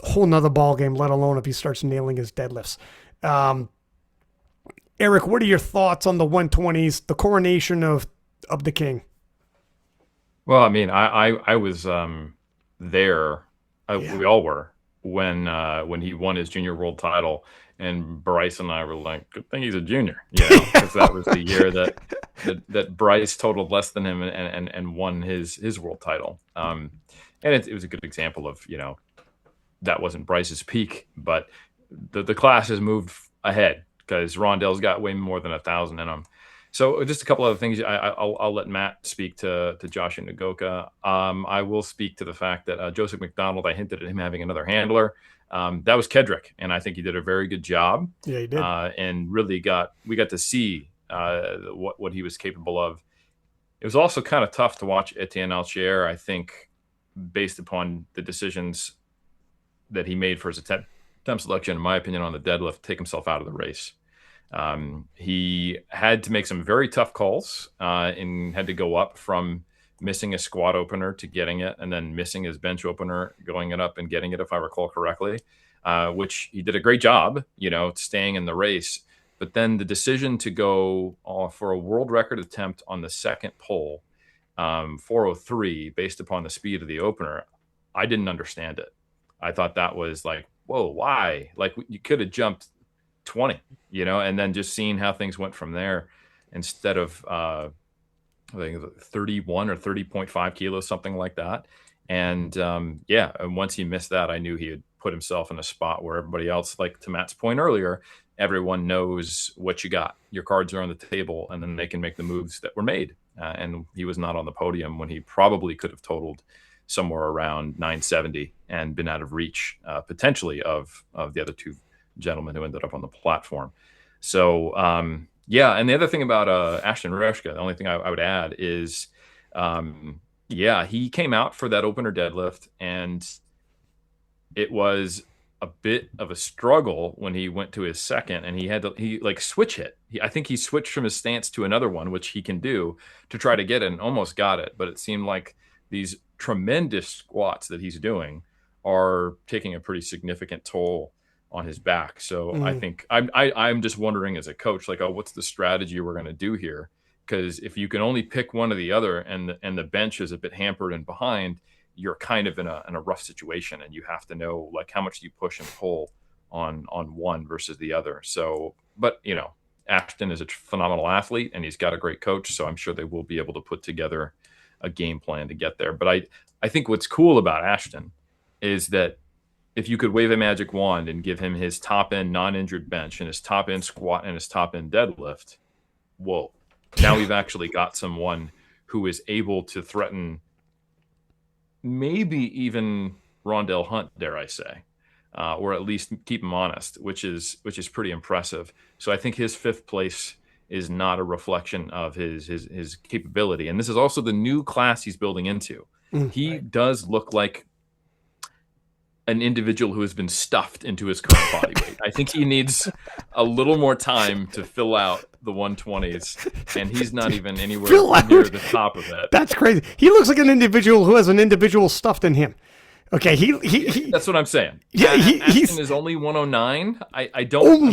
Whole nother ball game, let alone if he starts nailing his deadlifts. Eric, what are your thoughts on the 120s, the coronation of the king? Well, I mean, I was there. We all were when he won his junior world title, and Bryce and I were like, "Good thing he's a junior," because that was the year that that Bryce totaled less than him and won his world title. And it was a good example of, that wasn't Bryce's peak, but the class has moved ahead because Rondell's got way more than 1,000 in him. So just a couple other things. I'll let Matt speak to Josh and Nagoka. I will speak to the fact that Joseph McDonald, I hinted at him having another handler. That was Kedrick, and I think he did a very good job. Yeah, he did. And really we got to see what he was capable of. It was also kind of tough to watch Etienne Alchier, I think, based upon the decisions that he made for his attempt selection, in my opinion, on the deadlift, take himself out of the race. He had to make some very tough calls and had to go up from missing a squat opener to getting it, and then missing his bench opener, going it up and getting it, if I recall correctly, which he did a great job, staying in the race. But then the decision to go for a world record attempt on the second pull, 4:03, based upon the speed of the opener, I didn't understand it. I thought that was like, whoa, why? Like, you could have jumped 20, and then just seeing how things went from there instead of I think 31 or 30.5 kilos, something like that. And and once he missed that, I knew he had put himself in a spot where everybody else, like to Matt's point earlier, everyone knows what you got. Your cards are on the table, and then they can make the moves that were made. And he was not on the podium when he probably could have totaled somewhere around 970 and been out of reach potentially of the other two gentlemen who ended up on the platform. So and the other thing about Ashton Reshka, the only thing I would add is he came out for that opener deadlift, and it was a bit of a struggle when he went to his second, and he switch hit. I think he switched from his stance to another one, which he can do, to try to get it, and almost got it. But it seemed like these tremendous squats that he's doing are taking a pretty significant toll on his back. So I think I'm just wondering as a coach, like, what's the strategy we're going to do here? Because if you can only pick one or the other, and the bench is a bit hampered and behind, you're kind of in a rough situation, and you have to know, like, how much do you push and pull on one versus the other. So, but Ashton is a phenomenal athlete, and he's got a great coach, so I'm sure they will be able to put together a game plan to get there. But I think what's cool about Ashton is that if you could wave a magic wand and give him his top end non-injured bench and his top end squat and his top end deadlift, whoa, now we've actually got someone who is able to threaten maybe even Rondell Hunt, dare I say, or at least keep him honest, which is pretty impressive. So I think his fifth place is not a reflection of his capability. And this is also the new class he's building into. He does look like an individual who has been stuffed into his current body weight. I think he needs a little more time to fill out the 120s, and he's not even anywhere near the top of it. That's crazy. He looks like an individual who has an individual stuffed in him. Okay, he that's what I'm saying. Yeah, Ashton is only 109. I don't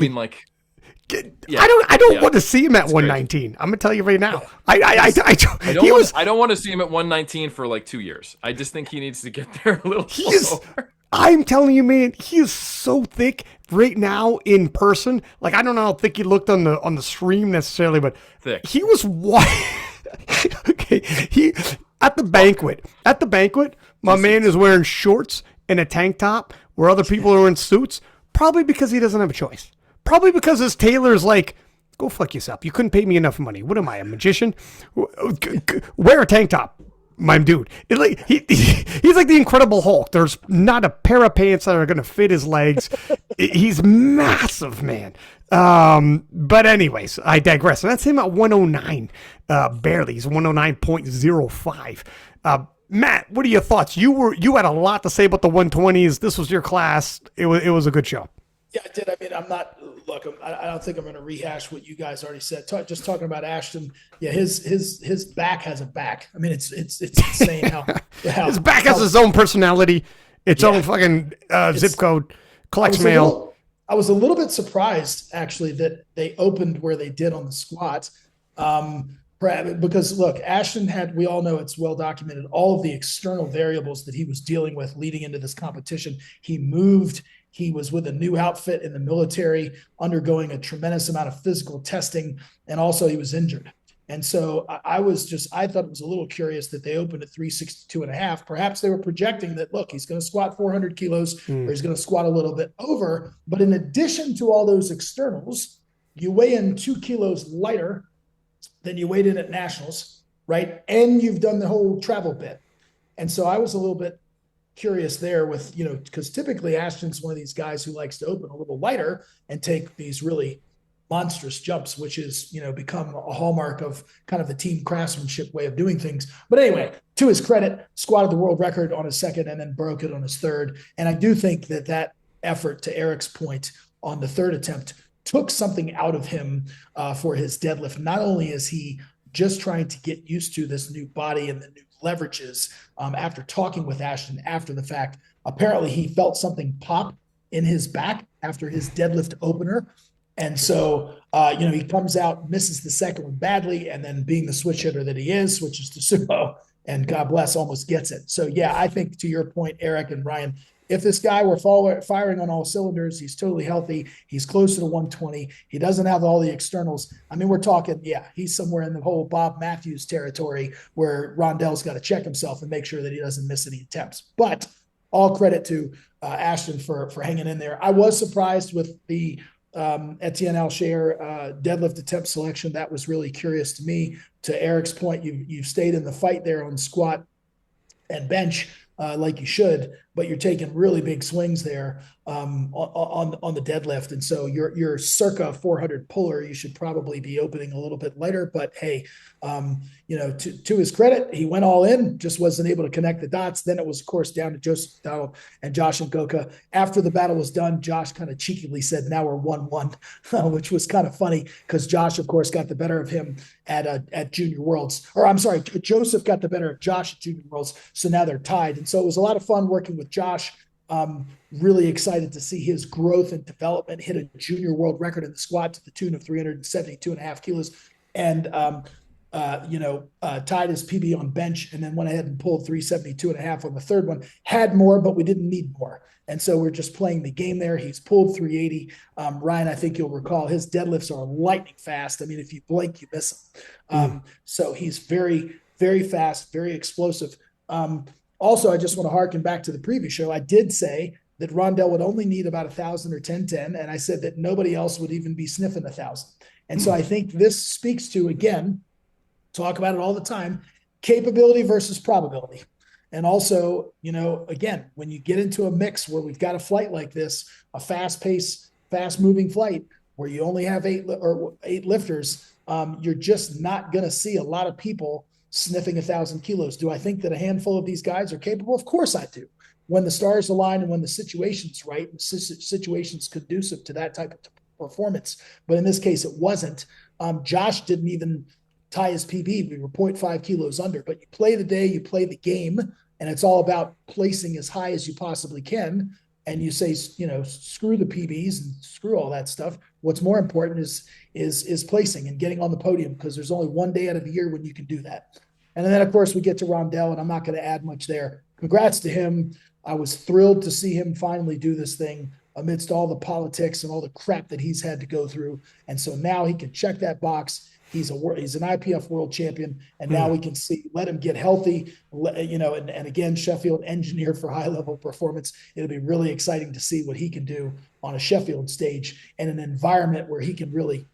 want to see him at 119. I'm gonna tell you right now. I don't want to see him at 119 for like 2 years. I just think he needs to get there a little slower. I'm telling you, man, he is so thick right now in person. Like, I don't know how thick he looked on the stream necessarily, but thick. He was white. Okay, at the banquet, my man is wearing shorts and a tank top where other people are in suits, probably because he doesn't have a choice. Probably because his tailor's like, go fuck yourself. You couldn't pay me enough money. What am I, a magician? Wear a tank top, my dude. He's like the Incredible Hulk. There's not a pair of pants that are going to fit his legs. He's massive, man. But anyways, I digress. And that's him at 109, barely. He's 109.05. Matt, what are your thoughts? You had a lot to say about the 120s. This was your class. It was a good show. Yeah, I did. I mean, I don't think I'm going to rehash what you guys already said. Just talking about Ashton. Yeah, his back has a back. I mean, it's insane how his back has its own personality, its own fucking zip code, collects mail. I was a little bit surprised actually that they opened where they did on the squat. Because look, Ashton we all know, it's well documented, all of the external variables that he was dealing with leading into this competition. He moved. He was with a new outfit in the military, undergoing a tremendous amount of physical testing, and also he was injured. And so I thought it was a little curious that they opened at 362.5. Perhaps they were projecting that, look, he's going to squat 400 kilos or he's going to squat a little bit over. But in addition to all those externals, you weigh in 2 kilos lighter than you weighed in at nationals, right? And you've done the whole travel bit. And so I was a little bit curious there with, because typically Ashton's one of these guys who likes to open a little lighter and take these really monstrous jumps, which is, become a hallmark of kind of the team craftsmanship way of doing things. But anyway, to his credit, squatted the world record on his second and then broke it on his third. And I do think that effort, to Eric's point, on the third attempt took something out of him for his deadlift. Not only is he just trying to get used to this new body and the new leverages, after talking with Ashton after the fact, apparently he felt something pop in his back after his deadlift opener. And so, he comes out, misses the second one badly, and then being the switch hitter that he is, switches to sumo, and God bless, almost gets it. So, yeah, I think to your point, Eric and Ryan, if this guy were firing on all cylinders, he's totally healthy, he's closer to 120, he doesn't have all the externals. I mean, we're talking, he's somewhere in the whole Bob Matthews territory where Rondell's got to check himself and make sure that he doesn't miss any attempts. But all credit to Ashton for hanging in there. I was surprised with the Etienne Alsher deadlift attempt selection. That was really curious to me. To Eric's point, you've stayed in the fight there on squat and bench like you should, but you're taking really big swings there on the deadlift. And so your circa 400 puller, you should probably be opening a little bit lighter. But hey, to his credit, he went all in, just wasn't able to connect the dots. Then it was, of course, down to Joseph Donald and Josh Ngoka. After the battle was done, Josh kind of cheekily said, now we're 1-1, which was kind of funny because Josh, of course, got the better of him at Junior Worlds. Or I'm sorry, Joseph got the better of Josh at Junior Worlds. So now they're tied. And so it was a lot of fun working with Josh. Really excited to see his growth and development, hit a junior world record in the squat to the tune of 372.5 kilos. And tied his PB on bench and then went ahead and pulled 372.5 on the third one. Had more, but we didn't need more. And so we're just playing the game there. He's pulled 380. Ryan, I think you'll recall his deadlifts are lightning fast. I mean, if you blink, you miss him. So he's very, very fast, very explosive. Also, I just want to harken back to the previous show. I did say that Rondell would only need about 1,000 or 1010, and I said that nobody else would even be sniffing 1,000. And so I think this speaks to, again, talk about it all the time, capability versus probability. And also, again, when you get into a mix where we've got a flight like this, a fast-paced, fast-moving flight where you only have eight lifters, you're just not going to see a lot of people sniffing 1,000 kilos. Do I think that a handful of these guys are capable? Of course I do. When the stars align and when the situation's right, and situation's conducive to that type of performance. But in this case, it wasn't. Josh didn't even tie his PB. We were 0.5 kilos under. But you play the day, you play the game, and it's all about placing as high as you possibly can. And you say, screw the PBs and screw all that stuff. What's more important is placing and getting on the podium, because there's only one day out of the year when you can do that. And then, of course, we get to Rondell, and I'm not going to add much there. Congrats to him. I was thrilled to see him finally do this thing amidst all the politics and all the crap that he's had to go through. And so now he can check that box. He's an IPF World Champion, and now we can let him get healthy, and again, Sheffield engineered for high-level performance. It'll be really exciting to see what he can do on a Sheffield stage in an environment where he can really,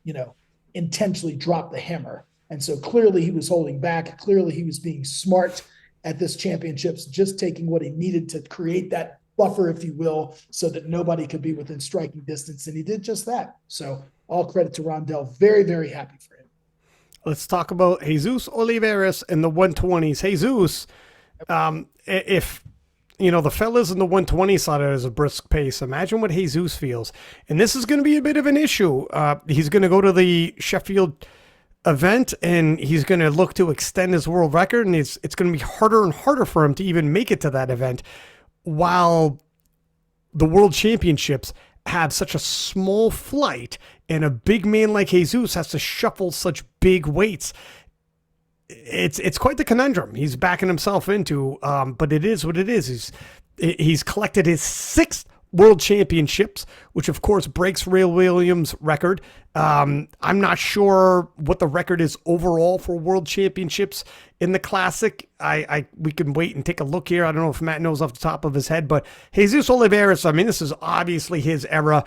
intentionally drop the hammer. And so clearly he was holding back. Clearly he was being smart at this championships, just taking what he needed to create that buffer, if you will, so that nobody could be within striking distance. And he did just that. So all credit to Rondell. Very, very happy for him. Let's talk about Jesus Oliveras in the 120s. Jesus, if the fellas in the 120 saw it as a brisk pace, imagine what Jesus feels. And this is going to be a bit of an issue. He's going to go to the Sheffield event and he's going to look to extend his world record, and it's going to be harder and harder for him to even make it to that event, while the World Championships have such a small flight and a big man like Jesus has to shuffle such big weights. It's quite the conundrum he's backing himself into, but it is what it is. He's collected his 6th World Championships, which of course breaks Ray Williams' record. I'm not sure what the record is overall for World Championships in the Classic. We can wait and take a look here. I don't know if Matt knows off the top of his head, but Jesus Oliveira, I mean, this is obviously his era,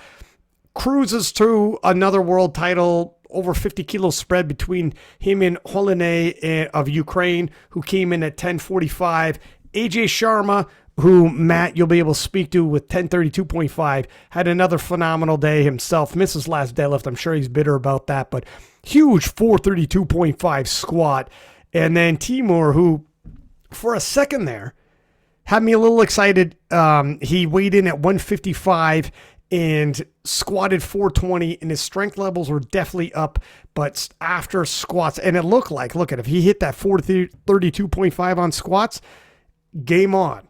cruises to another world title, over 50 kilos spread between him and Holinay of Ukraine, who came in at 10:45. AJ Sharma, who, Matt, you'll be able to speak to with 10:32.5, had another phenomenal day himself. Missed his last deadlift. I'm sure he's bitter about that, but huge 432.5 squat. And then Timur, who for a second there had me a little excited. He weighed in at 155 and squatted 420, and his strength levels were definitely up. But after squats, and it looked like, look at, if he hit that 432.5 on squats, game on.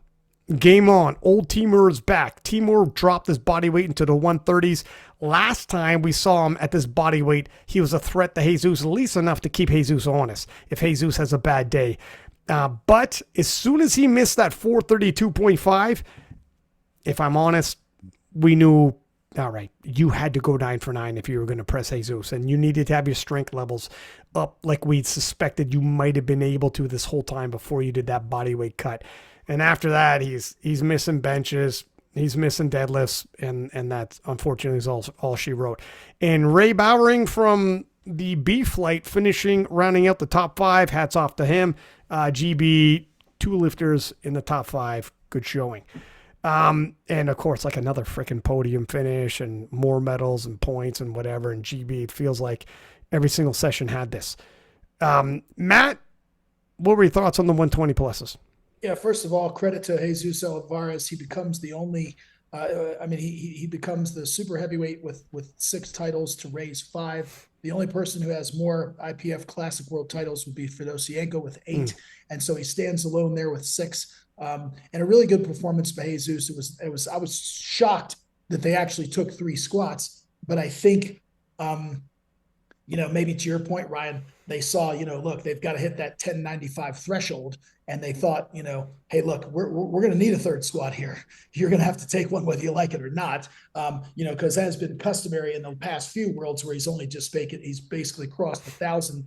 Game on. Old Timur is back. Timur dropped his body weight into the 130s. Last time we saw him at this body weight, he was a threat to Jesus, at least enough to keep Jesus honest if Jesus has a bad day. But as soon as he missed that 432.5, if I'm honest, we knew, all right, you had to go 9 for 9 if you were going to press Jesus, and you needed to have your strength levels up like we'd suspected you might have been able to this whole time before you did that body weight cut. And after that, he's missing benches, he's missing deadlifts, and that unfortunately is all she wrote. And Ray Bowering from the B flight finishing, rounding out the top 5. Hats off to him. GB, 2 lifters in the top 5. Good showing. And of course, like another freaking podium finish and more medals and points and whatever. And GB, it feels like every single session had this. Matt, what were your thoughts on the 120 pluses? Yeah, first of all, credit to Jesus Olivares. He becomes the only, he becomes the super heavyweight with 6 titles to Ray's 5. The only person who has more IPF Classic World titles would be Fedosienko with 8. And so he stands alone there with 6. And a really good performance by Jesus. I was shocked that they actually took 3 squats, but I think, maybe to your point, Ryan, they saw, look, they've got to hit that 1095 threshold. And they thought, hey, look, we're going to need a 3rd squat here. You're going to have to take one whether you like it or not, because that has been customary in the past few worlds where he's basically crossed the 1,000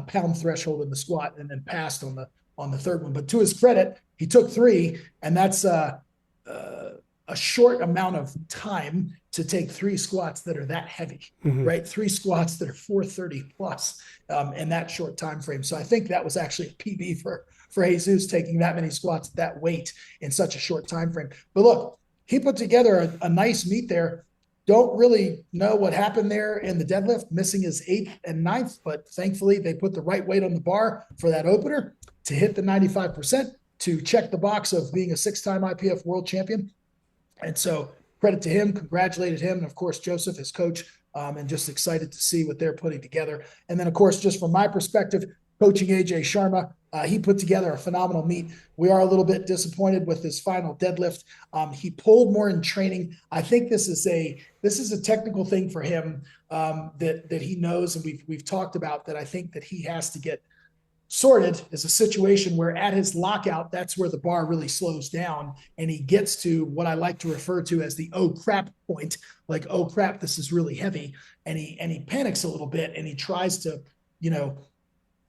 pound threshold in the squat and then passed on the 3rd one. But to his credit, he took 3, and that's a short amount of time to take 3 squats that are that heavy, right? 3 squats that are 430 plus in that short time frame. So I think that was actually a PB for Jesus, taking that many squats at that weight in such a short time frame. But look, he put together a nice meet there. Don't really know what happened there in the deadlift, missing his 8th and 9th, but thankfully they put the right weight on the bar for that opener to hit the 95%, to check the box of being a 6-time IPF world champion. And so credit to him, congratulated him, and of course, Joseph, his coach, and just excited to see what they're putting together. And then, of course, just from my perspective, coaching AJ Sharma, he put together a phenomenal meet. We are a little bit disappointed with his final deadlift. He pulled more in training. I think this is a technical thing for him that he knows, and we've talked about that. I think that he has to get sorted is a situation where at his lockout, that's where the bar really slows down, and he gets to what I like to refer to as the oh crap point, like, oh crap, this is really heavy. And he panics a little bit, and he tries to,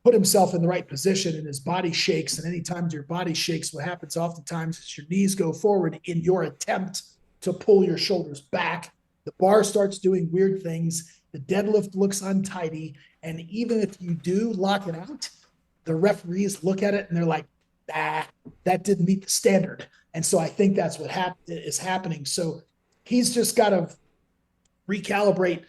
put himself in the right position, and his body shakes. And anytime your body shakes, what happens oftentimes is your knees go forward in your attempt to pull your shoulders back. The bar starts doing weird things. The deadlift looks untidy. And even if you do lock it out, the referees look at it and they're like, that didn't meet the standard. And so I think that's what is happening. So he's just got to recalibrate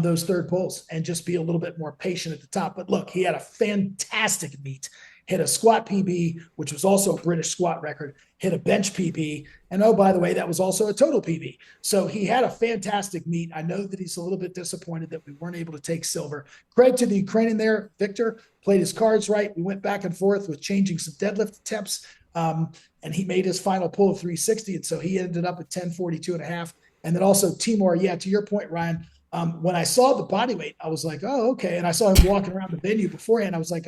those 3rd pulls and just be a little bit more patient at the top. But look, he had a fantastic meet, hit a squat PB, which was also a British squat record, hit a bench PB. And oh, by the way, that was also a total PB. So he had a fantastic meet. I know that he's a little bit disappointed that we weren't able to take silver. Credit to the Ukrainian there. Victor played his cards right. We went back and forth with changing some deadlift attempts. And he made his final pull of 360. And so he ended up at 1042.5. And then also Timur, yeah, to your point, Ryan, when I saw the body weight, I was like, oh, okay. And I saw him walking around the venue beforehand. I was like,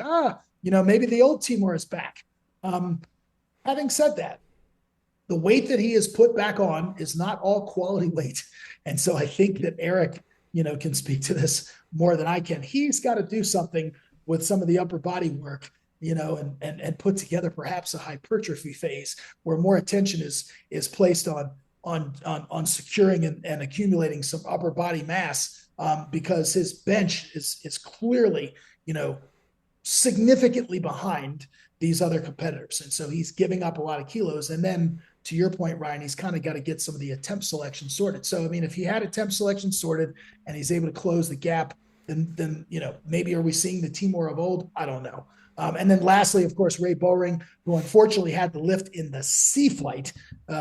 maybe the old Timur is back. Having said that, the weight that he has put back on is not all quality weight. And so I think that Eric, can speak to this more than I can. He's got to do something with some of the upper body work, and put together perhaps a hypertrophy phase where more attention is placed on securing and accumulating some upper body mass, because his bench is clearly, significantly behind these other competitors. And so he's giving up a lot of kilos. And then to your point, Ryan, he's kind of got to get some of the attempt selection sorted. So, I mean, if he had attempt selection sorted and he's able to close the gap, then maybe are we seeing the Timur of old? I don't know. And then lastly, of course, Ray Bowring, who unfortunately had to lift in the sea flight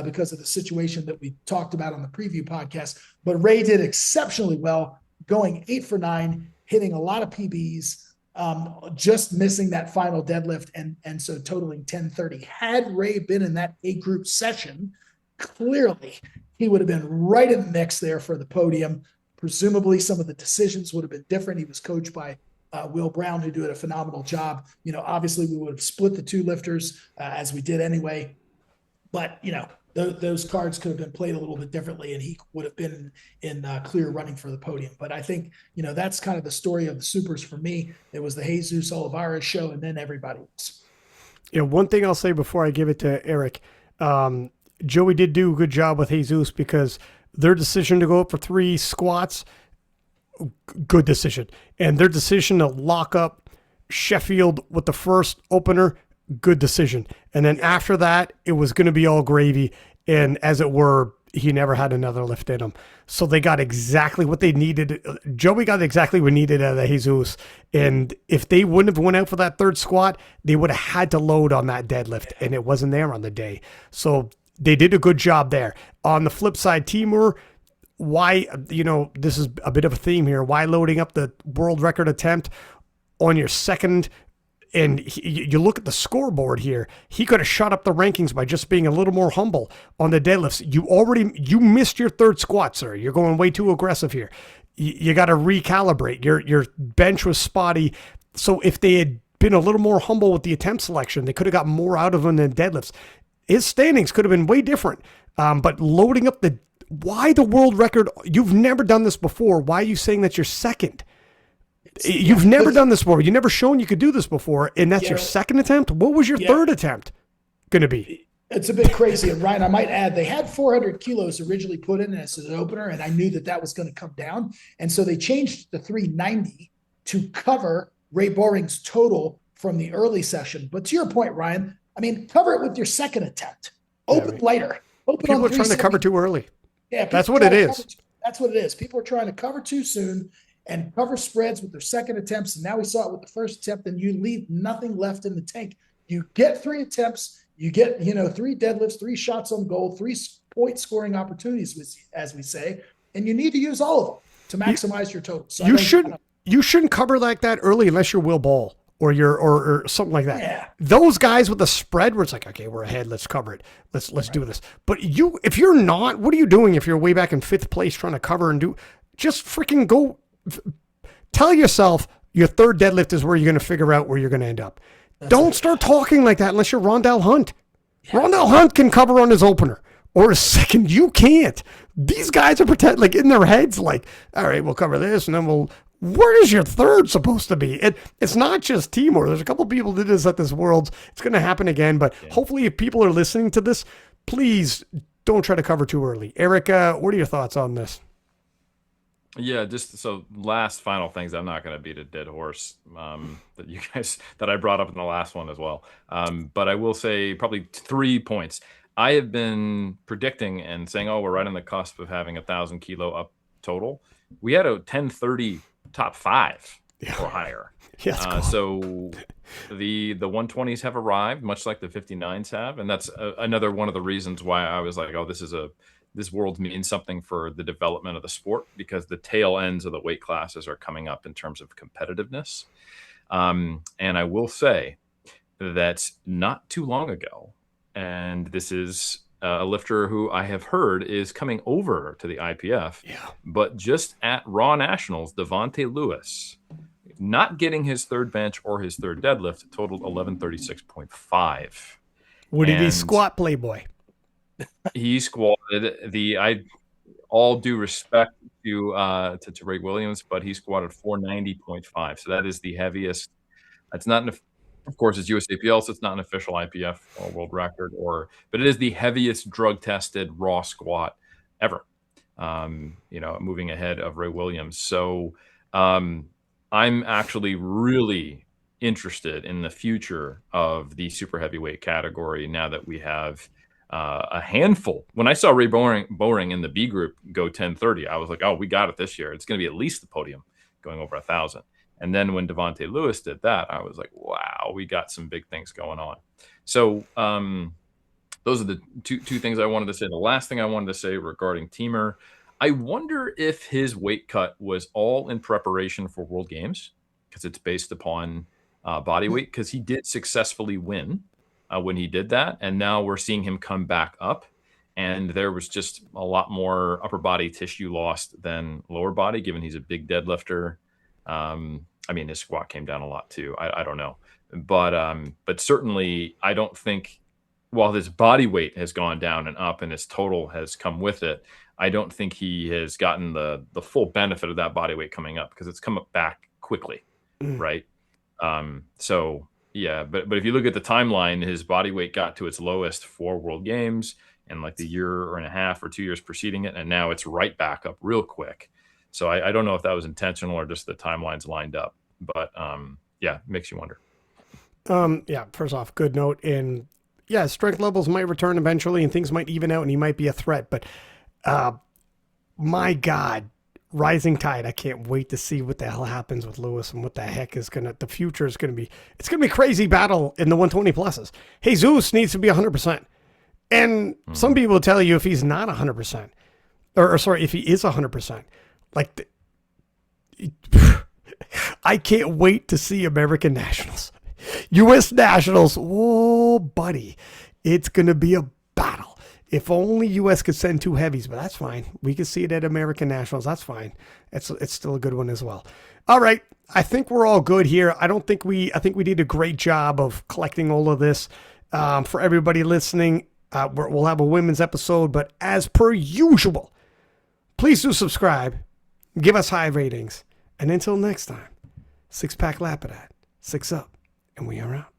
because of the situation that we talked about on the preview podcast. But Ray did exceptionally well, going 8 for 9, hitting a lot of PBs, just missing that final deadlift, and so totaling 1030. Had Ray been in that A group session, clearly he would have been right in the mix there for the podium. Presumably some of the decisions would have been different. He was coached by Will Brown, who did a phenomenal job. Obviously we would have split the two lifters as we did anyway, but those cards could have been played a little bit differently, and he would have been in clear running for the podium. But I think, that's kind of the story of the supers for me. It was the Jesus Olivares show, and then everybody else. One thing I'll say before I give it to Eric, Joey did do a good job with Jesus, because their decision to go up for 3 squats, good decision. And their decision to lock up Sheffield with the first opener, good decision. And then after that, it was going to be all gravy. And as it were, he never had another lift in him. So they got exactly what they needed. Joey got exactly what needed out of Jesus. And if they wouldn't have went out for that third squat, they would have had to load on that deadlift, and it wasn't there on the day. So they did a good job there. On the flip side, Timur, why, this is a bit of a theme here. Why loading up the world record attempt on your second? And you look at the scoreboard here, he could have shot up the rankings by just being a little more humble on the deadlifts. You missed your third squat, sir. You're going way too aggressive here. You got to recalibrate. Your bench was spotty. So if they had been a little more humble with the attempt selection, they could have got more out of him than deadlifts. His standings could have been way different. But loading up why the world record? You've never done this before. Why are you saying that you're second? You've never done this before. You've never shown you could do this before, and that's your second attempt? What was your third attempt going to be? It's a bit crazy. And Ryan, I might add, they had 400 kilos originally put in as an opener, and I knew that was going to come down. And so they changed the 390 to cover Ray Bowring's total from the early session. But to your point, Ryan, I mean, cover it with your second attempt. Open lighter. People are trying to cover too early. Yeah, that's what it is. That's what it is. People are trying to cover too soon and cover spreads with their second attempts. And now we saw it with the first attempt, and you leave nothing left in the tank. You get 3 attempts, you get, 3 deadlifts, 3 shots on goal, 3 point scoring opportunities, as we say, and you need to use all of them to maximize your total. So you shouldn't cover like that early unless you're Will Ball or you're or something like that. Yeah. Those guys with the spread where it's like, okay, we're ahead, let's cover it. Let's do this. But if you're not, what are you doing if you're way back in 5th place trying to cover and do? Just freaking go. Tell yourself your third deadlift is where you're going to figure out where you're going to end up. Don't start talking like that unless you're Rondell Hunt. Yeah. Rondell Hunt can cover on his opener or his second. You can't. These guys are like in their heads like, all right, we'll cover this and then where is your third supposed to be? It's not just Timur. There's a couple people who did this at this Worlds. It's going to happen again, but hopefully if people are listening to this, please don't try to cover too early. Erica, what are your thoughts on this? Yeah, just so last final things. I'm not going to beat a dead horse that I brought up in the last one as well. But I will say probably 3 points. I have been predicting and saying, we're right on the cusp of having 1,000 kilo up total. We had a 1030 top 5 or higher. So the 120s have arrived, much like the 59s have, and that's another one of the reasons why I was like, this world means something for the development of the sport, because the tail ends of the weight classes are coming up in terms of competitiveness. And I will say that not too long ago, and this is a lifter who I have heard is coming over to the IPF, but just at Raw Nationals, Devontae Lewis, not getting his third bench or his third deadlift, totaled 1136.5. What did he squat, Playboy? He squatted all due respect to Ray Williams, but he squatted 490.5. So that is the heaviest. It's not, of course, it's USAPL, so it's not an official IPF or world record, but it is the heaviest drug tested raw squat ever. Moving ahead of Ray Williams. So I'm actually really interested in the future of the super heavyweight category now that we have a handful. When I saw Ray Bowring in the B group go 10:30, I was like, oh, we got it this year. It's going to be at least the podium going over 1,000. And then when Devontae Lewis did that, I was like, wow, we got some big things going on. So those are the two things I wanted to say. The last thing I wanted to say regarding Teamer, I wonder if his weight cut was all in preparation for World Games, because it's based upon body weight, because he did successfully win when he did that. And now we're seeing him come back up. And there was just a lot more upper body tissue lost than lower body, given he's a big deadlifter. His squat came down a lot too. I don't know. But certainly I don't think, while his body weight has gone down and up and his total has come with it, I don't think he has gotten the full benefit of that body weight coming up, because it's come up back quickly, right? So yeah, but if you look at the timeline, his body weight got to its lowest for World Games in like the year and a half or 2 years preceding it, and now it's right back up real quick. So I don't know if that was intentional or just the timelines lined up, but yeah, makes you wonder. Yeah, first off, good note. And yeah, strength levels might return eventually and things might even out and he might be a threat. But my God, rising tide. I can't wait to see what the hell happens with Lewis and what the heck is the future is going to be. It's going to be a crazy battle in the 120 pluses. Jesus needs to be 100%. And some people will tell you if he's not 100%, or sorry, if he is 100%, like I can't wait to see American nationals. U.S. nationals, oh, buddy, it's going to be a battle. If only U.S. could send 2 heavies, but that's fine. We can see it at American nationals. That's fine. It's still a good one as well. All right. I think we're all good here. I think we did a great job of collecting all of this. For everybody listening, we'll have a women's episode, but as per usual, please do subscribe, give us high ratings, and until next time, 6-pack Lapadat, 6 up. And we are out.